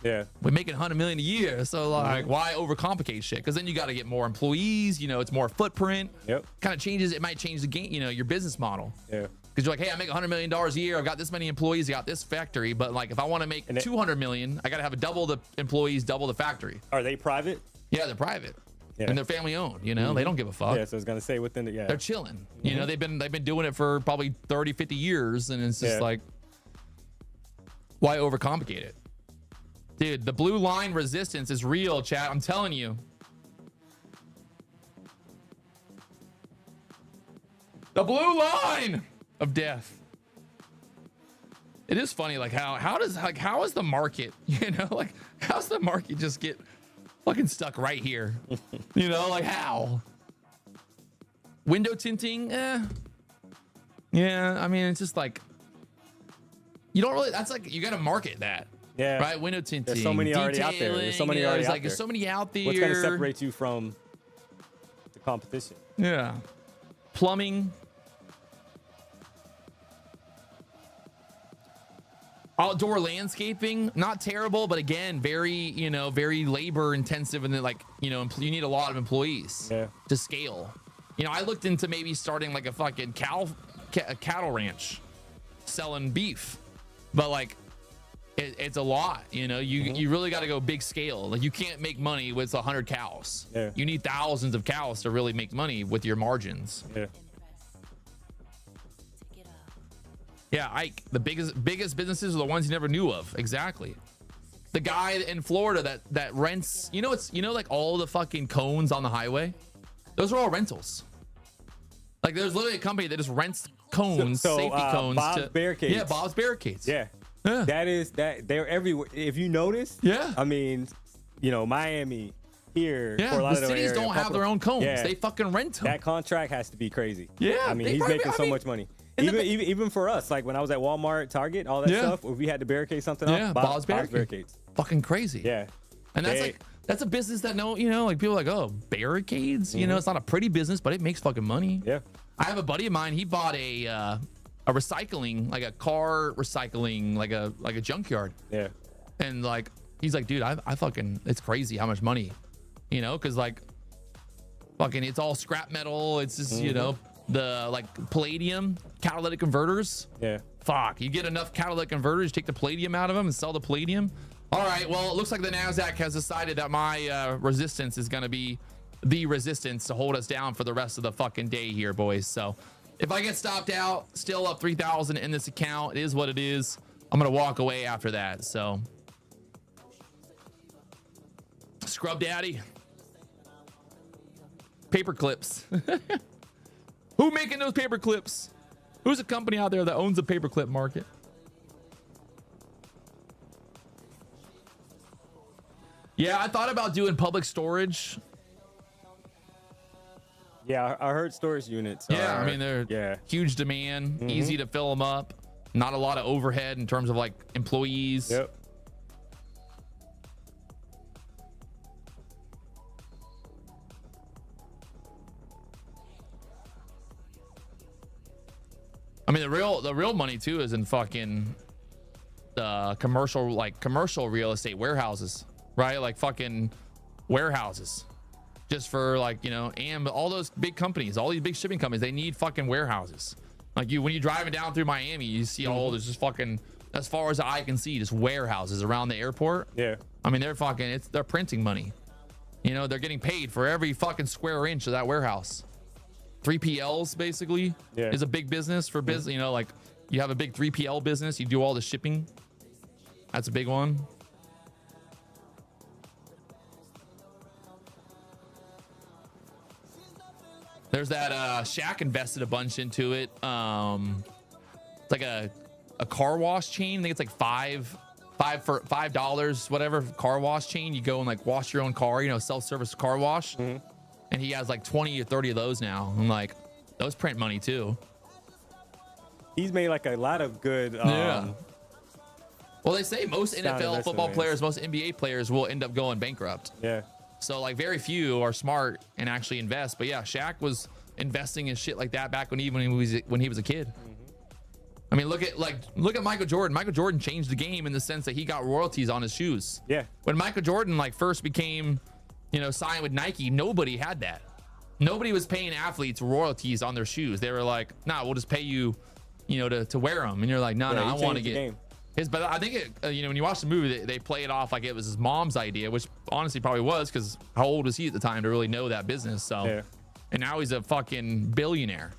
Yeah. we're making $100 million a year, so like, why overcomplicate shit? Because then you got to get more employees. You know, it's more footprint. Yep. Kind of changes. It might change the game. You know, your business model. Yeah. Because you're like, hey, I make $100 million a year. I've got this many employees. I got this factory. But like, if I want to make $200 million, I got to have double the employees, double the factory. Are they private? Yeah, they're private. Yeah. And they're family owned. You know, they don't give a fuck. Yeah. So I was gonna say within the They're chilling. You know, they've been doing it for probably 30, 50 years, and it's just like, why overcomplicate it? Dude, the blue line resistance is real, chat. I'm telling you. The blue line of death. It is funny, like how is the market, you know, like how's the market just get fucking stuck right here? You know, like how? Window tinting, yeah, I mean, it's just like, you don't really, that's like, you got to market that. Yeah. Right? Window tinting. There's so many already out there. There's so many already out there. There's so many out there. What's gonna separate you from the competition? Yeah. Plumbing. Outdoor landscaping, not terrible, but again, very labor intensive, and then like, you know, you need a lot of employees to scale. You know, I looked into maybe starting like a fucking cattle ranch selling beef, but like it's a lot, you know, you really got to go big scale. Like, you can't make money with 100 cows. Yeah. You need thousands of cows to really make money with your margins. Yeah. Yeah, Ike, the biggest businesses are the ones you never knew of. Exactly. The guy in Florida that rents, like all the fucking cones on the highway, those are all rentals. Like, there's literally a company that just rents cones, safety cones. Bob's Barricades. Yeah, Bob's Barricades. Yeah. That they're everywhere. If you notice, I mean, you know, Miami, here, yeah, Fort the Lauderdale cities area, don't have their own cones. Yeah. They fucking rent them. That contract has to be crazy. Yeah, I mean, he's making so much money. And Even for us, like when I was at Walmart, Target, all that stuff, if we had to barricade something up, Bob's Barricades. Fucking crazy. Yeah. And that's a business that like people are like, oh, barricades, you know, it's not a pretty business, but it makes fucking money. Yeah. I have a buddy of mine, he bought a recycling, like a car recycling, like a junkyard. Yeah. And like, he's like, dude, I fucking, it's crazy how much money, you know, because like fucking, it's all scrap metal. It's just, you know, the like palladium catalytic converters. Yeah. Fuck, you get enough catalytic converters, take the palladium out of them and sell the palladium. All right, well, it looks like the Nasdaq has decided that my resistance is going to be the resistance to hold us down for the rest of the fucking day here, boys. So if I get stopped out, still up 3,000 in this account, it is what it is. I'm going to walk away after that. So Scrub Daddy. Paper clips. Who making those paper clips? Who's a company out there that owns the paperclip market? Yeah, I thought about doing public storage. Yeah, I heard storage units. Yeah, I mean, they're huge demand, easy to fill them up. Not a lot of overhead in terms of like employees. Yep. I mean, the real money too is in fucking commercial real estate warehouses, right? Like fucking warehouses, just for like, you know, and all those big companies, all these big shipping companies, they need fucking warehouses. Like when you're driving down through Miami, you see all there's just fucking, as far as the eye can see, just warehouses around the airport. Yeah. I mean, they're printing money. You know, they're getting paid for every fucking square inch of that warehouse. 3PLs basically is a big business for business. You know, like you have a big 3PL business, you do all the shipping. That's a big one. There's that Shaq invested a bunch into it. It's like a car wash chain. I think it's like $5 whatever car wash chain. You go and like wash your own car, you know, self-service car wash. And he has like 20 or 30 of those now. I'm like, those print money too. He's made like a lot of good Well, they say most NFL football players, most NBA players will end up going bankrupt. So like very few are smart and actually invest. But yeah, Shaq was investing in shit like that back when he was a kid. I mean, look at Michael Jordan. Michael Jordan changed the game in the sense that he got royalties on his shoes. When Michael Jordan like first became, you know, signed with Nike, nobody had that. Nobody was paying athletes royalties on their shoes. They were like, nah, we'll just pay you, you know, to wear them. And you're like, no, I want to get his. But I think you know, when you watch the movie, they play it off like it was his mom's idea, which honestly probably was, because how old was he at the time to really know that business? So, and now he's a fucking billionaire.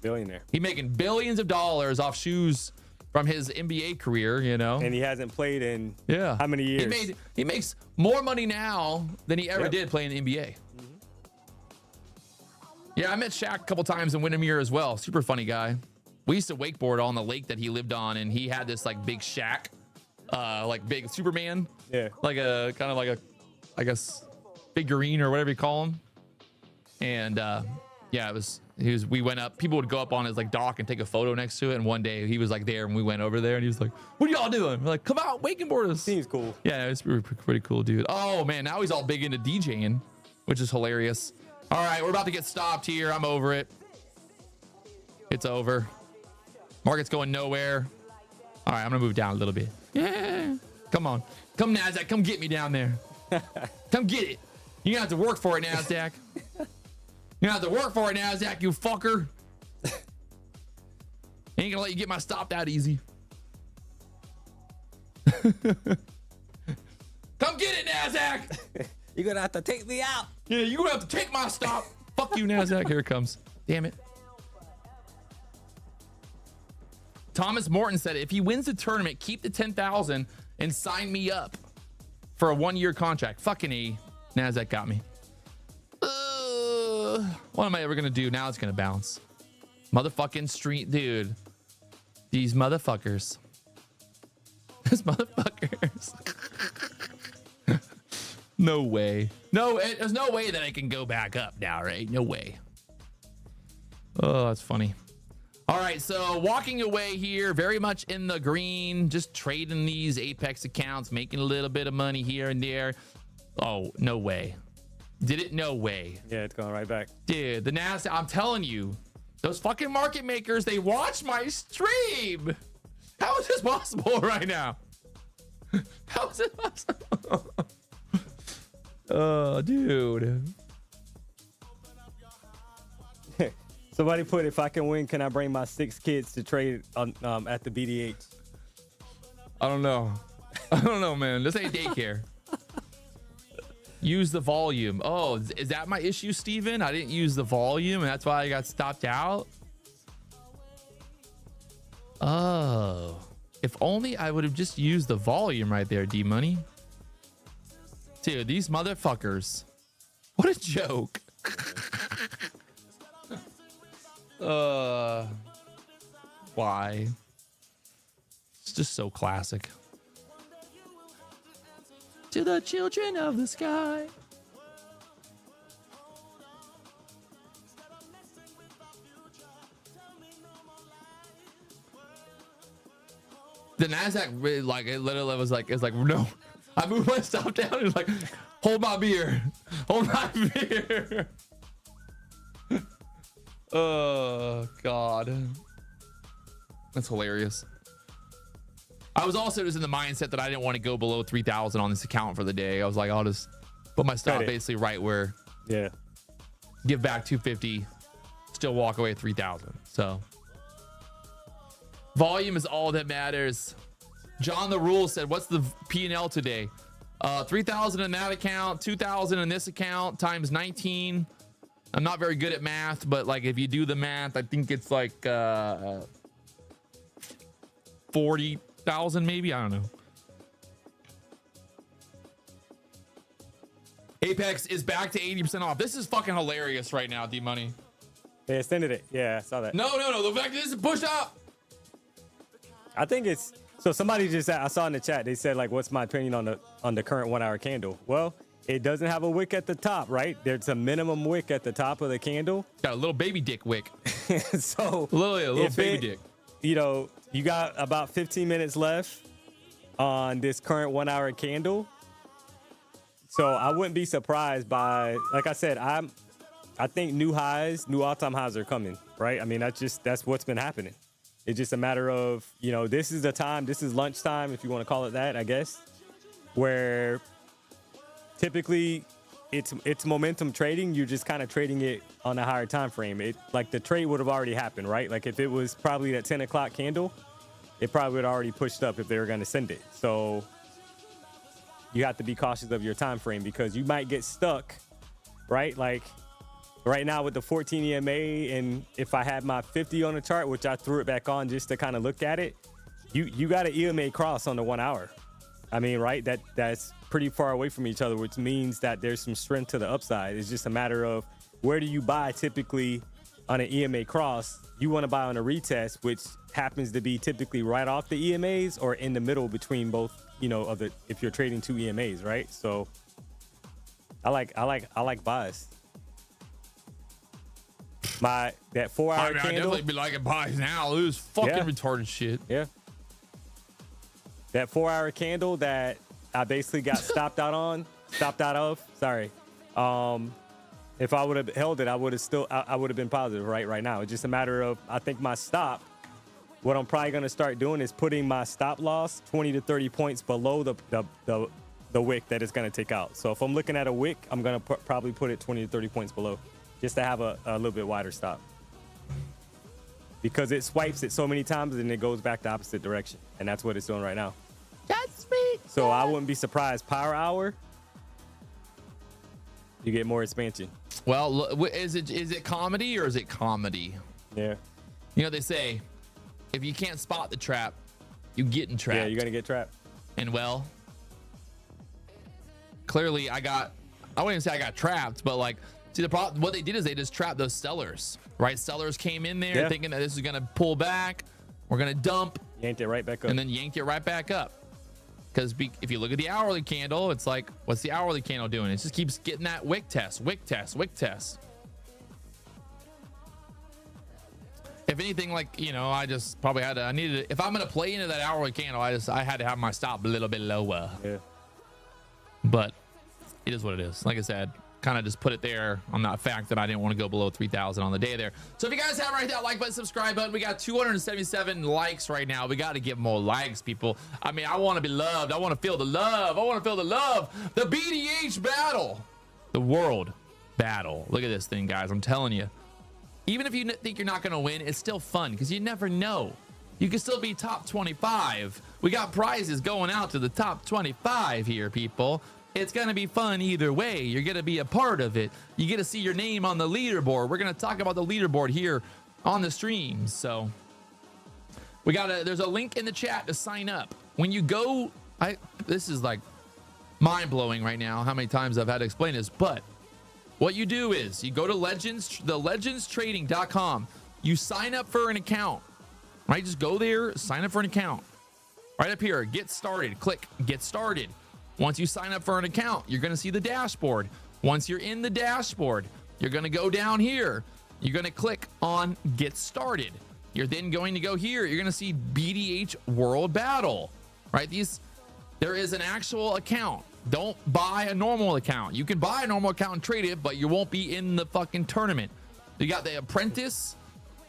He's making billions of dollars off shoes from his NBA career, you know. And he hasn't played in how many years? He makes more money now than he ever did playing the NBA. Yeah, I met Shaq a couple times in Windermere as well. Super funny guy. We used to wakeboard on the lake that he lived on, and he had this like big shack, like big Superman. Like a kind of like a, I guess, figurine or whatever you call him. And yeah, we went up, people would go up on his like dock and take a photo next to it. And one day he was like there and we went over there and he was like, what are y'all doing? We're like, come out, wakeboard us. Seems cool. Yeah, it's pretty cool, dude. Oh man, now he's all big into DJing, which is hilarious. All right, we're about to get stopped here. I'm over it. It's over. Market's going nowhere. All right, I'm gonna move down a little bit. Yeah, come on. Come Nasdaq, come get me down there. Come get it. You're gonna have to work for it, Nasdaq. You're gonna have to work for it, Nasdaq, you fucker. Ain't gonna let you get my stop that easy. Come get it, Nasdaq. You're gonna have to take me out. Yeah, you're gonna have to take my stop. Fuck you, Nasdaq. Here it comes. Damn it. Thomas Morton said, if he wins the tournament, keep the 10,000 and sign me up for a 1-year contract. Fucking A. Nasdaq got me. What am I ever gonna do? Now it's gonna bounce. Motherfucking street, dude. These motherfuckers. These motherfuckers. No way. No, there's no way that I can go back up now, right? No way. Oh, that's funny. All right, so walking away here, very much in the green, just trading these Apex accounts, making a little bit of money here and there. Oh, no way. Did it? No way. Yeah, it's going right back. Dude, the Nasdaq, I'm telling you, those fucking market makers, they watch my stream. How is this possible right now? How is it possible? Oh, dude. Somebody put, if I can win, can I bring my 6 kids to trade on, at the BDH? I don't know. I don't know, man. This ain't daycare. Use the volume. Oh, is that my issue, Steven? I didn't use the volume and that's why I got stopped out. Oh, if only I would have just used the volume right there, D-Money. Dude, these motherfuckers. What a joke. Why? It's just so classic. To the children of the sky. The Nasdaq really, like, it literally was like, it's like, no. I moved my stop down and like, hold my beer. Hold my beer. Oh, God. That's hilarious. I was also just in the mindset that I didn't want to go below 3,000 on this account for the day. I was like, I'll just put my stop basically right where. Yeah. Give back 250, still walk away 3,000. So volume is all that matters. John the Rule said, what's the P&L today? 3,000 in that account, 2,000 in this account times 19. I'm not very good at math, but like if you do the math, I think it's like 40,000 maybe. I don't know. Apex is back to 80% off. This is fucking hilarious right now, D-Money. They extended it. Yeah, I saw that. No. The fact that this is pushed up. I think it's so. Somebody just I saw in the chat. They said like, "What's my opinion on the current 1 hour candle?" Well, it doesn't have a wick at the top, right? There's a minimum wick at the top of the candle. Got a little baby dick wick. So a little baby dick. You know, you got about 15 minutes left on this current 1 hour candle. So I wouldn't be surprised by, like I said, I think new all-time highs are coming, right? I mean, that's what's been happening. It's just a matter of, you know, this is the time, this is lunchtime, if you want to call it that, I guess, where typically it's momentum trading. You're just kind of trading it on a higher time frame. It like the trade would have already happened, right? Like if it was probably that 10 o'clock candle, it probably would have already pushed up if they were going to send it. So you have to be cautious of your time frame because you might get stuck, right? Like right now with the 14 EMA, and if I had my 50 on the chart, which I threw it back on just to kind of look at it, you got an EMA cross on the 1 hour. I mean, right? That's pretty far away from each other, which means that there's some strength to the upside. It's just a matter of where do you buy typically on an EMA cross. You want to buy on a retest, which happens to be typically right off the EMAs or in the middle between both, you know, of the, if you're trading two EMAs, right? So I like buys. That 4 hour candle. I definitely be liking buys now. It was fucking retarded shit. Yeah. That 4 hour candle that I basically got stopped out of. Sorry. If I would have held it, I would have been positive right now. It's just a matter of, I think my stop, what I'm probably going to start doing is putting my stop loss 20 to 30 points below the wick that it's going to take out. So if I'm looking at a wick, I'm going to probably put it 20 to 30 points below just to have a little bit wider stop. Because it swipes it so many times and it goes back the opposite direction. And that's what it's doing right now. That's me. So I wouldn't be surprised. Power hour, you get more expansion. Well, is it comedy or is it comedy? Yeah. You know, they say, if you can't spot the trap, you get in trapped. Yeah, you're going to get trapped. And well, clearly I wouldn't even say I got trapped, but like, see, the problem, what they did is they just trapped those sellers, right? Sellers came in there thinking that this is going to pull back. We're going to dump. Yanked it right back up. And then yanked it right back up. Because if you look at the hourly candle, it's like, what's the hourly candle doing? It just keeps getting that wick test. If anything, like, you know, I just probably if I'm going to play into that hourly candle, I had to have my stop a little bit lower. Yeah. But it is what it is. Like I said, kind of just put it there on that fact that I didn't want to go below 3,000 on the day there. So if you guys haven't hit that like button, subscribe button, we got 277 likes right now. We got to get more likes, people. I mean, I want to be loved. I want to feel the love. The BDH battle, the world battle. Look at this thing, guys. I'm telling you, even if you think you're not going to win, it's still fun because you never know. You can still be top 25. We got prizes going out to the top 25 here, people. It's going to be fun either way. You're going to be a part of it. You get to see your name on the leaderboard. We're going to talk about the leaderboard here on the stream. So there's a link in the chat to sign up. When you go, this is like mind blowing right now, how many times I've had to explain this, but what you do is you go to legendstrading.com. You sign up for an account, right? Just go there, sign up for an account. Right up here, get started, click get started. Once you sign up for an account, you're going to see the dashboard. Once you're in the dashboard, you're going to go down here. You're going to click on Get Started. You're then going to go here. You're going to see BDH World Battle, right? There is an actual account. Don't buy a normal account. You can buy a normal account and trade it, but you won't be in the fucking tournament. You got the Apprentice.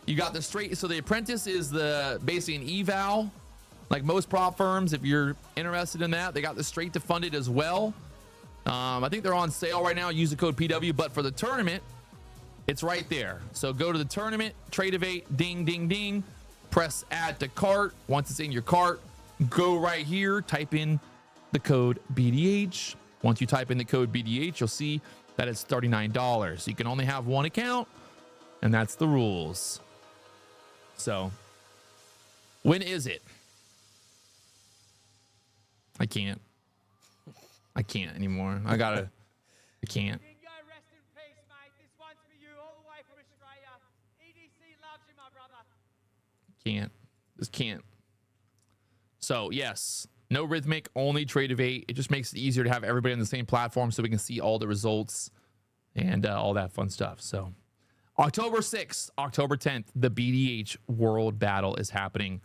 You got the straight. So the Apprentice is basically an eval. Like most prop firms, if you're interested in that, they got the straight to fund it as well. I think they're on sale right now. Use the code PW, but for the tournament, it's right there. So go to the tournament, Tradeovate, ding, ding, ding, press add to cart. Once it's in your cart, go right here, type in the code BDH. Once you type in the code BDH, you'll see that it's $39. You can only have one account, and that's the rules. So, when is it? I can't anymore. I can't. Rest in peace, mate. This one's for you all the way from Australia. EDC loves you, my brother. Just can't. So, yes, no Rhythmic, only Trade of 8. It just makes it easier to have everybody on the same platform so we can see all the results and all that fun stuff. So, October 6th, October 10th, the BDH World Battle is happening.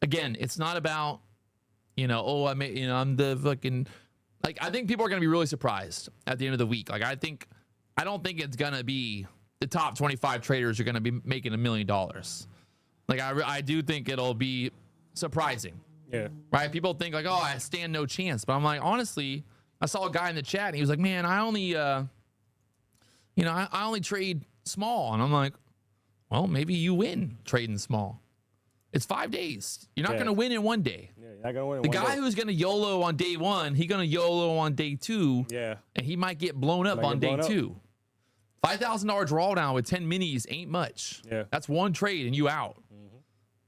Again, it's not about, I'm the fucking... Like, I think people are going to be really surprised at the end of the week. Like, I don't think it's going to be the top 25 traders are going to be making $1 million. Like, I do think it'll be surprising. Yeah. Right? People think like, oh, I stand no chance. But I'm like, honestly, I saw a guy in the chat and he was like, man, I only, I only trade small. And I'm like, well, maybe you win trading small. It's 5 days. You're not going to win in one day. Yeah, you're not going to win in the one guy day. who's going to YOLO on day one, he's going to YOLO on day two. Yeah. And he might get blown up on day two. $5,000 drawdown with 10 minis ain't much. Yeah. That's one trade and you out.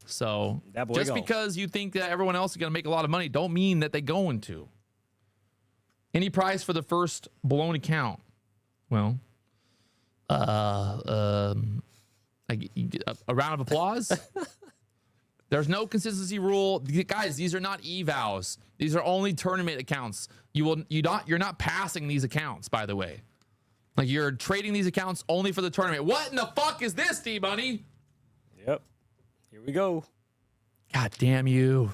So just because you think that everyone else is going to make a lot of money, don't mean that they're going to. Any price for the first blown account? Well, a round of applause. There's no consistency rule, guys. These are not evals. These are only tournament accounts. You're not passing these accounts, by the way. Like, you're trading these accounts only for the tournament. What in the fuck is this, D-Money? Yep. Here we go. God damn you.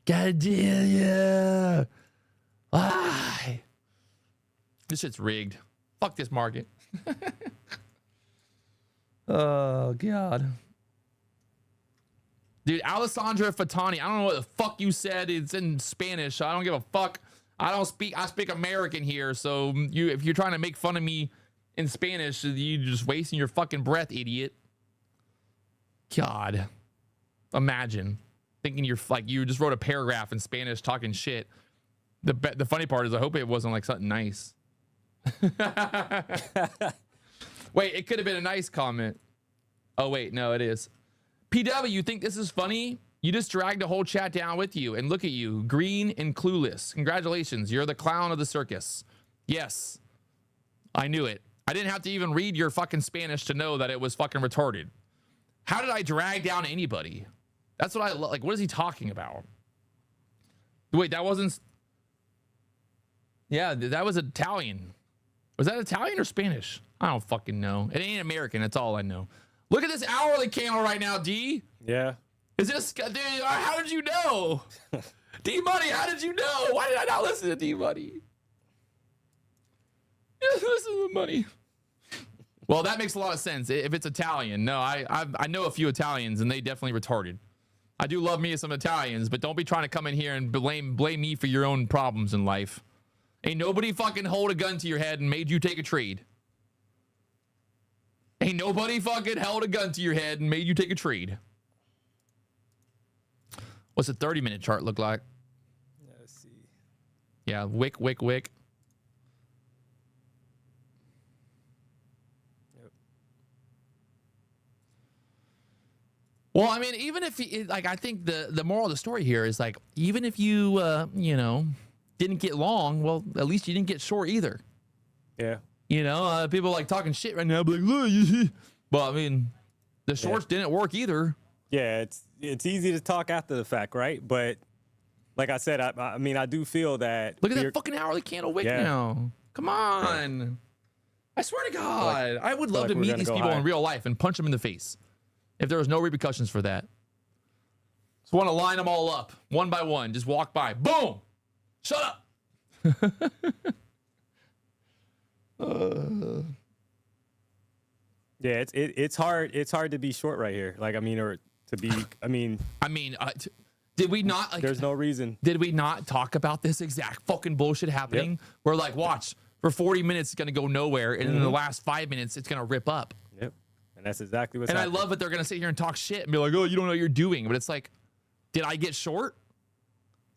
God damn you. Why? This shit's rigged. Fuck this market. Oh, God. Dude, Alessandra Fatani, I don't know what the fuck you said. It's in Spanish. I don't give a fuck. I speak American here. So if you're trying to make fun of me in Spanish, you're just wasting your fucking breath, idiot. God. Imagine thinking you just wrote a paragraph in Spanish talking shit. The funny part is I hope it wasn't like something nice. Wait, it could have been a nice comment. Oh, wait, no, it is. PW, you think this is funny? You just dragged the whole chat down with you, and look at you, green and clueless. Congratulations, you're the clown of the circus. Yes, I knew it. I didn't have to even read your fucking Spanish to know that it was fucking retarded. How did I drag down anybody? That's what I like. What is he talking about? Wait, that wasn't... Yeah, that was Italian. Was that Italian or Spanish? I don't fucking know. It ain't American. That's all I know. Look at this hourly candle right now, D. Yeah. Is this... Dude, how did you know? D-Money, how did you know? Why did I not listen to D-Money? Listen to the money. Well, that makes a lot of sense. If it's Italian. No, I know a few Italians, and they definitely retarded. I do love me some Italians, but don't be trying to come in here and blame me for your own problems in life. Ain't nobody fucking hold a gun to your head and made you take a trade. Ain't nobody fucking held a gun to your head and made you take a trade. What's a 30-minute chart look like? Let's see. Yeah, wick. Yep. Well, I mean, even if I think the moral of the story here is like, even if you didn't get long, well, at least you didn't get short either. Yeah. People like talking shit right now, but like, well, I mean, the shorts didn't work either. Yeah, it's easy to talk after the fact, right? But like I said, I mean, I do feel that. Look at that fucking hourly candle wick now. Come on. Yeah. I swear to God, I would love to meet these people in real life and punch them in the face if there was no repercussions for that. Just want to line them all up one by one. Just walk by. Boom. Shut up. Yeah, it's hard. It's hard to be short right here. Like, I mean, or to be. I mean, did we not? Like, there's no reason. Did we not talk about this exact fucking bullshit happening? Yep. We're like, watch, for 40 minutes it's gonna go nowhere, and in the last 5 minutes it's gonna rip up. Yep. And that's exactly what's. And happening. I love that they're gonna sit here and talk shit and be like, oh, you don't know what you're doing, but it's like, did I get short?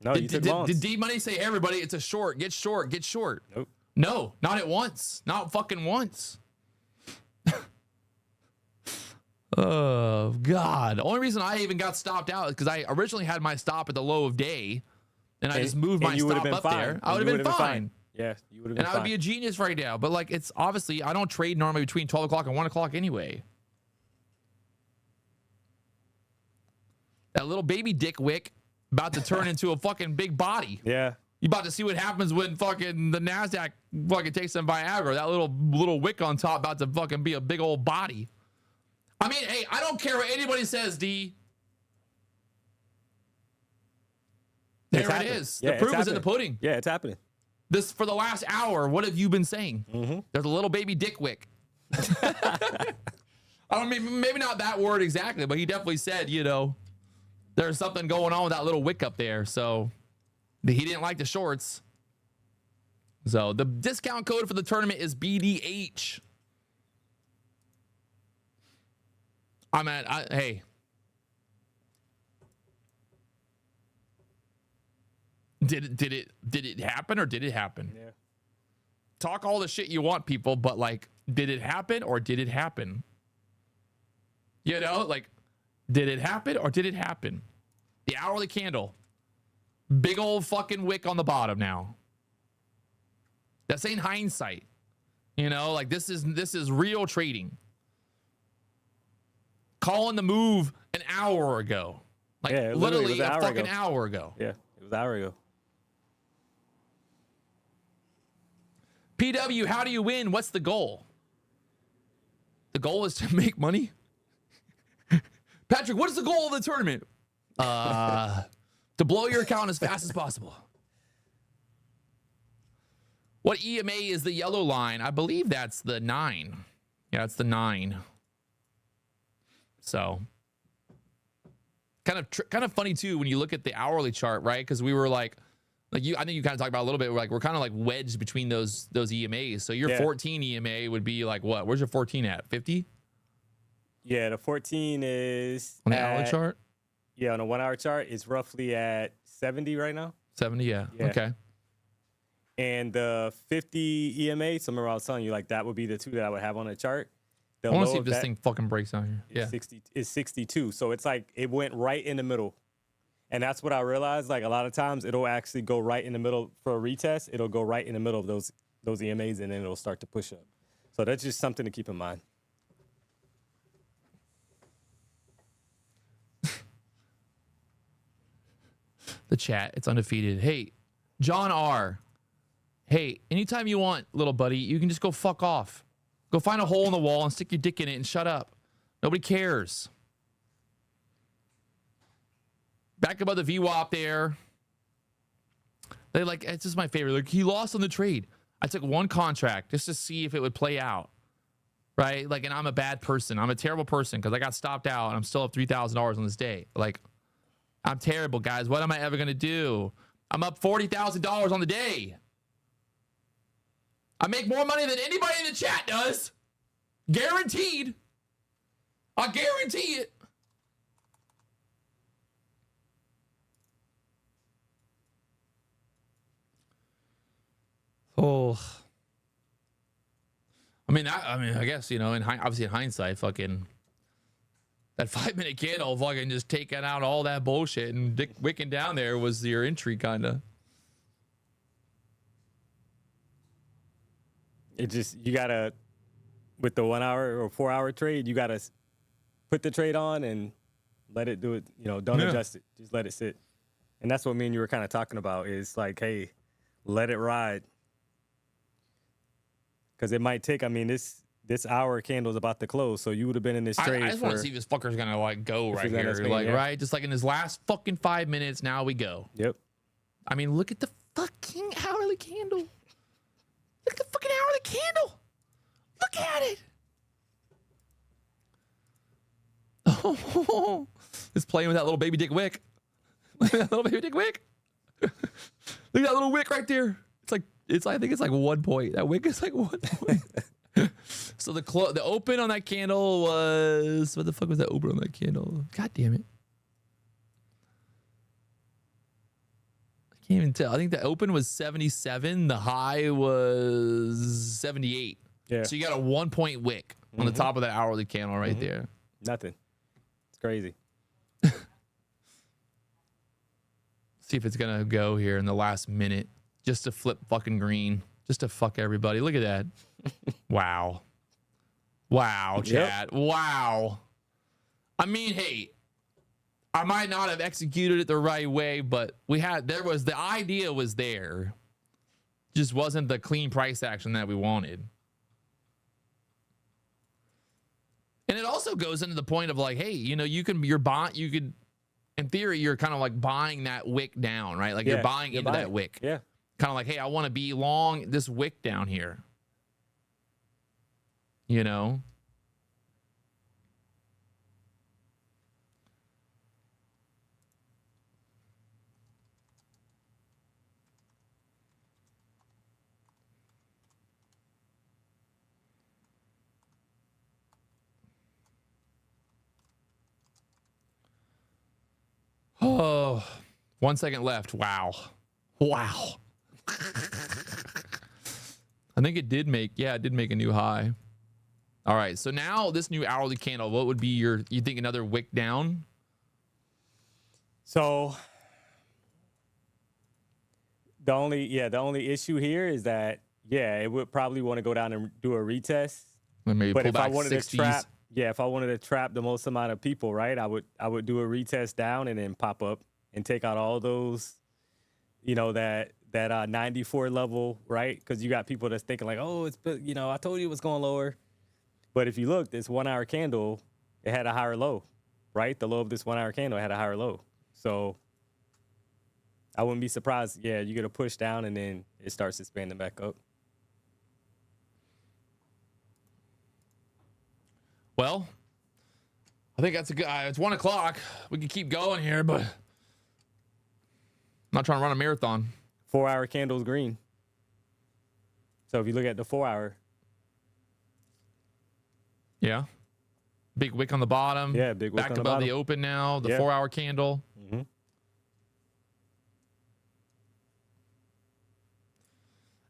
No, you took longs. Did D Money say, hey, everybody, it's a short, get short, get short? Nope. No, not at once. Not fucking once. Oh, God. The only reason I even got stopped out is because I originally had my stop at the low of day, and I just moved my stop up there. I would have been fine. Yeah, you would have been fine. And I would be a genius right now. But, like, it's obviously, I don't trade normally between 12 o'clock and 1 o'clock anyway. That little baby dick wick about to turn into a fucking big body. Yeah. You about to see what happens when fucking the Nasdaq fucking takes some Viagra. That little wick on top about to fucking be a big old body. I mean, hey, I don't care what anybody says, D. There it is. Yeah, the proof is in the pudding. Yeah, it's happening. This for the last hour. What have you been saying? Mm-hmm. There's a little baby dick wick. I don't mean maybe not that word exactly, but he definitely said, you know, there's something going on with that little wick up there. So he didn't like the shorts. So the discount code for the tournament is BDH. Hey. Did it happen or did it happen? Yeah. Talk all the shit you want, people, but like, did it happen or did it happen? You know, like, did it happen or did it happen? The hourly candle. Big old fucking wick on the bottom now. That's ain't hindsight. You know, like this is real trading. Calling the move an hour ago. Like literally a fucking hour ago. Yeah, it was an hour ago. PW, how do you win? What's the goal? The goal is to make money. Patrick, what is the goal of the tournament? To blow your account as fast as possible. What EMA is the yellow line? I believe that's the 9. Yeah, it's the 9. So kind of funny too when you look at the hourly chart, right? Because we were like you, I think you kind of talked about a little bit. We're kind of like wedged between those EMAs. So your 14 EMA would be like what? Where's your 14 at? 50? Yeah, the 14 is on the hourly chart. Yeah, on a 1 hour chart, it's roughly at 70 right now. 70, yeah. Okay. And the 50 EMA, so remember I was telling you, like that would be the two that I would have on the chart. I want to see if this thing fucking breaks down here. Yeah. 60 is 62. So it's like it went right in the middle. And that's what I realized. Like a lot of times it'll actually go right in the middle for a retest. It'll go right in the middle of those EMAs and then it'll start to push up. So that's just something to keep in mind. The chat, it's undefeated. Hey, John R. Hey, anytime you want, little buddy, you can just go fuck off. Go find a hole in the wall and stick your dick in it and shut up. Nobody cares. Back above the VWAP there. They like, it's just my favorite. Like, he lost on the trade. I took one contract just to see if it would play out. Right? Like, and I'm a bad person. I'm a terrible person because I got stopped out and I'm still up $3,000 on this day. Like, I'm terrible, guys. What am I ever going to do? I'm up $40,000 on the day. I make more money than anybody in the chat does. Guaranteed. I guarantee it. Oh. I mean, I guess, you know, obviously in hindsight, fucking that 5-minute candle fucking just taking out all that bullshit and dick wicking down there was your entry, kind of. It just, you gotta, with the 1 hour or 4 hour trade, you gotta put the trade on and let it do it. You know, don't adjust it. Just let it sit. And that's what me and you were kind of talking about is like, hey, let it ride. Because it might take, I mean, this hour candle is about to close, so you would have been in this trade. I just want to see if this fucker's gonna like go right here, like right, just like in his last fucking 5 minutes. Now we go. Yep. I mean, look at the fucking hourly candle. Look at the fucking hourly candle. Look at it. Oh, it's playing with that little baby dick wick. That little baby dick wick. Look at that little wick right there. I think it's like 1 point. That wick is like 1 point. So the open on that candle was, what the fuck was that open on that candle? God damn it. Can't even tell. I think the open was 77. The high was 78. Yeah. So you got a 1 point wick on the top of that hourly candle right there. Nothing. It's crazy. See if it's gonna go here in the last minute just to flip fucking green, just to fuck everybody. Look at that. Wow. Wow, chat. Wow. I mean, hey, I might not have executed it the right way, but the idea was there. Just wasn't the clean price action that we wanted. And it also goes into the point of like, hey, you could, in theory, you're kind of like buying that wick down, right? Like you're buying into that wick. Yeah. Kind of like, hey, I want to be long this wick down here. You know? Oh, 1 second left. Wow. Wow. I think it did make a new high. All right. So now this new hourly candle, what would be you think another wick down? So the only issue here is that, it would probably want to go down and do a retest. And maybe But pull if back I wanted 60s. to trap, if I wanted to trap the most amount of people, right, I would do a retest down and then pop up and take out all those, that 94 level, right? Because you got people that's thinking like, oh, I told you it was going lower. But if you look, this 1 hour candle, it had a higher low, right? The low of this 1 hour candle had a higher low. So I wouldn't be surprised. Yeah, you get a push down and then it starts expanding back up. Well, I think that's it's 1 o'clock. We can keep going here, but I'm not trying to run a marathon. 4 hour candle's green. So if you look at the 4 hour. Yeah. Big wick on the bottom. Yeah, big wick back on the above bottom. the open now. The 4 hour candle. Mm-hmm.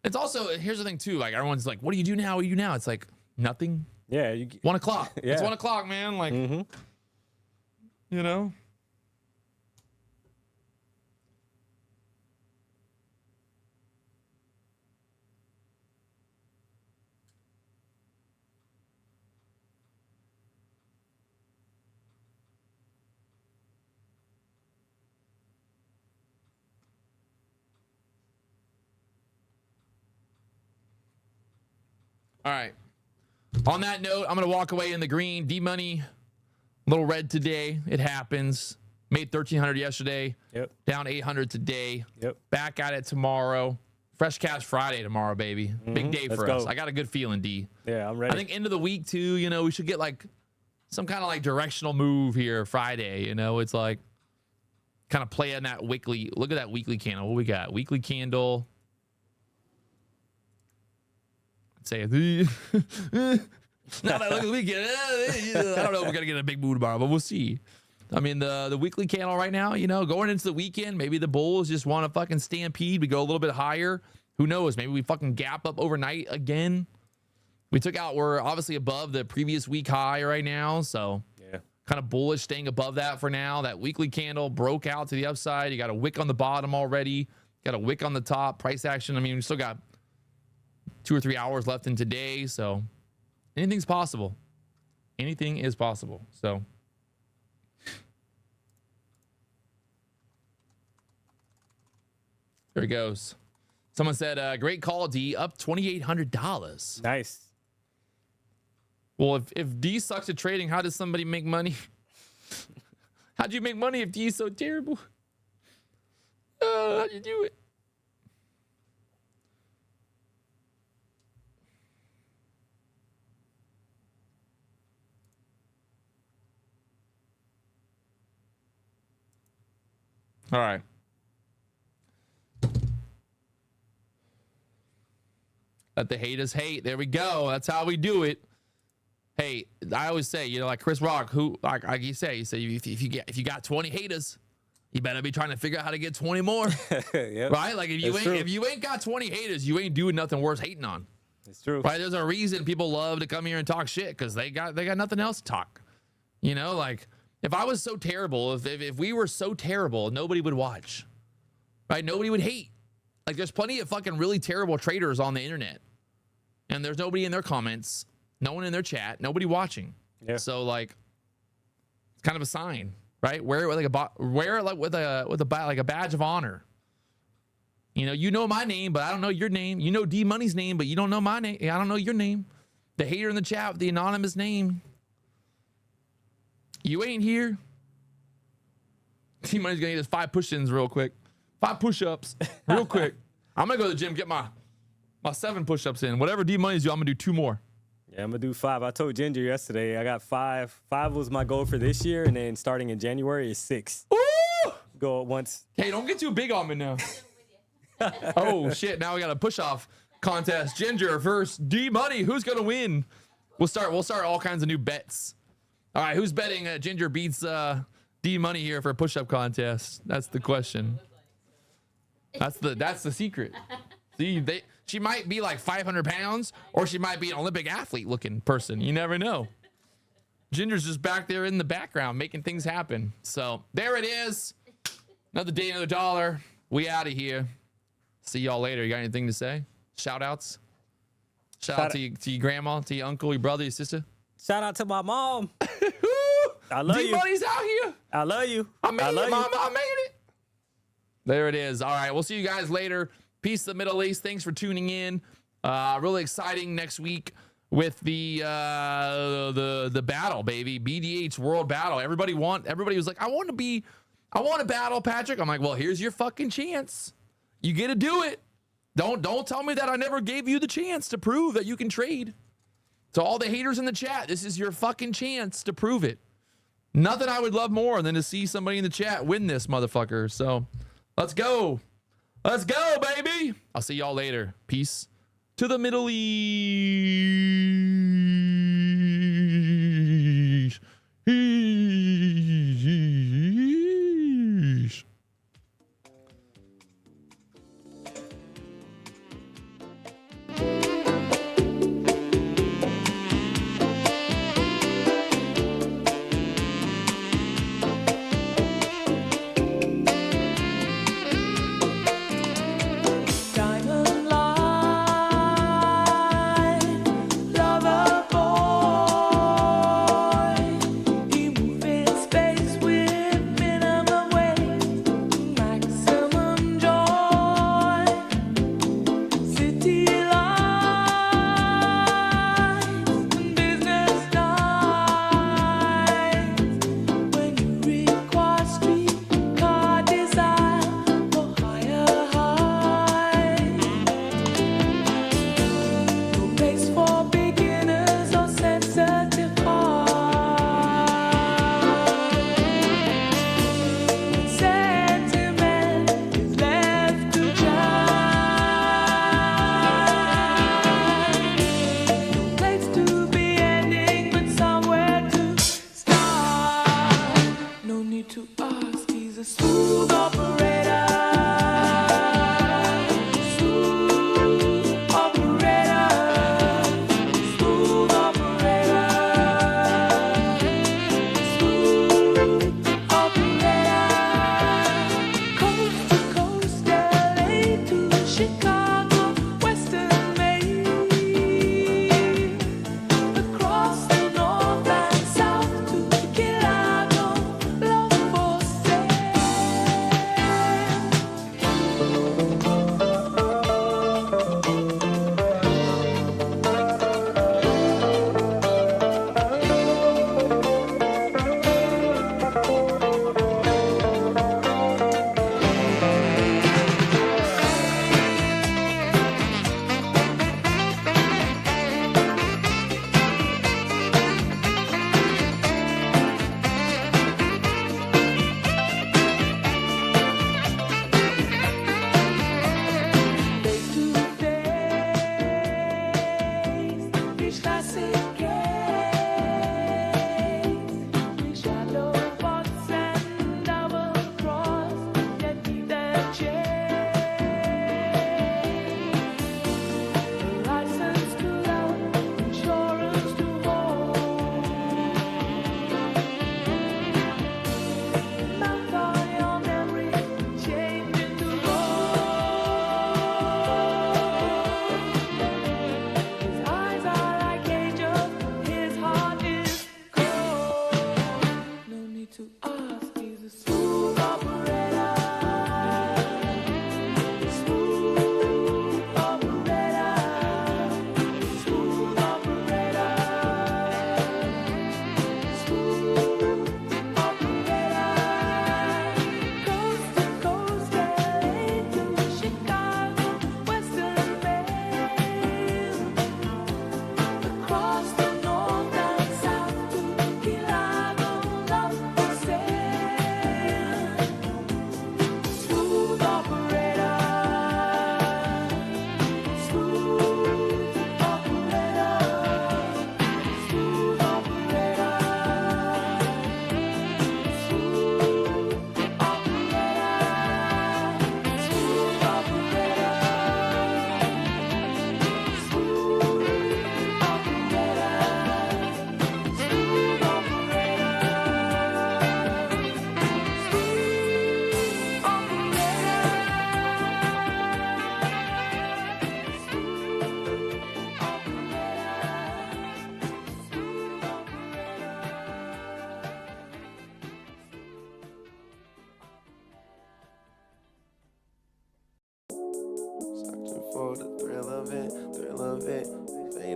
It's also, here's the thing too. Like everyone's like, what do you do now? What do you do now? It's like nothing. Yeah. 1 o'clock. Yeah. It's 1 o'clock, man. Like, you know. All right. On that note, I'm going to walk away in the green. D-Money, a little red today. It happens. Made 1,300 yesterday. Yep. Down 800 today. Yep. Back at it tomorrow. Fresh Cash Friday tomorrow, baby. Big day Let's for go. us. I got a good feeling, D. Yeah, I'm ready. I think end of the week, too, we should get like some kind of like directional move here Friday. It's like kind of play on that weekly. Look at that weekly candle. What we got? Weekly candle. Say now that I look at the weekend, I don't know if we're gonna get a big mood tomorrow, but we'll see. I mean, the weekly candle right now, going into the weekend, maybe the bulls just want to fucking stampede. We go a little bit higher. Who knows? Maybe we fucking gap up overnight again. We're obviously above the previous week high right now, so kind of bullish, staying above that for now. That weekly candle broke out to the upside. You got a wick on the bottom already. Got a wick on the top. Price action. I mean, we still got 2 or 3 hours left in today, so anything's possible. Anything is possible. So there he goes. Someone said, great call, D, up $2,800. Nice. Well, if D sucks at trading, how does somebody make money? How'd you make money if D is so terrible? How'd you do it? All right. Let the haters hate. There we go. That's how we do it. Hey, I always say, like Chris Rock, who like you say, if you got 20 haters, you better be trying to figure out how to get 20 more. Yep. Right? Like That's true. if you ain't got 20 haters, you ain't doing nothing worth hating on. It's true. Right? There's a reason people love to come here and talk shit because they got nothing else to talk. You know, like if I was so terrible, if we were so terrible, nobody would watch. Right? Nobody would hate. Like there's plenty of fucking really terrible traders on the internet. And there's nobody in their comments, no one in their chat, nobody watching. Yeah. So like it's kind of a sign, right? Wear it with like a badge of honor. You know my name, but I don't know your name. You know D Money's name, but you don't know my name. I don't know your name. The hater in the chat with the anonymous name. You ain't here. D Money's gonna get his 5 push-ins real quick. 5 push-ups real quick. I'm gonna go to the gym, get my 7 push-ups in. Whatever D Money's do, I'm gonna do 2 more. Yeah, I'm gonna do 5. I told Ginger yesterday I got 5. 5 was my goal for this year, and then starting in January is 6. Ooh! Go at once. Hey, don't get too big on me now. Oh shit! Now we got a push-off contest. Ginger versus D Money. Who's gonna win? We'll start all kinds of new bets. All right, who's betting Ginger beats D Money here for a push-up contest? That's the question. That's the secret. See, she might be like 500 pounds, or she might be an Olympic athlete-looking person. You never know. Ginger's just back there in the background making things happen. So there it is. Another day, another dollar. We out of here. See y'all later. You got anything to say? Shout outs? Shout out to your grandma, to your uncle, your brother, your sister. Shout out to my mom. I love you. D-Money's out here. I love you. I made love it, Mama. I made it. There it is. All right. We'll see you guys later. Peace to the Middle East. Thanks for tuning in. Really exciting next week with the battle, baby. BDH World Battle. Everybody was like, I want to battle, Patrick. I'm like, well, here's your fucking chance. You get to do it. Don't tell me that I never gave you the chance to prove that you can trade. To all the haters in the chat, this is your fucking chance to prove it. Nothing I would love more than to see somebody in the chat win this motherfucker. So let's go. Let's go, baby. I'll see y'all later. Peace to the Middle East. Diamond line, lover boy.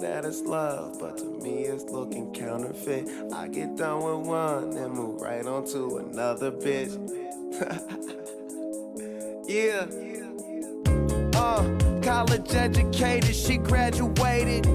that it's love, but to me it's looking counterfeit. I get done with one, then move right on to another bitch. Yeah. College educated, she graduated.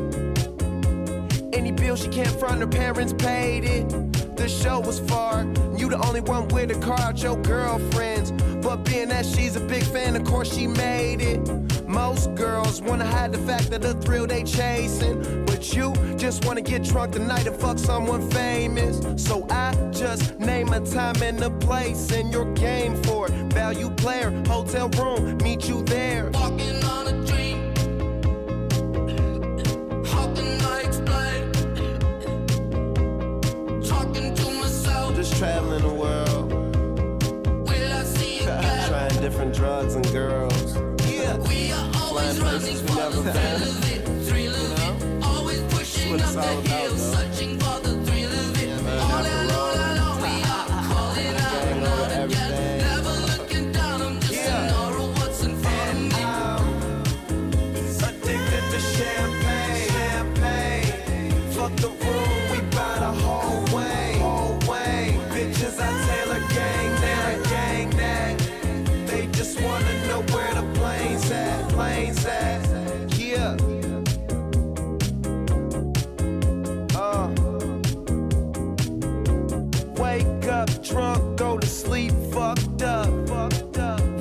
Any bill she can't front, her parents paid it. The show was far, you the only one with a car out your girlfriends. But being that she's a big fan, of course she made it. Most girls wanna hide the fact that the thrill they chasing, but you just wanna get drunk tonight and fuck someone famous. So I just name a time and a place, and you're game for it. Value player, hotel room, meet you there. Walking on a dream. How can I explain? Talking to myself. Just traveling the world, Will I see again? trying different drugs and girls. Yeah, We are always flying running places for we the never thrill been. of it, thrill of it. Always pushing what up it's the all about, hill, though. searching for the thrill of it. man, All that's the alone, we are calling out Gang and out over again. everything. Never looking down, I'm just Yeah. an aura of what's in front of me. Addicted to champagne, champagne. Fuck the room, we buy the whole way, whole way. Bitches, I Taylor gang that. They just wanna know where the planes at, planes at. Yeah. Wake up drunk, go to sleep fucked up.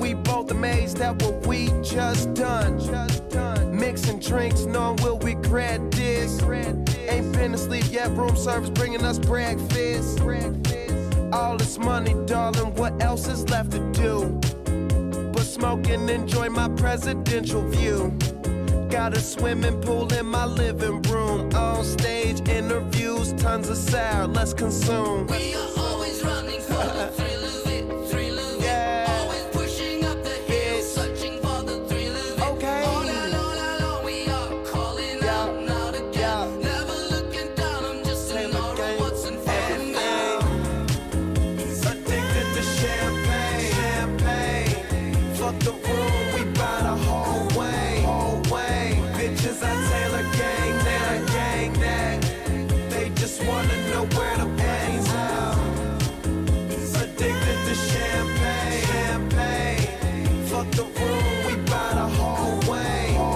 We both amazed at what we just done. Mixing drinks, knowing we'll regret this. Ain't been asleep yet, room service bringing us breakfast. All this money, darling, what else is left to do? But smoke and enjoy my presidential view. Got a swimming pool in my living room. On stage interviews, tons of sour, let's consume. We are always running for the thrill of it, thrill of Yeah. it. Always pushing up the hill, Bitch. searching for the thrill of it. Okay. All alone, we are calling out and out again. Yeah. Never looking down, I'm just an Taylor aura gang, of what's in front of me. Addicted to champagne, champagne. Fuck the room, we buy the whole way, whole way. Bitches, I Taylor gang that. They just wanna know where the planes out. Addicted to champagne, champagne. Fuck the room.